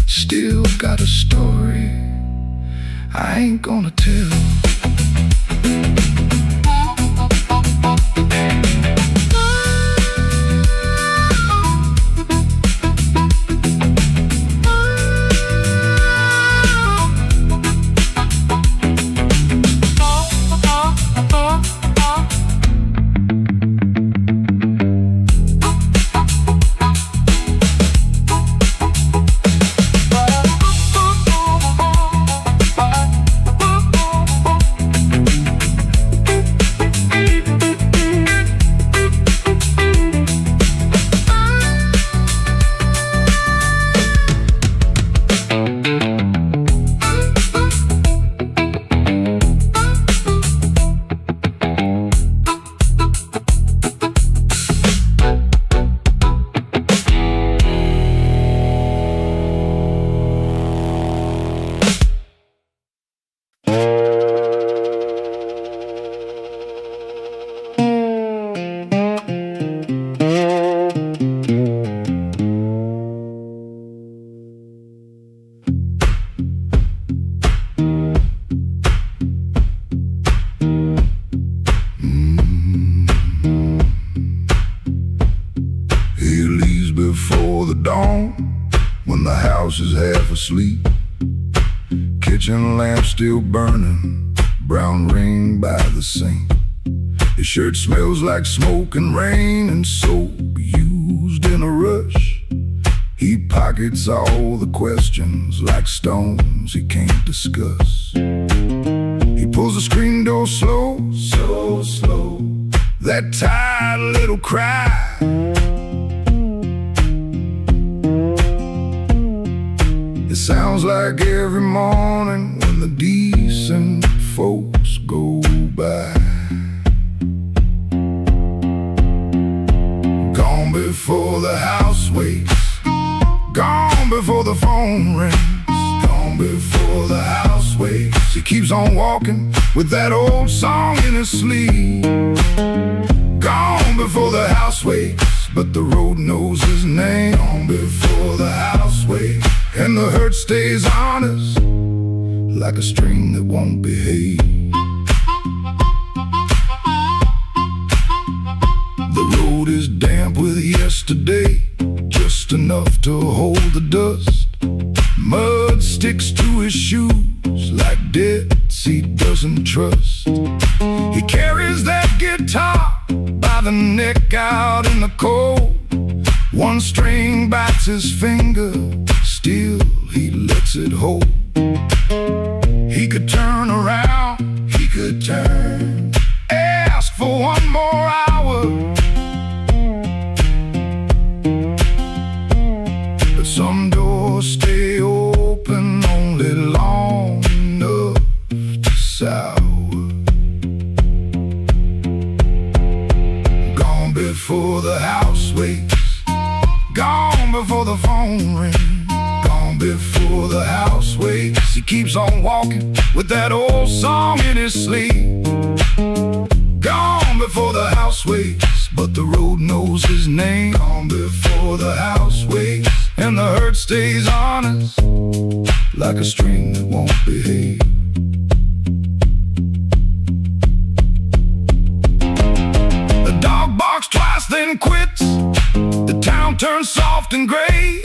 Still got a story I ain't gonna tell. When the house is half asleep, kitchen lamp still burning, brown ring by the sink. His shirt smells like smoke and rain and soap used in a rush. He pockets all the questions like stones he can't discuss. He pulls the screen door slow, so slow, that tired little cry. It sounds like every morning when the decent folks go by. Gone before the house wakes, gone before the phone rings, gone before the house wakes. He keeps on walking with that old song in his sleeve. Gone before the house wakes, but the road knows his name. Gone before the house wakes, and the hurt stays honest, like a string that won't behave. The road is damp with yesterday, just enough to hold the dust. Mud sticks to his shoes like debts he doesn't trust. He carries that guitar by the neck out in the cold. One string bites his finger, still he lets it hold. He could turn around, he could turn, ask for one more hour, but some doors stay open only long enough to sour. Gone before the house wakes, gone before the phone rings, gone before the house wakes. He keeps on walking with that old song in his sleep. Gone before the house wakes, but the road knows his name. Gone before the house wakes, and the hurt stays honest, like a string that won't behave. The dog barks twice then quits. The town turns soft and gray.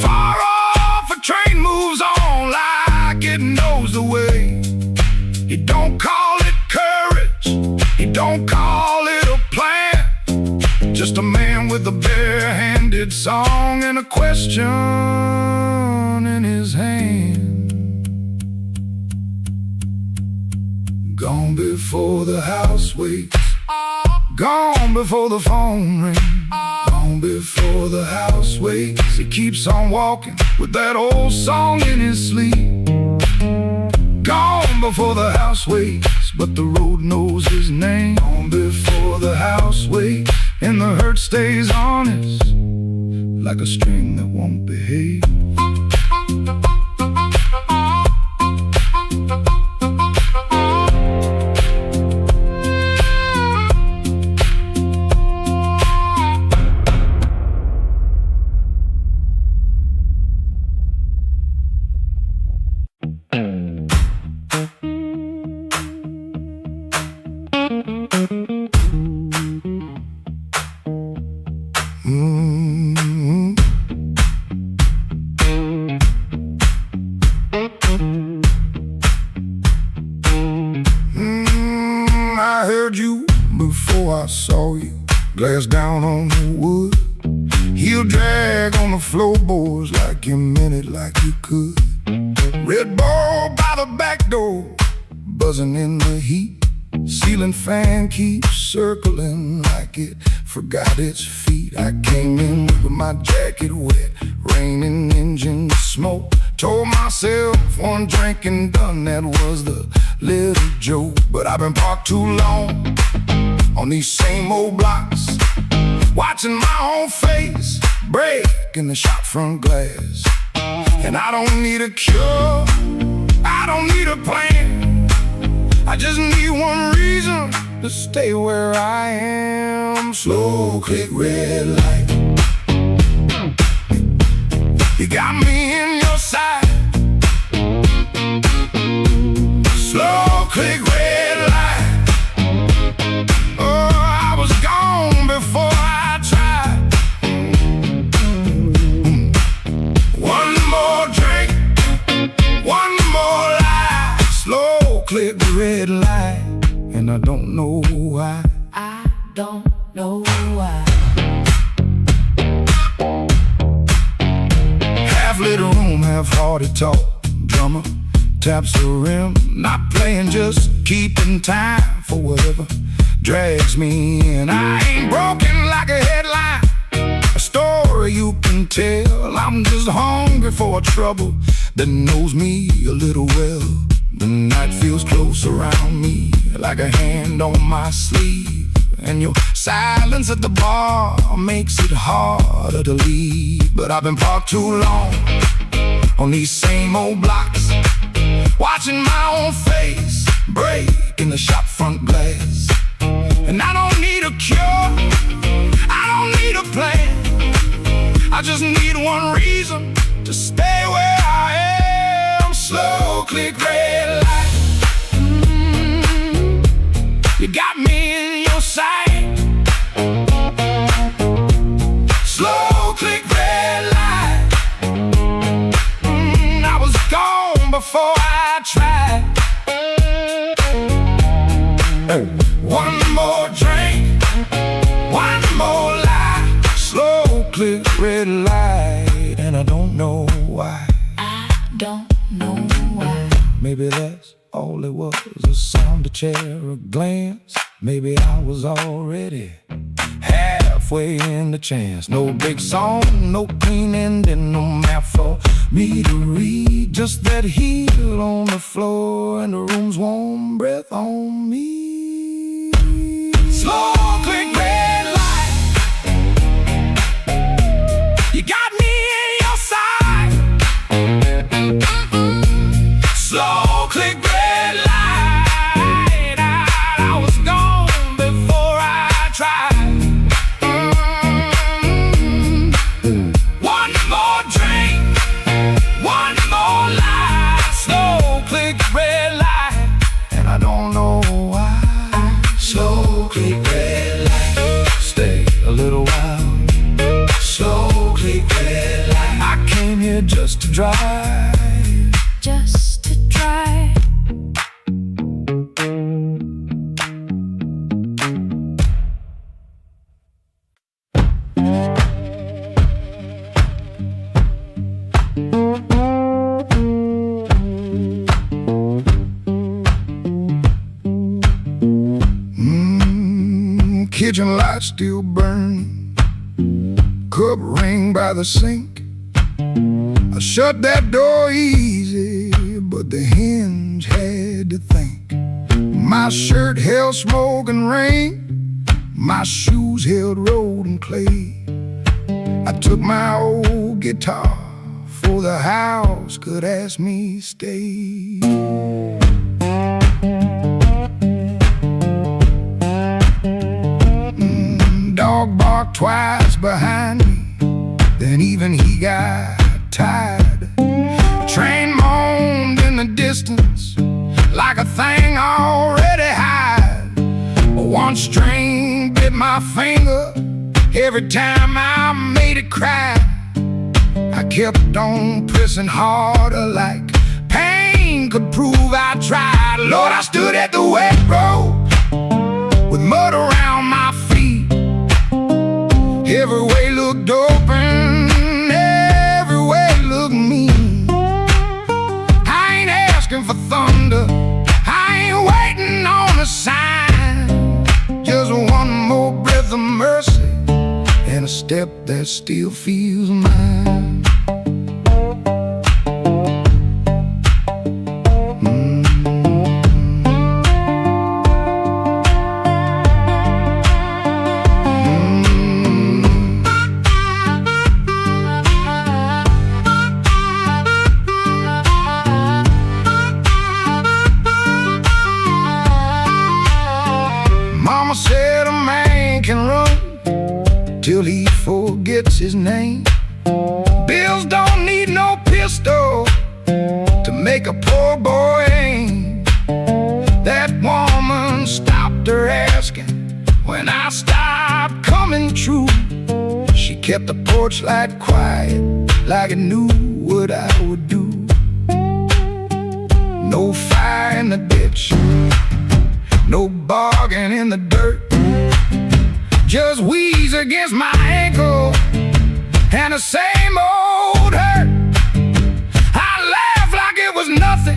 Far off, a train moves on like it knows the way. He don't call it courage, he don't call it a plan, just a man with a bare-handed song and a question in his hand. Gone before the house wakes, gone before the phone rings, gone before the house wakes. He keeps on walking with that old song in his sleep. Gone before the house wakes, but the road knows his name. Gone before the house wakes, and the hurt stays honest, like a string that won't behave. I heard you before I saw you. Glass down on the wood. Heel drag on the floorboards like you meant it, like you could. Red ball by the back door, buzzing in the heat. Ceiling fan keeps circling like it forgot its feet. I came in with my jacket wet, raining engine smoke. Told myself one drink and done, that was the little joke. But I've been parked too long on these same old blocks, watching my own face break in the shop front glass. And I don't need a cure, I don't need a plan, I just need one reason to stay where I am. Slow click red light, you got me in your sight. Slow click red light, oh, I was gone before I tried. One more drink, one more lie. Slow click red light, and I don't know why. I don't know why. Half-lit room, half-hearted talk. Drummer taps the rim, not playing, just keeping time for whatever drags me in. I ain't broken like a headline, a story you can tell. I'm just hungry for a trouble that knows me a little well. The night feels close around me, like a hand on my sleeve. And your silence at the bar makes it harder to leave. But I've been parked too long on these same old blocks, watching my own face break in the shop front glass. And I don't need a cure, I don't need a plan, I just need one reason to stay where I am. Slow click red light, you got me in your sight. Slow click red light, I was gone before I tried. One more drink, one more lie. Slow click red light, and I don't know why. I don't know why. Maybe that's all it was, a sound, a chair, a glance. Maybe I was already halfway in the chance. No big song, no clean ending, no map for me to read. Just that heel on the floor and the room's warm breath on me. Slow click red light, you got me in your sight. Slow click red light, I was gone before I tried. One more drink, one more lie. Slow click red light, and I don't know why. Slow click red light, stay a little while. Slow click red light, I came here just to drive, Just to try. Kitchen light still burn, cup ring by the sink. I shut that door easy, but the hinge had to think. My shirt held smoke and rain, my shoes held road and clay. I took my old guitar for the house could ask me stay. Dog barked twice behind me, then even he got tired. Train moaned in the distance like a thing already hired. One string bit my finger every time I made it cry. I kept on pressing harder like pain could prove I tried. Lord, I stood at the wet road with mud around my feet. Every way looked open, every way looked mean. I ain't asking for thunder, I ain't waiting on a sign. Just one more breath of mercy and a step that still feels mine. Mama said a man can run till he forgets his name. Bills don't need no pistol to make a poor boy aim. That woman stopped her asking when I stopped coming true. She kept the porch light quiet like it knew what I would do. No fire in the ditch, no bargain in the dirt, just wheeze against my ankle and the same old hurt. I laughed like it was nothing,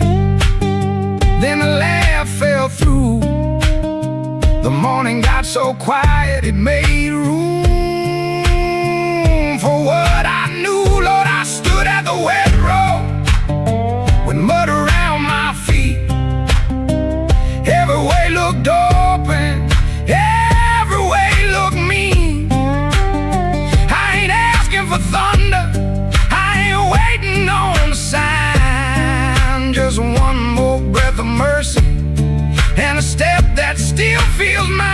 then the laugh fell through. The morning got so quiet it made room for what I knew. Lord, I stood at the wet road with mud around my feet. Every way looked open, every way looked mean. I ain't asking for thunder, I ain't waiting on a sign. Just one more breath of mercy and a step that still feels mine.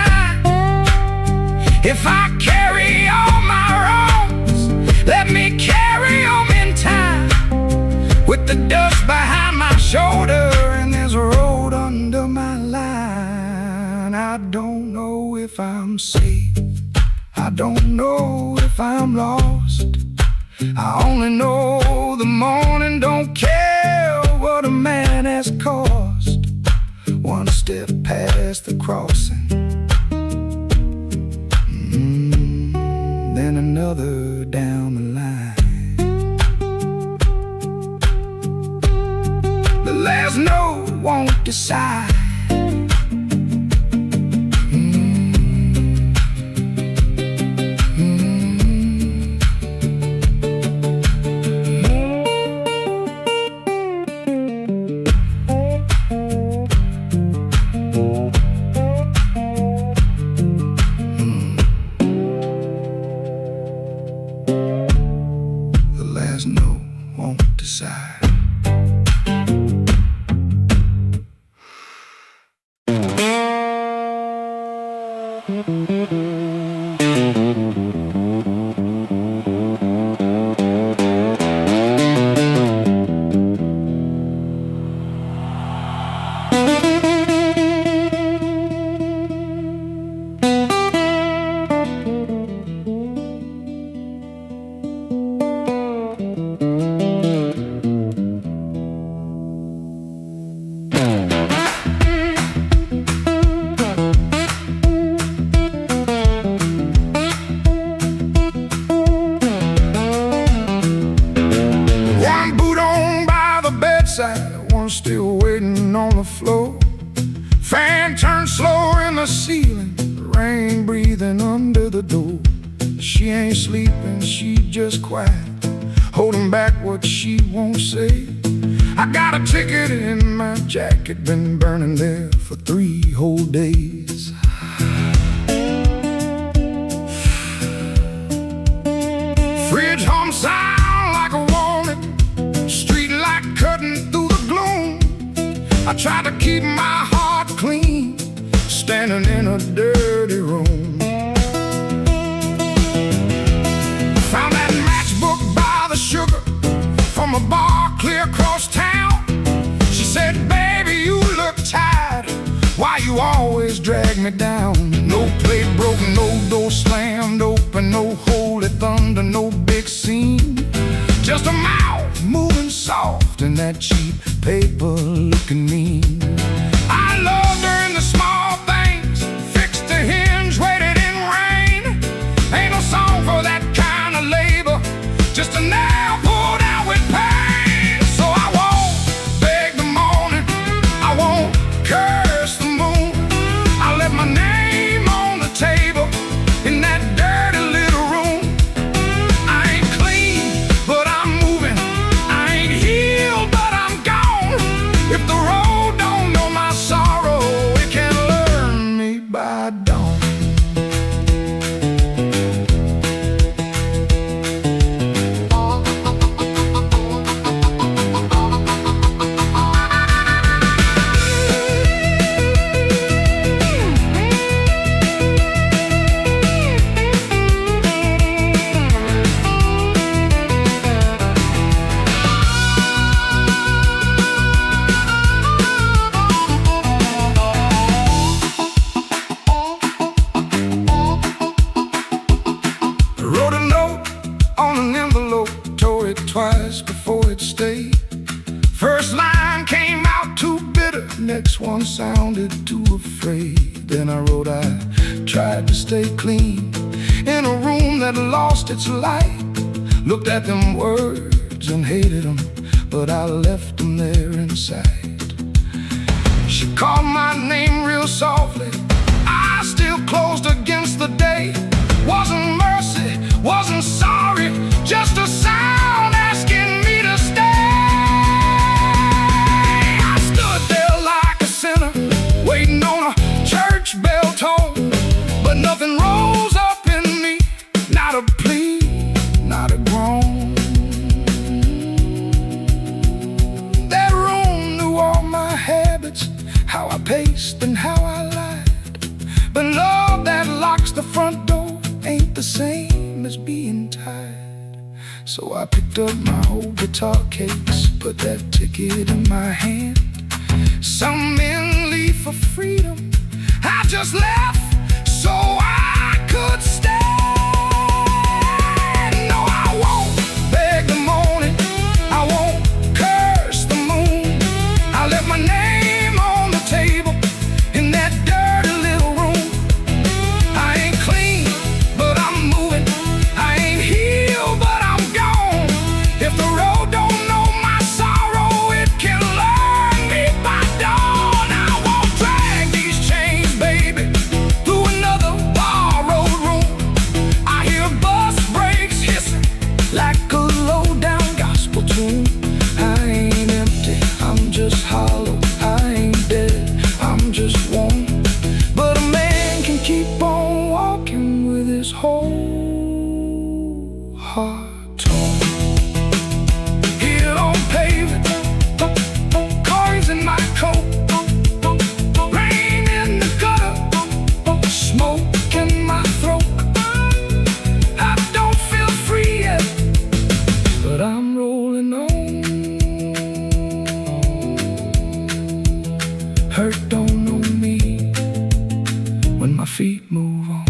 If I carry all my wrongs, let me carry them in time. With the dust behind my shoulder and there's a road under my line. I don't know if I'm safe, I don't know if I'm lost. I only know the morning don't care what a man has cost. One step past the crossing, then another down the line. The last note won't decide. The last note won't decide. One still waiting on the floor. Fan turned slow in the ceiling, rain breathing under the door. She ain't sleeping, she just quiet, holding back what she won't say. I got a ticket in my jacket, been burning there for 3 whole days. Fridge hum sound like a warning, street light cutting through the gloom. I tried to keep my heart clean, standing in a dirty room. Found that matchbook by the sugar from a bar clear across town. She said, baby, you look tired, why you always drag me down? No plate broken, no door slammed open, no holy thunder, no big scene. Just a mouth moving soft and that cheap paper looking mean. I loved her in the small things, fixed a hinge, waited in rain. Ain't no song for that kind of labor, just a nail pulled out with pain. So I won't beg the morning, I won't curse the moon. I left my name on the table in that dirty little room. I ain't clean, but I'm moving. I ain't healed, but I'm gone. If the road don't know my sorrow, it can learn me by dawn. Wrote a note on an envelope, tore it twice before it stayed. First line came out too bitter, next one sounded too afraid. Then I wrote, I tried to stay clean in a room that lost its light. Looked at them words and hated them, but I left them there inside. She called my name real softly, I still closed against the day. Wasn't mercy, wasn't sorry, just a sound asking me to stay. I stood there like a sinner, waiting on a church bell tone, but nothing rose up in me, not a plea, not a groan. That room knew all my habits, how I paced and how I lied. But love that locks the front door ain't the same as being tired. So I picked up my old guitar case, put that ticket in my hand. Some men leave for freedom, I just left so I could stay. No, I won't beg the morning, I won't curse the moon. I left my name on the table in that dirty little room. I ain't clean, but I'm moving. I ain't healed, but I'm gone. If the road don't know my sorrow, it can learn me by dawn. I won't drag these chains, baby, through another borrowed room. I hear bus brakes hissing like a low-down gospel tune. I ain't empty, I'm just hollow. I ain't dead, I'm just warm. But a man can keep on walking with his whole heart torn. Here on pavement, cars in my coat, rain in the gutter, smoke in my throat. I don't feel free yet, but I'm rolling on. Hurt don't know me when my feet move on.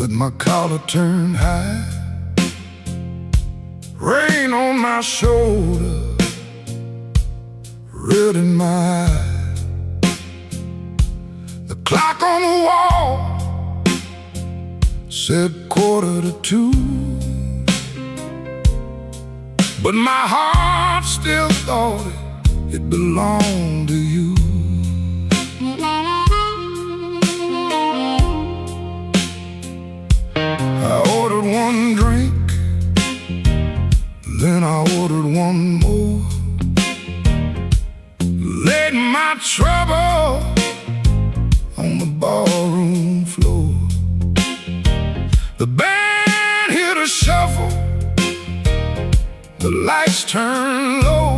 with my collar turned high, rain on my shoulder, red in my eye. The clock on the wall said 1:45, but my heart still thought it belonged to you. I ordered one drink, then I ordered one more, laid my trouble on the barroom floor. The band hit a shuffle, the lights turned low,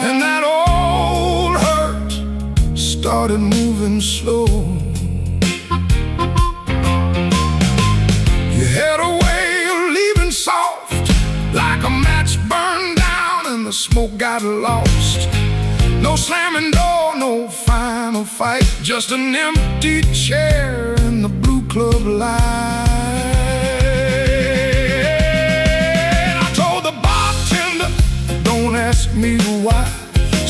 and that old hurt started moving slow. You had a way of leaving soft, like a match burned down and the smoke got lost. No slamming door, no final fight, just an empty chair in the blue club light. Ask me why.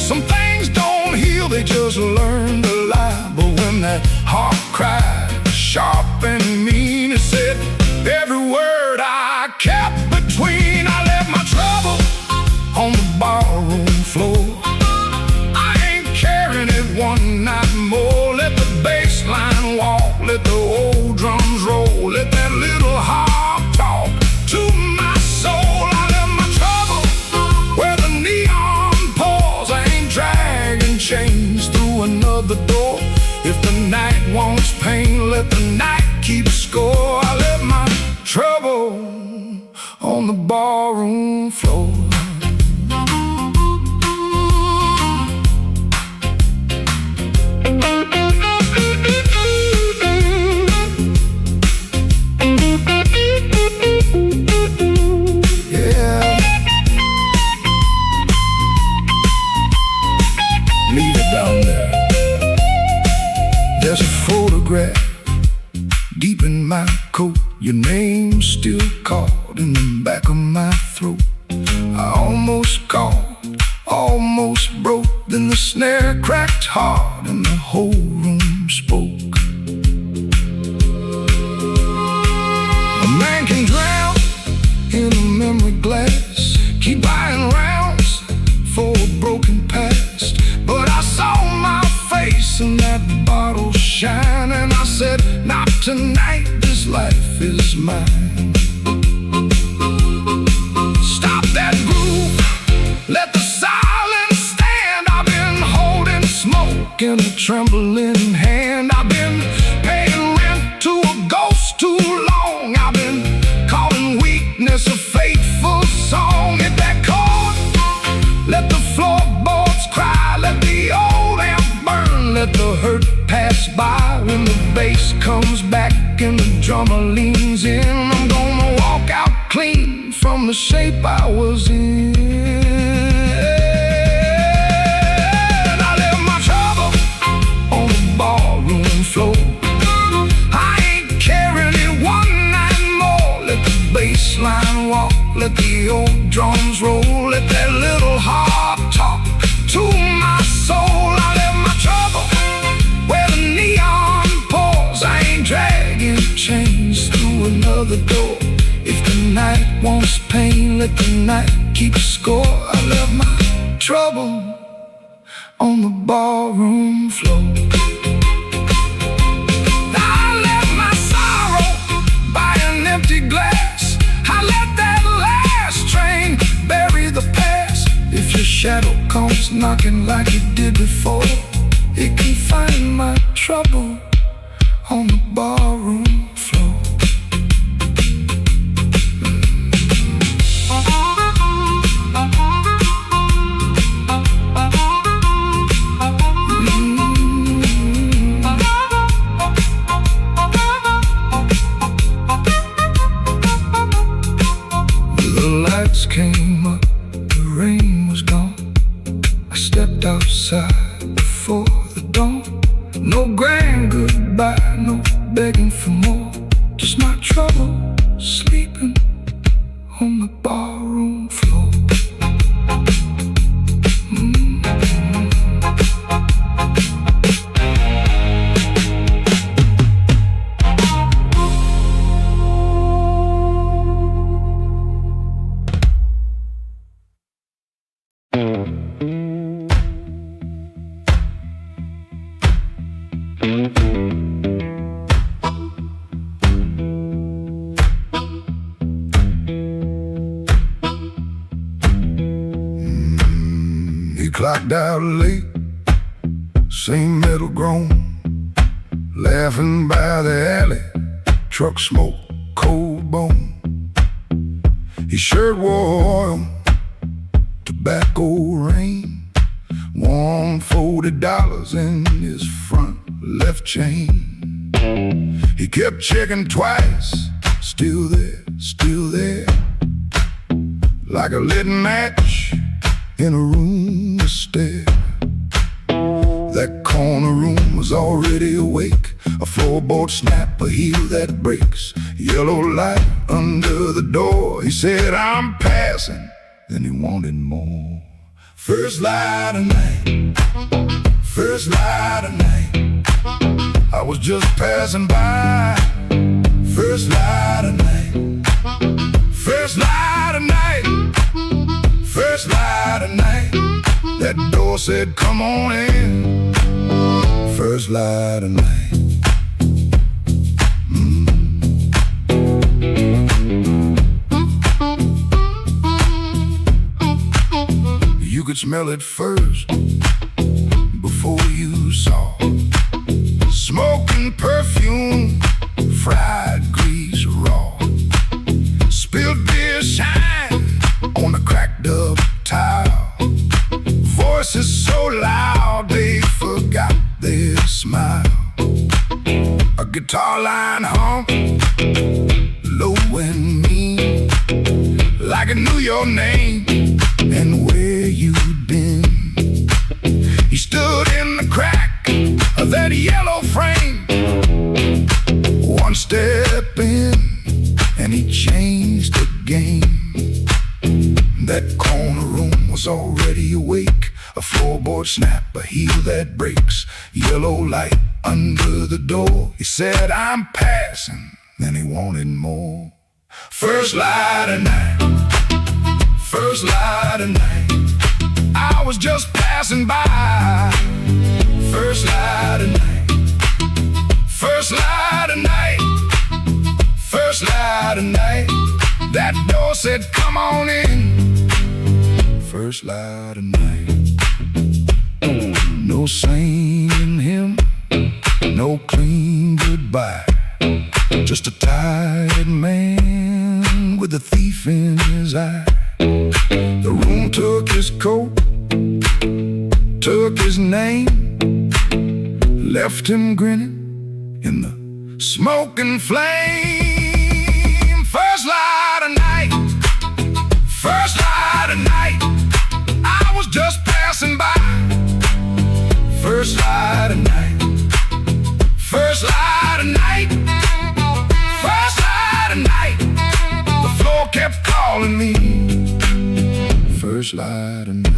Some things don't heal, they just learn to lie. But when that heart cried sharp and mean, it said every word I kept between. I left my trouble on the barroom floor. I ain't carrying it one night more. Let the bass line walk, let the old drums roll, let that little heart talk to my soul. Chains through another door. If the night wants pain, let the night keep score. I left my trouble on the barroom floor. Down there, there's a photograph deep in my coat. Your name still caught in the back of my throat. I almost called, almost broke. Then the snare cracked hard and the whole room spoke. A man can drown in a memory glass, keep buying rounds for a broken past. But I saw my face in that bottle shine, and I said, not tonight, this life is mine. Stop that groove, let the silence stand. I've been holding smoke in a trembling hand. I've been paying rent to a ghost too long. I've been calling weakness a fateful song. Hit that chord, let the floorboards cry, let the old amp burn, let the hurt pass by. When the bass comes back and the drummer leans in, I'm gonna walk out clean from the shape I was in. I left my trouble on the barroom floor. I ain't carrying it one night more. Let the bass line walk, let the old drums roll, let that little heart talk to my soul. I left my trouble where the neon pours. I ain't dragging chains through another door. If the night wants pain, let the night keep score. I left my trouble on the barroom floor. I left my sorrow by an empty glass. I let that last train bury the past. If your shadow comes knocking like it did before, it can find my trouble on the barroom floor. begging for more, just my trouble sleeping on the barroom floor. He clocked out late, same metal groan, laughing by the alley, truck smoke, cold bone. His shirt wore oil, tobacco rain, warm $40 in his front left chain. He kept checking twice, still there, like a lit match in a room to stare. That corner room was already awake, a floorboard snap, a heel that breaks, yellow light under the door. He said, I'm passing, then he wanted more. First light of night, first light of night, I was just passing by. First light of night, first light of night, first light of night. That door said, come on in. First light of night. You could smell it first before you saw. Smoking perfume, fried grease raw. Spilled beer shine on a cracked up tile. Voices so loud they forgot their smile. A guitar line hum, low and mean, like it knew your name and where you'd been. He stood in the crack of that yellow frame, one step in and he changed the game. That corner room was already awake, a floorboard snap, a heel that breaks, yellow light under the door. He said, I'm passing, then he wanted more. First light of night, first light of night, I was just passing by. First light of night, first light of night, first light of night. That door said, come on in. First light of night. No saint in him, no clean goodbye, just a tired man with a thief in his eye. The room took his coat, took his name, left him grinning in the smoking flame. First light of night, first light of night, I was just passing by. First light of night, first light of night, first light of night. The floor kept calling me. First light of night.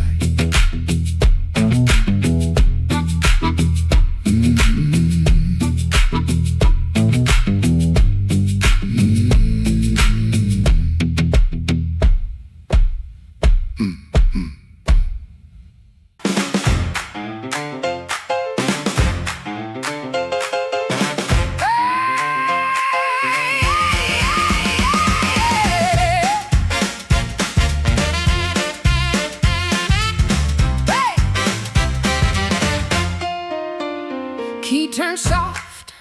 Key turned soft,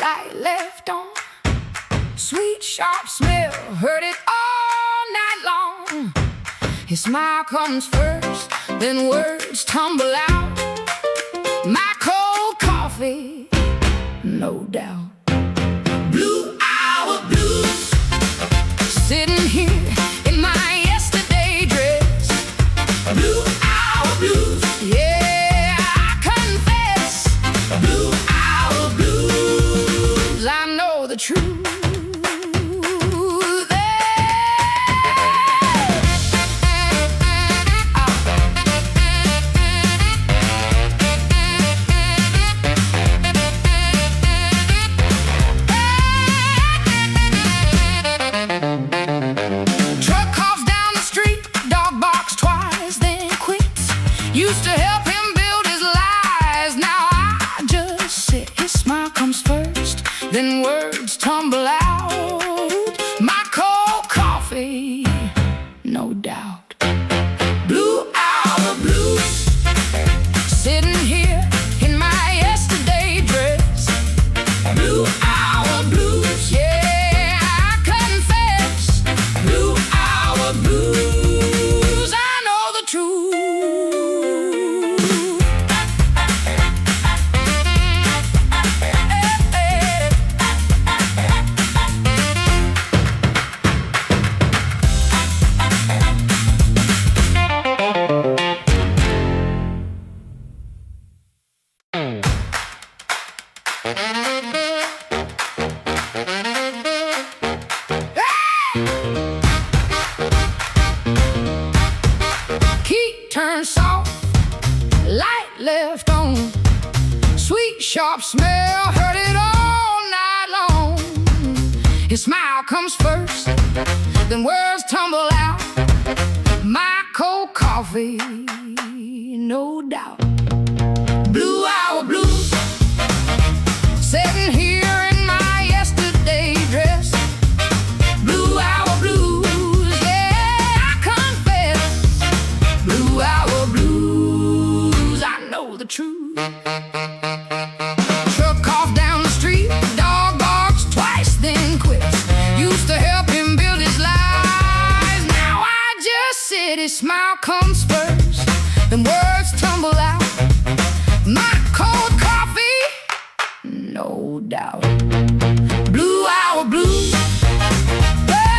light left on. Sweet, sharp smell, heard it all night long. His smile comes first, then words tumble out. My cold coffee, no doubt. Blue hour blues, sitting here in my yesterday dress. Blue hour blues, yeah, I confess. Blue hour blues. the truth. Used to help him build his lies. Now I just sit. His smile comes first, then words tumble out. My cold coffee, no doubt. Blue hour blues, sitting here in my yesterday dress. Blue hour blues, yeah, I confess. Blue hour blues, I know the truth. Turn soft, light left on. Sweet, sharp smell, heard it all night long. His smile comes first, then words tumble out. My cold coffee, no doubt. Blue hour blues, sitting here in my yesterday dress. Blue hour blues, yeah, I confess. Blue hour blues, I know the truth. Truck off down the street, dog barks twice, then quits. Used to help him build his lies. Now I just sit. His smile comes first, then words tumble out. My cold coffee, no doubt. Blue hour blues,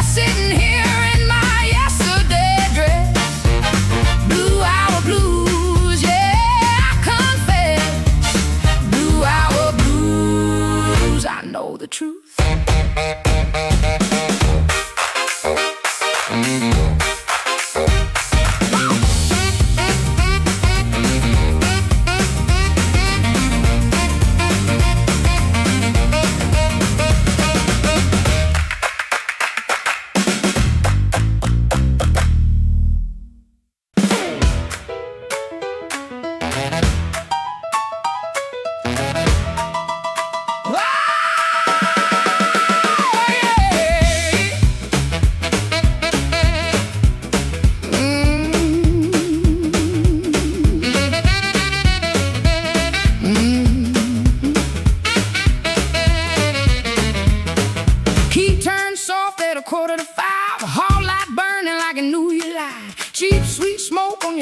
sitting here in my yesterday dress. Blue hour blues, yeah, I confess. Blue hour blues, I know the truth.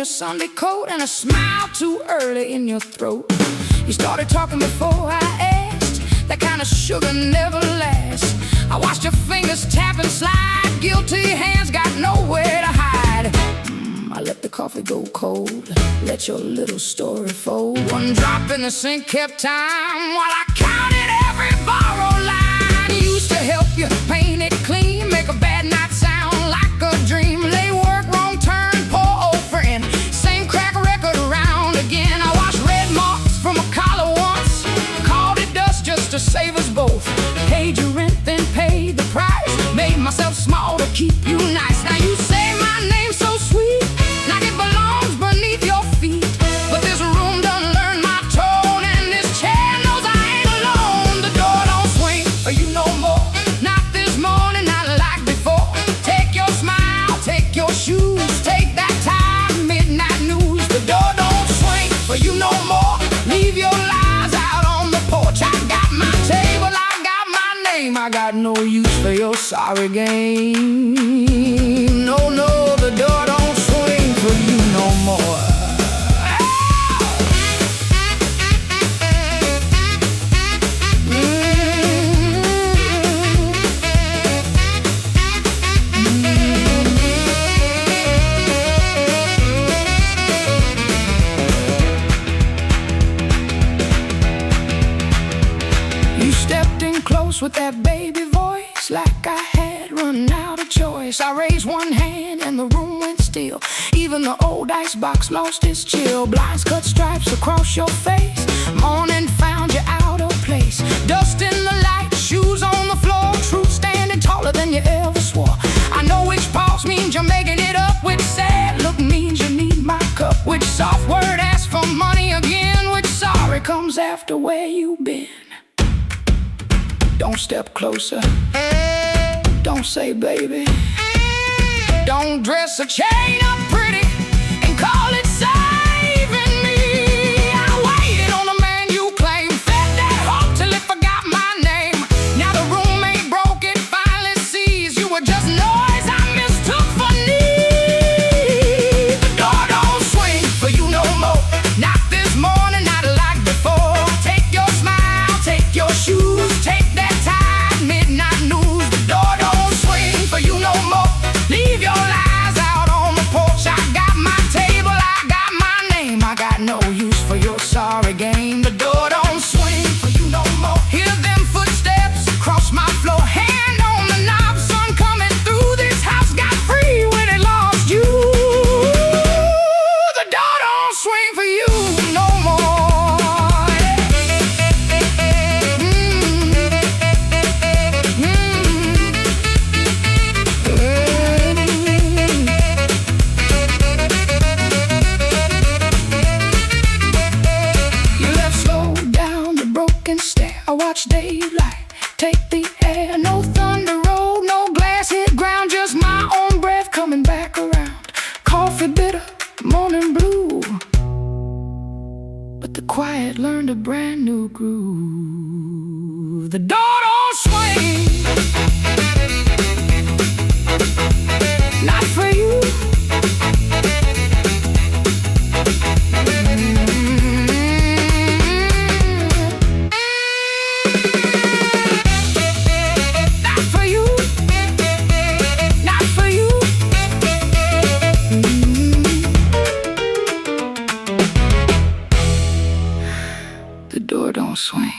Sunday coat and a smile too early in your throat. You started talking before I asked. That kind of sugar never lasts. I watched your fingers tap and slide. Guilty hands got nowhere to hide. I let the coffee go cold. Let your little story fold. One drop in the sink kept time while I counted every borrowed line. Used to help you paint it clean, make a bad night sound like a dream. Lay work, wrong turn, poor old friend. Same crack record around again. I washed red marks from a collar once. Called it dust just to save us both. Paid your rent, then paid the price. Made myself small to keep you nice. Now you say my name so sweet, like it belongs beneath your feet. But this room done learned my tone, and this chair knows I ain't alone. The door don't swing for you no more. Not this morning, not like before. Take your smile, take your shoes, take that time, midnight news. The door don't swing for you no more. Leave your lies out on the porch. I got my table, I got my name. I got no use for your sorry game. No, no, the door don't swing for you no more. You stepped in close house with that baby voice, like I had run out of choice. I raised one hand and the room went still. Even the old icebox lost its chill. Blinds cut stripes across your face. Morning found you out of place. Dust in the light, shoes on the floor. Truth standing taller than you ever swore. I know which pause means you're making it up. Which sad look means you need my cup. Which soft word asks for money again. Which sorry comes after where you've been. Don't step closer. Don't say baby. Don't dress a chain up pretty and call it saving me. I waited on the man you claim, fed that hope till it forgot my name. Now the roommate broke it, finally sees you were just noise I mistook for need. The door don't swing for you no more. Not this morning, not like before. Take your smile, take your shoes, take that tired midnight news. The door don't swing for you no more. Leave your lies out on the porch. I got my table, I got my name. I got no use for your sorry game. The door don't swing for you no more. Hear them footsteps across my floor. Hand on the knob, sun coming through this house. Got free when it lost you. The door don't swing for you no more. I watch daylight take the air. No thunder roll, no glass hit ground. Just my own breath coming back around. Coffee bitter, morning blue. But the quiet learned a brand new groove. The door don't swing. Not for you. The door don't swing.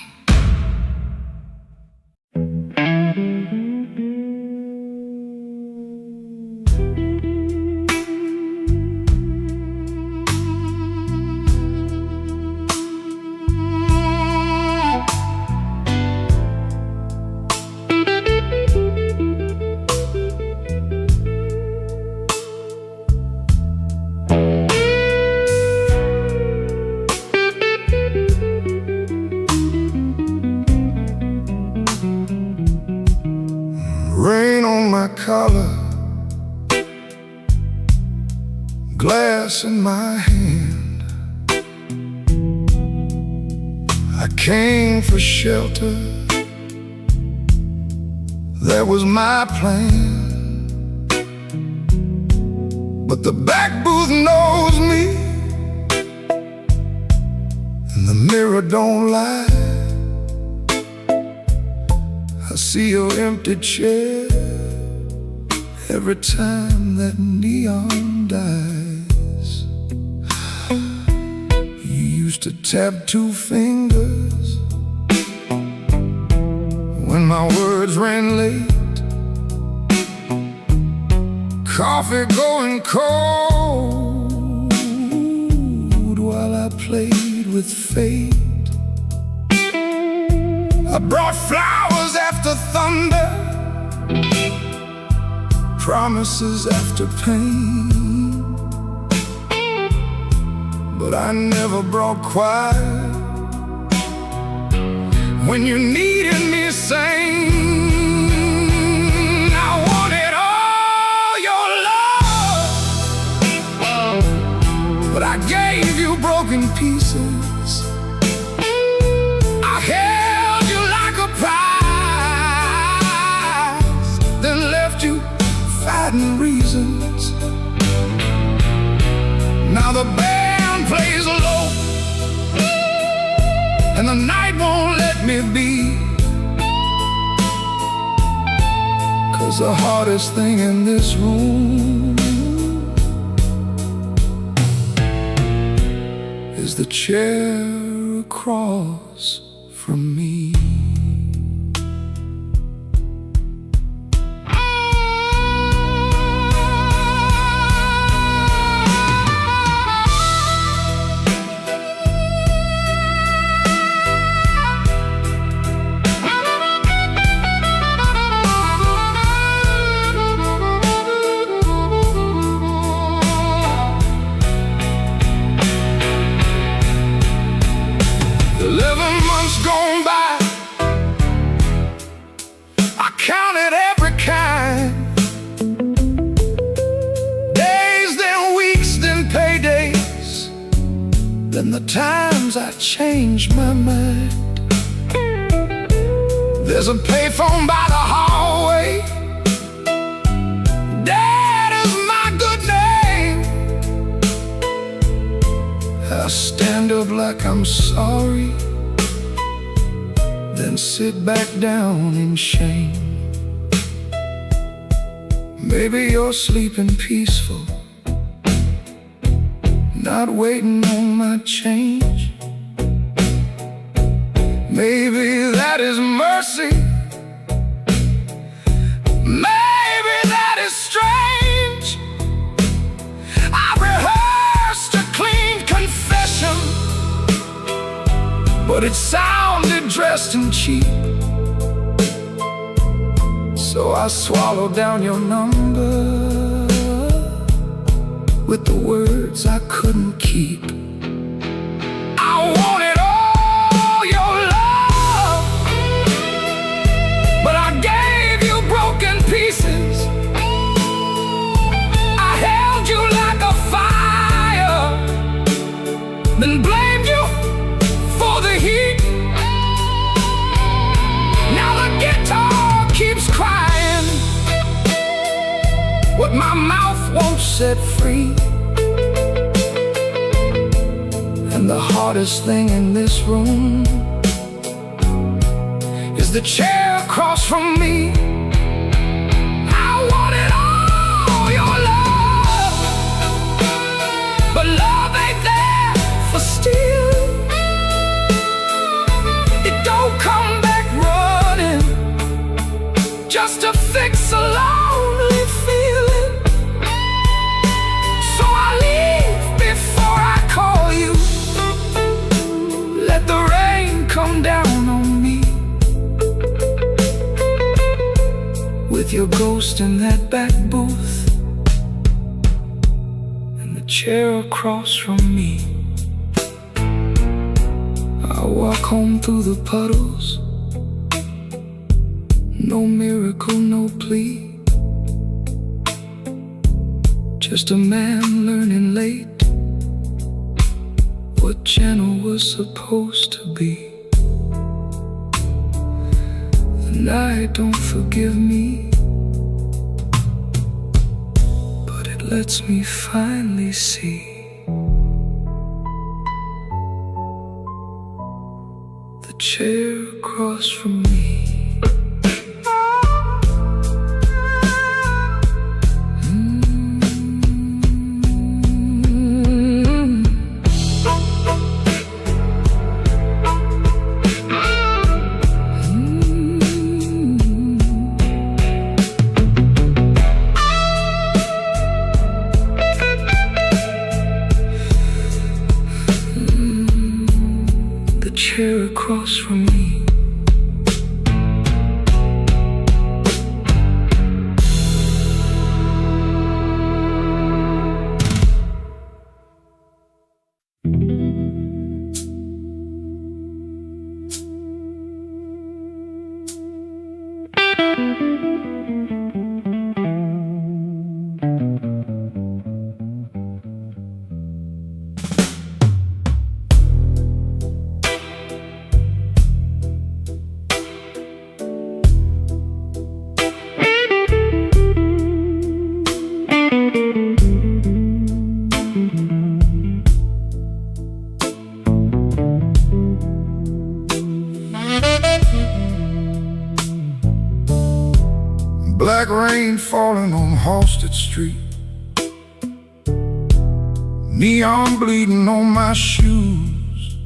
Rain on my collar, glass in my hand. I came for shelter, that was my plan. But the back booth knows me, and the mirror don't lie. I see your empty chair every time that neon dies. You used to tap two fingers when my words ran late. Coffee going cold while I played with fate. I brought flowers after thunder, promises after pain. But I never brought quiet when you needed me sane. I wanted all your love, but I gave you broken pieces. I held you like a prize, then left you fighting reasons. Now the band plays low, and the night won't let me be. 'Cause the hardest thing in this room is the chair across from me. than the times I changed my mind. There's a payphone by the hallway. Dad is my good name. I stand up like I'm sorry, then sit back down in shame. Maybe you're sleeping peaceful, not waiting on my change. Maybe that is mercy. Maybe that is strange. I rehearsed a clean confession, but it sounded dressed and cheap. So I swallowed down your number with the words I couldn't keep. I wanted all your love, but I gave you broken pieces. I held you like a fire, then blamed you for the heat. Now the guitar keeps crying what my mouth won't set free. And the hardest thing in this room is the chair across from me. I wanted all your love, but love ain't there for steal. It don't come back running just to fix a lonely feeling. So I leave before I call you. Let the rain come down on me, with your ghost in that back booth and the chair across from me. I walk home through the puddles, no miracle, no plea, just a man learning late what gentle was supposed to be. The night don't forgive me, but it lets me finally see the chair across from me. Chair across from me. Black rain falling on Halsted Street, neon bleeding on my shoes.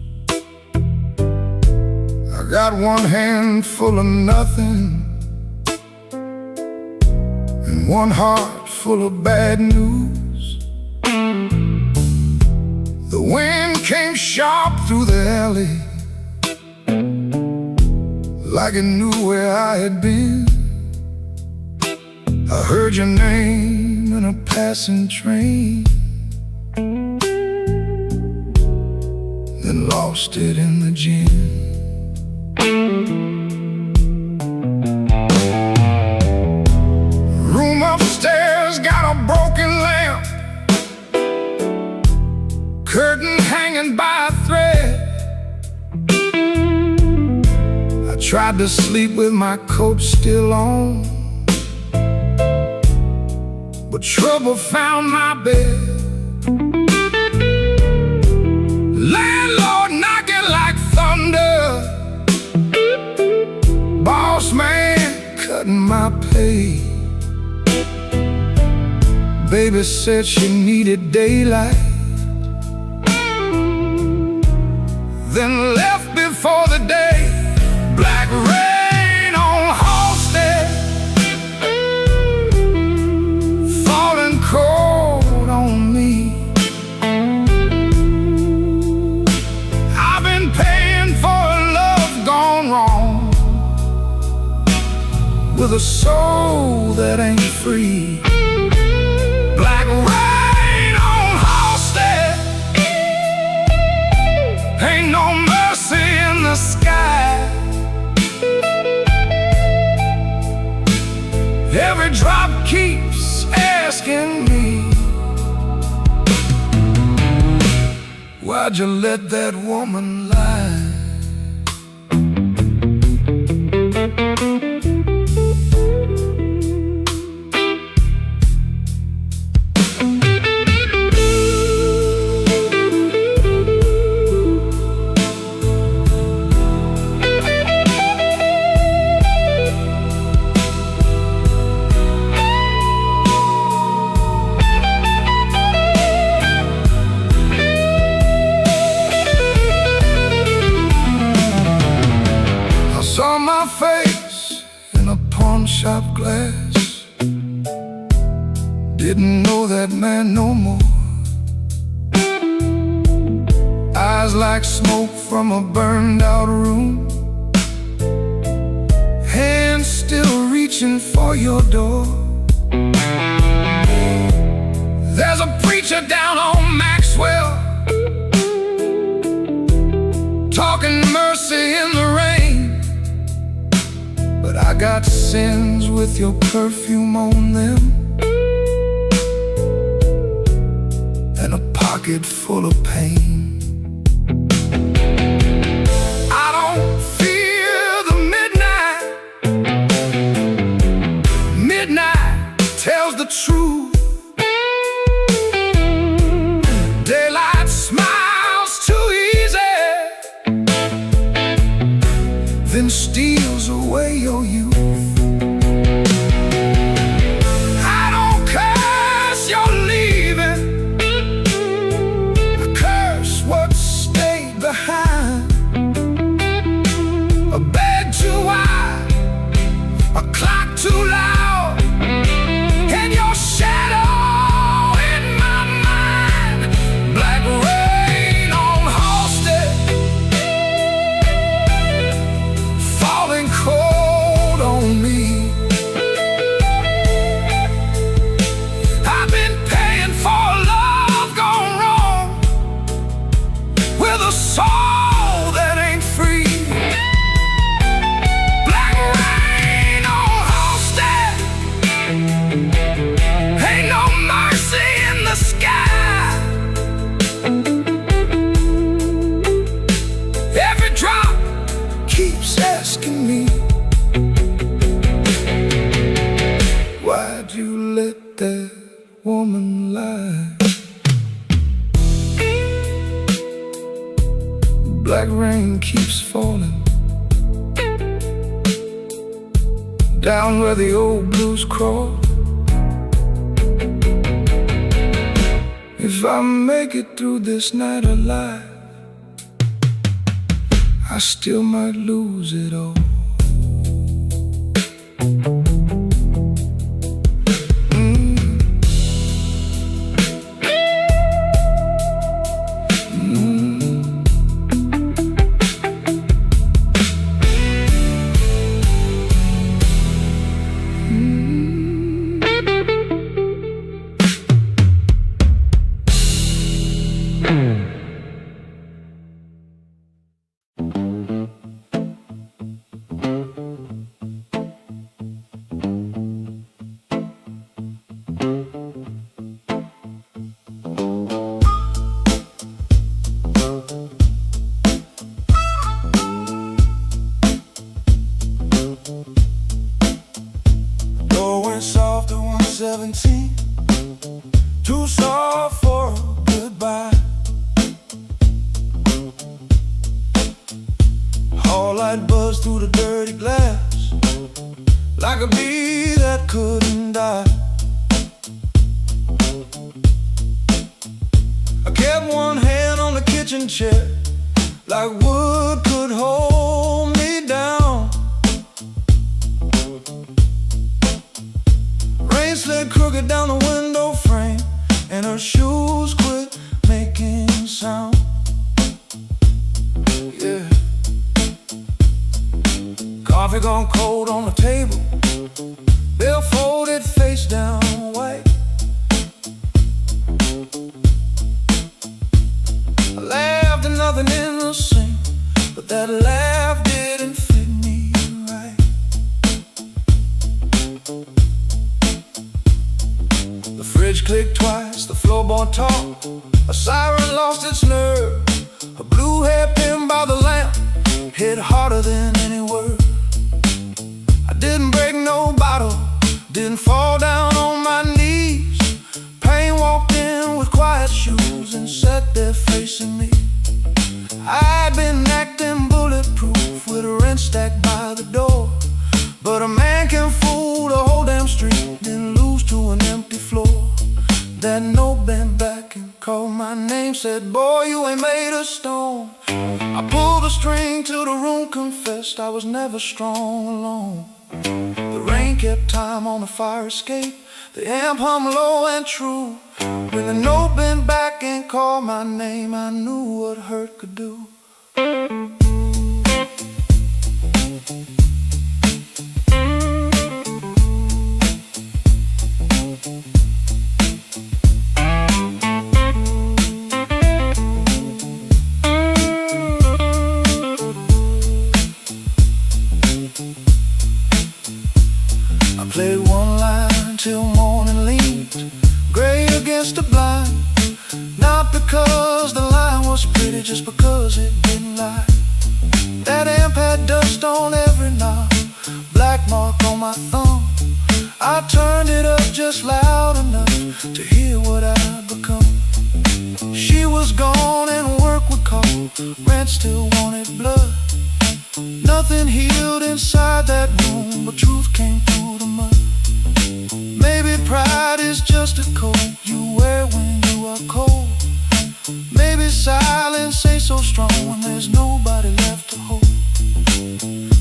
I got one hand full of nothing and one heart full of bad news. The wind came sharp through the alley, like it knew where I had been. I heard your name in a passing train, then lost it in the gin. Room upstairs got a broken lamp, curtain hanging by Tried to sleep with my coat still on, but trouble found my bed. Landlord knocking like thunder, boss man cutting my pay. Baby said she needed daylight, then left before the day. Black rain on Halstead, falling cold on me. I've been paying for a love gone wrong, with a soul that ain't free. Black rain on Halstead, ain't no mercy in the sky. Every drop keeps asking me, why'd you let that woman lie? Saw my face in a pawn shop glass, didn't know that man no more. Eyes like smoke from a burned out room, hands still reaching for your door. There's a preacher down on Maxwell, talking mercy in the rain. But I got sins with your perfume on them, and a pocket full of pain. I don't fear the midnight. Midnight tells the truth. Daylight smiles too easy, then steals away your youth. I don't curse your leaving, I curse what stayed behind. A bed too wide, a clock too loud, and your shadow in my mind. Black rain on Halstead, falling cold on me. I've been paying for love gone wrong, with a soul that ain't free. Black rain on Halstead, ain't no mercy in the sky. Every drop keeps asking me, why'd you let that woman lie? Black rain keeps falling down where the old blues crawl. If I make it through this night alive, I still might lose it all. 17, too soft for a goodbye. All light buzzed through the dirty glass, like a bee that couldn't die. I kept one hand on the kitchen chair, like wood could hold me down. Rain slid crooked down the window frame, and her shoes quit making sound. Yeah. Coffee gone cold on the table, bill folded face down white. I laughed and nothing innocent, but that laugh didn't fit me right. The fridge clicked twice, the floorboard talked, a siren lost its nerve. A blue hairpin by the lamp hit harder than any word. I didn't break no bottle, didn't fall down on my knees. Pain walked in with quiet shoes and sat there facing me. I'd been acting bulletproof with a rent stacked by the door, but a man can fool the whole damn street, then lose to an empty floor. That note bent back and called my name, said, boy, you ain't made of stone. I pulled the string till the room confessed I was never strong alone. The rain kept time on the fire escape, the amp hummed low and true. When the note bent back and called my name, I knew what hurt could do. I played one line till morning leaned gray against the blind. Not because the line was pretty, just because it didn't lie. That amp had dust on every knob, black mark on my thumb. I turned it up just loud enough to hear what I'd become. She was gone and work would call, rent still wanted blood. Nothing healed inside that room, but truth came through the mud. Maybe pride is just a coat you wear when you are cold. Maybe silence ain't so strong when there's nobody left to hold.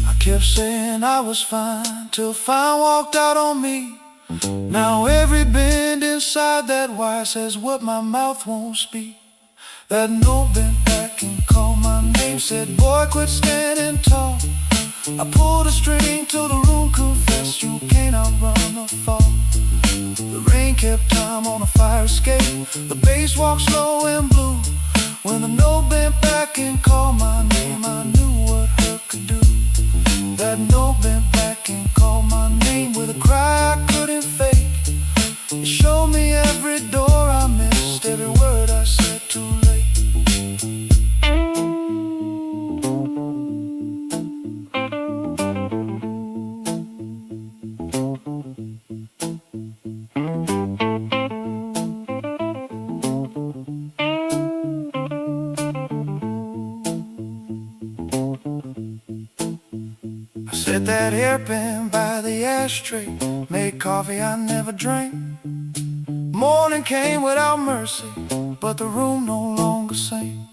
I kept saying I was fine, till fine walked out on me. Now every bend inside that wire says what my mouth won't speak. That note bent back and called my name, said, boy, quit standing tall. I pulled a string till the room confessed you can't outrun the fall. The rain kept time on a fire escape, the bass walked slow and blue. When the note bent back and called my name, I knew what hurt could do. That note bent back and called my name with a cry I couldn't fake. It showed me every door I missed, every word I said too late. Set that hairpin by the ashtray, made coffee I never drank. Morning came without mercy, but the room no longer sang.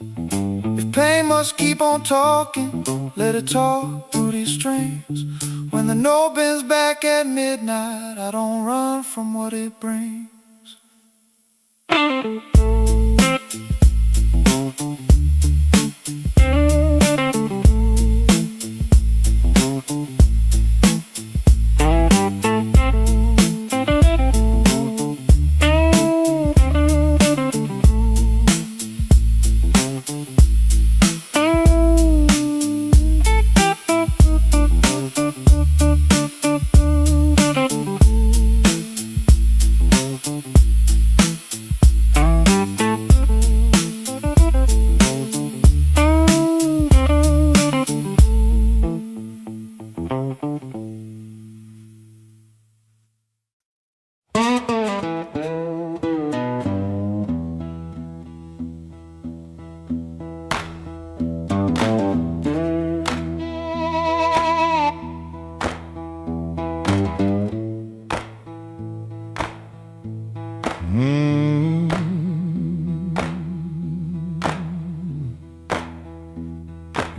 If pain must keep on talking, let it talk through these strings. When the note bends back at midnight, I don't run from what it brings.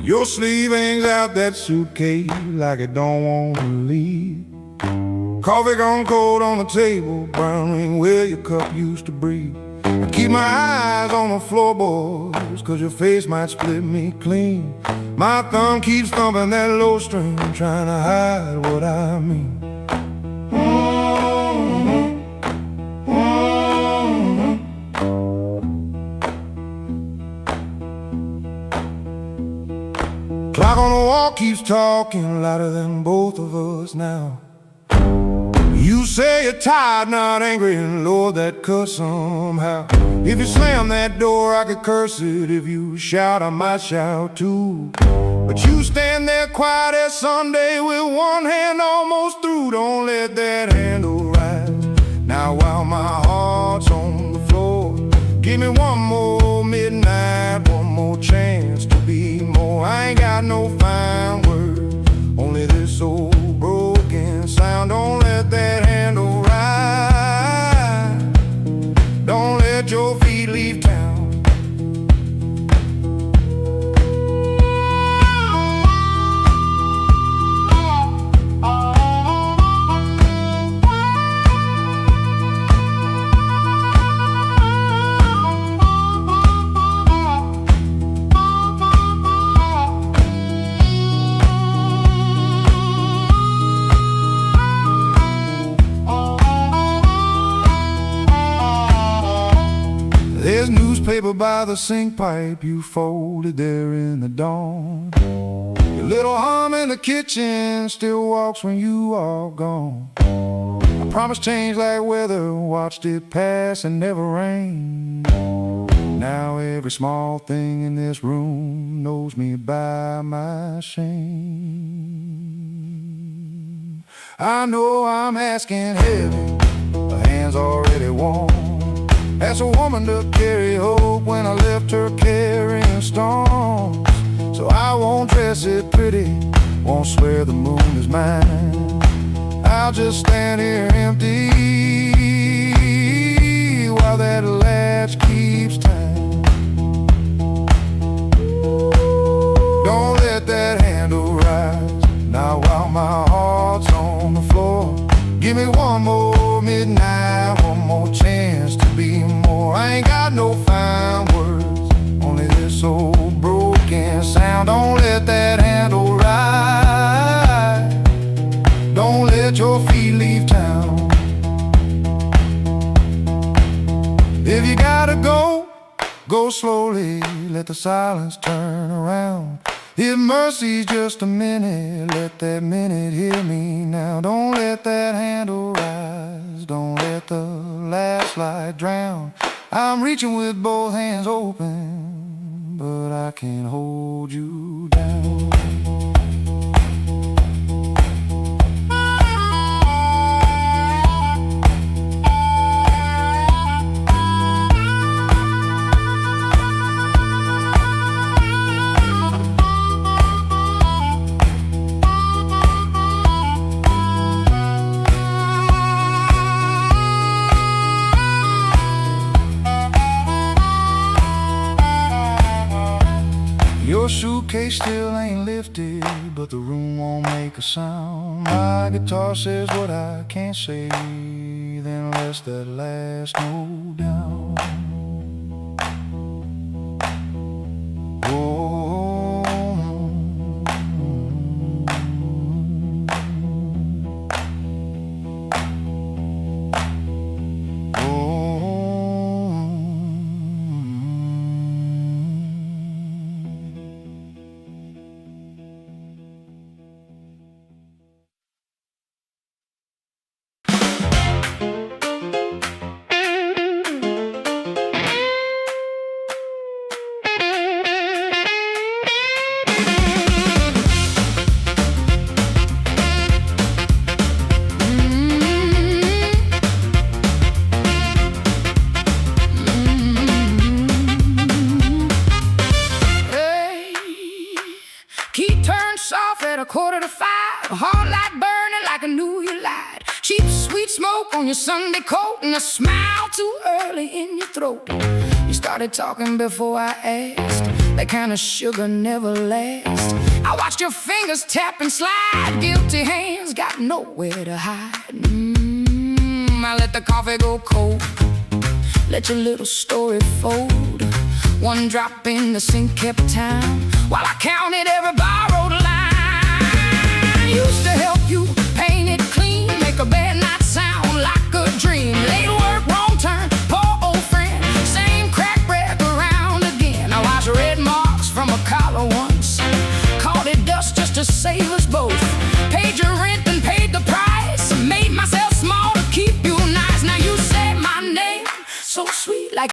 Your sleeve hangs out that suitcase like it don't want to leave. Coffee gone cold on the table, brown ring where your cup used to breathe. I keep my eyes on the floorboards, cause your face might split me clean. My thumb keeps thumping that low string, trying to hide what I mean. Clock on the wall keeps talking louder than both of us now. You say you're tired, not angry, and Lord, that cuss somehow. If you slam that door, I could curse it. If you shout, I might shout too. But you stand there quiet as Sunday with one hand almost through. Don't let that handle rise. Now while my heart's on the floor, give me one more midnight, one more chance to be more. I ain't got no fine words, only this old broken sound. Don't let that handle rise. Don't let your feet leave town. There's newspaper by the sink pipe you folded there in the dawn. Your little hum in the kitchen still walks when you are gone. I promised change like weather, watched it pass and never rain. Now every small thing in this room knows me by my shame. I know I'm asking heavy, the hand's already warm. Asked a woman to carry hope when I left her carrying storms. So I won't dress it pretty, won't swear the moon is mine. I'll just stand here empty while that latch keeps time. Don't let that handle rise. Now while my heart's on the floor, give me one more midnight, one more chance to be more. I ain't got no fine words, only this old broken sound. Don't let that handle rise. Don't let your feet leave town. If you gotta go, go slowly, let the silence turn around. If mercy's just a minute, let that minute hear me now. Don't let that handle rise, don't let the last light drown. I'm reaching with both hands open, but I can't hold you down. Your suitcase still ain't lifted, but the room won't make a sound. My guitar says what I can't say, then lets that last note down. Oh, Key turned soft at 4:45. Heart light burning like I knew you light. Cheap sweet smoke on your Sunday coat, and a smile too early in your throat. You started talking before I asked. That kind of sugar never lasts. I watched your fingers tap and slide. Guilty hands got nowhere to hide. I let the coffee go cold. Let your little story fold. One drop in the sink kept time while I counted every bar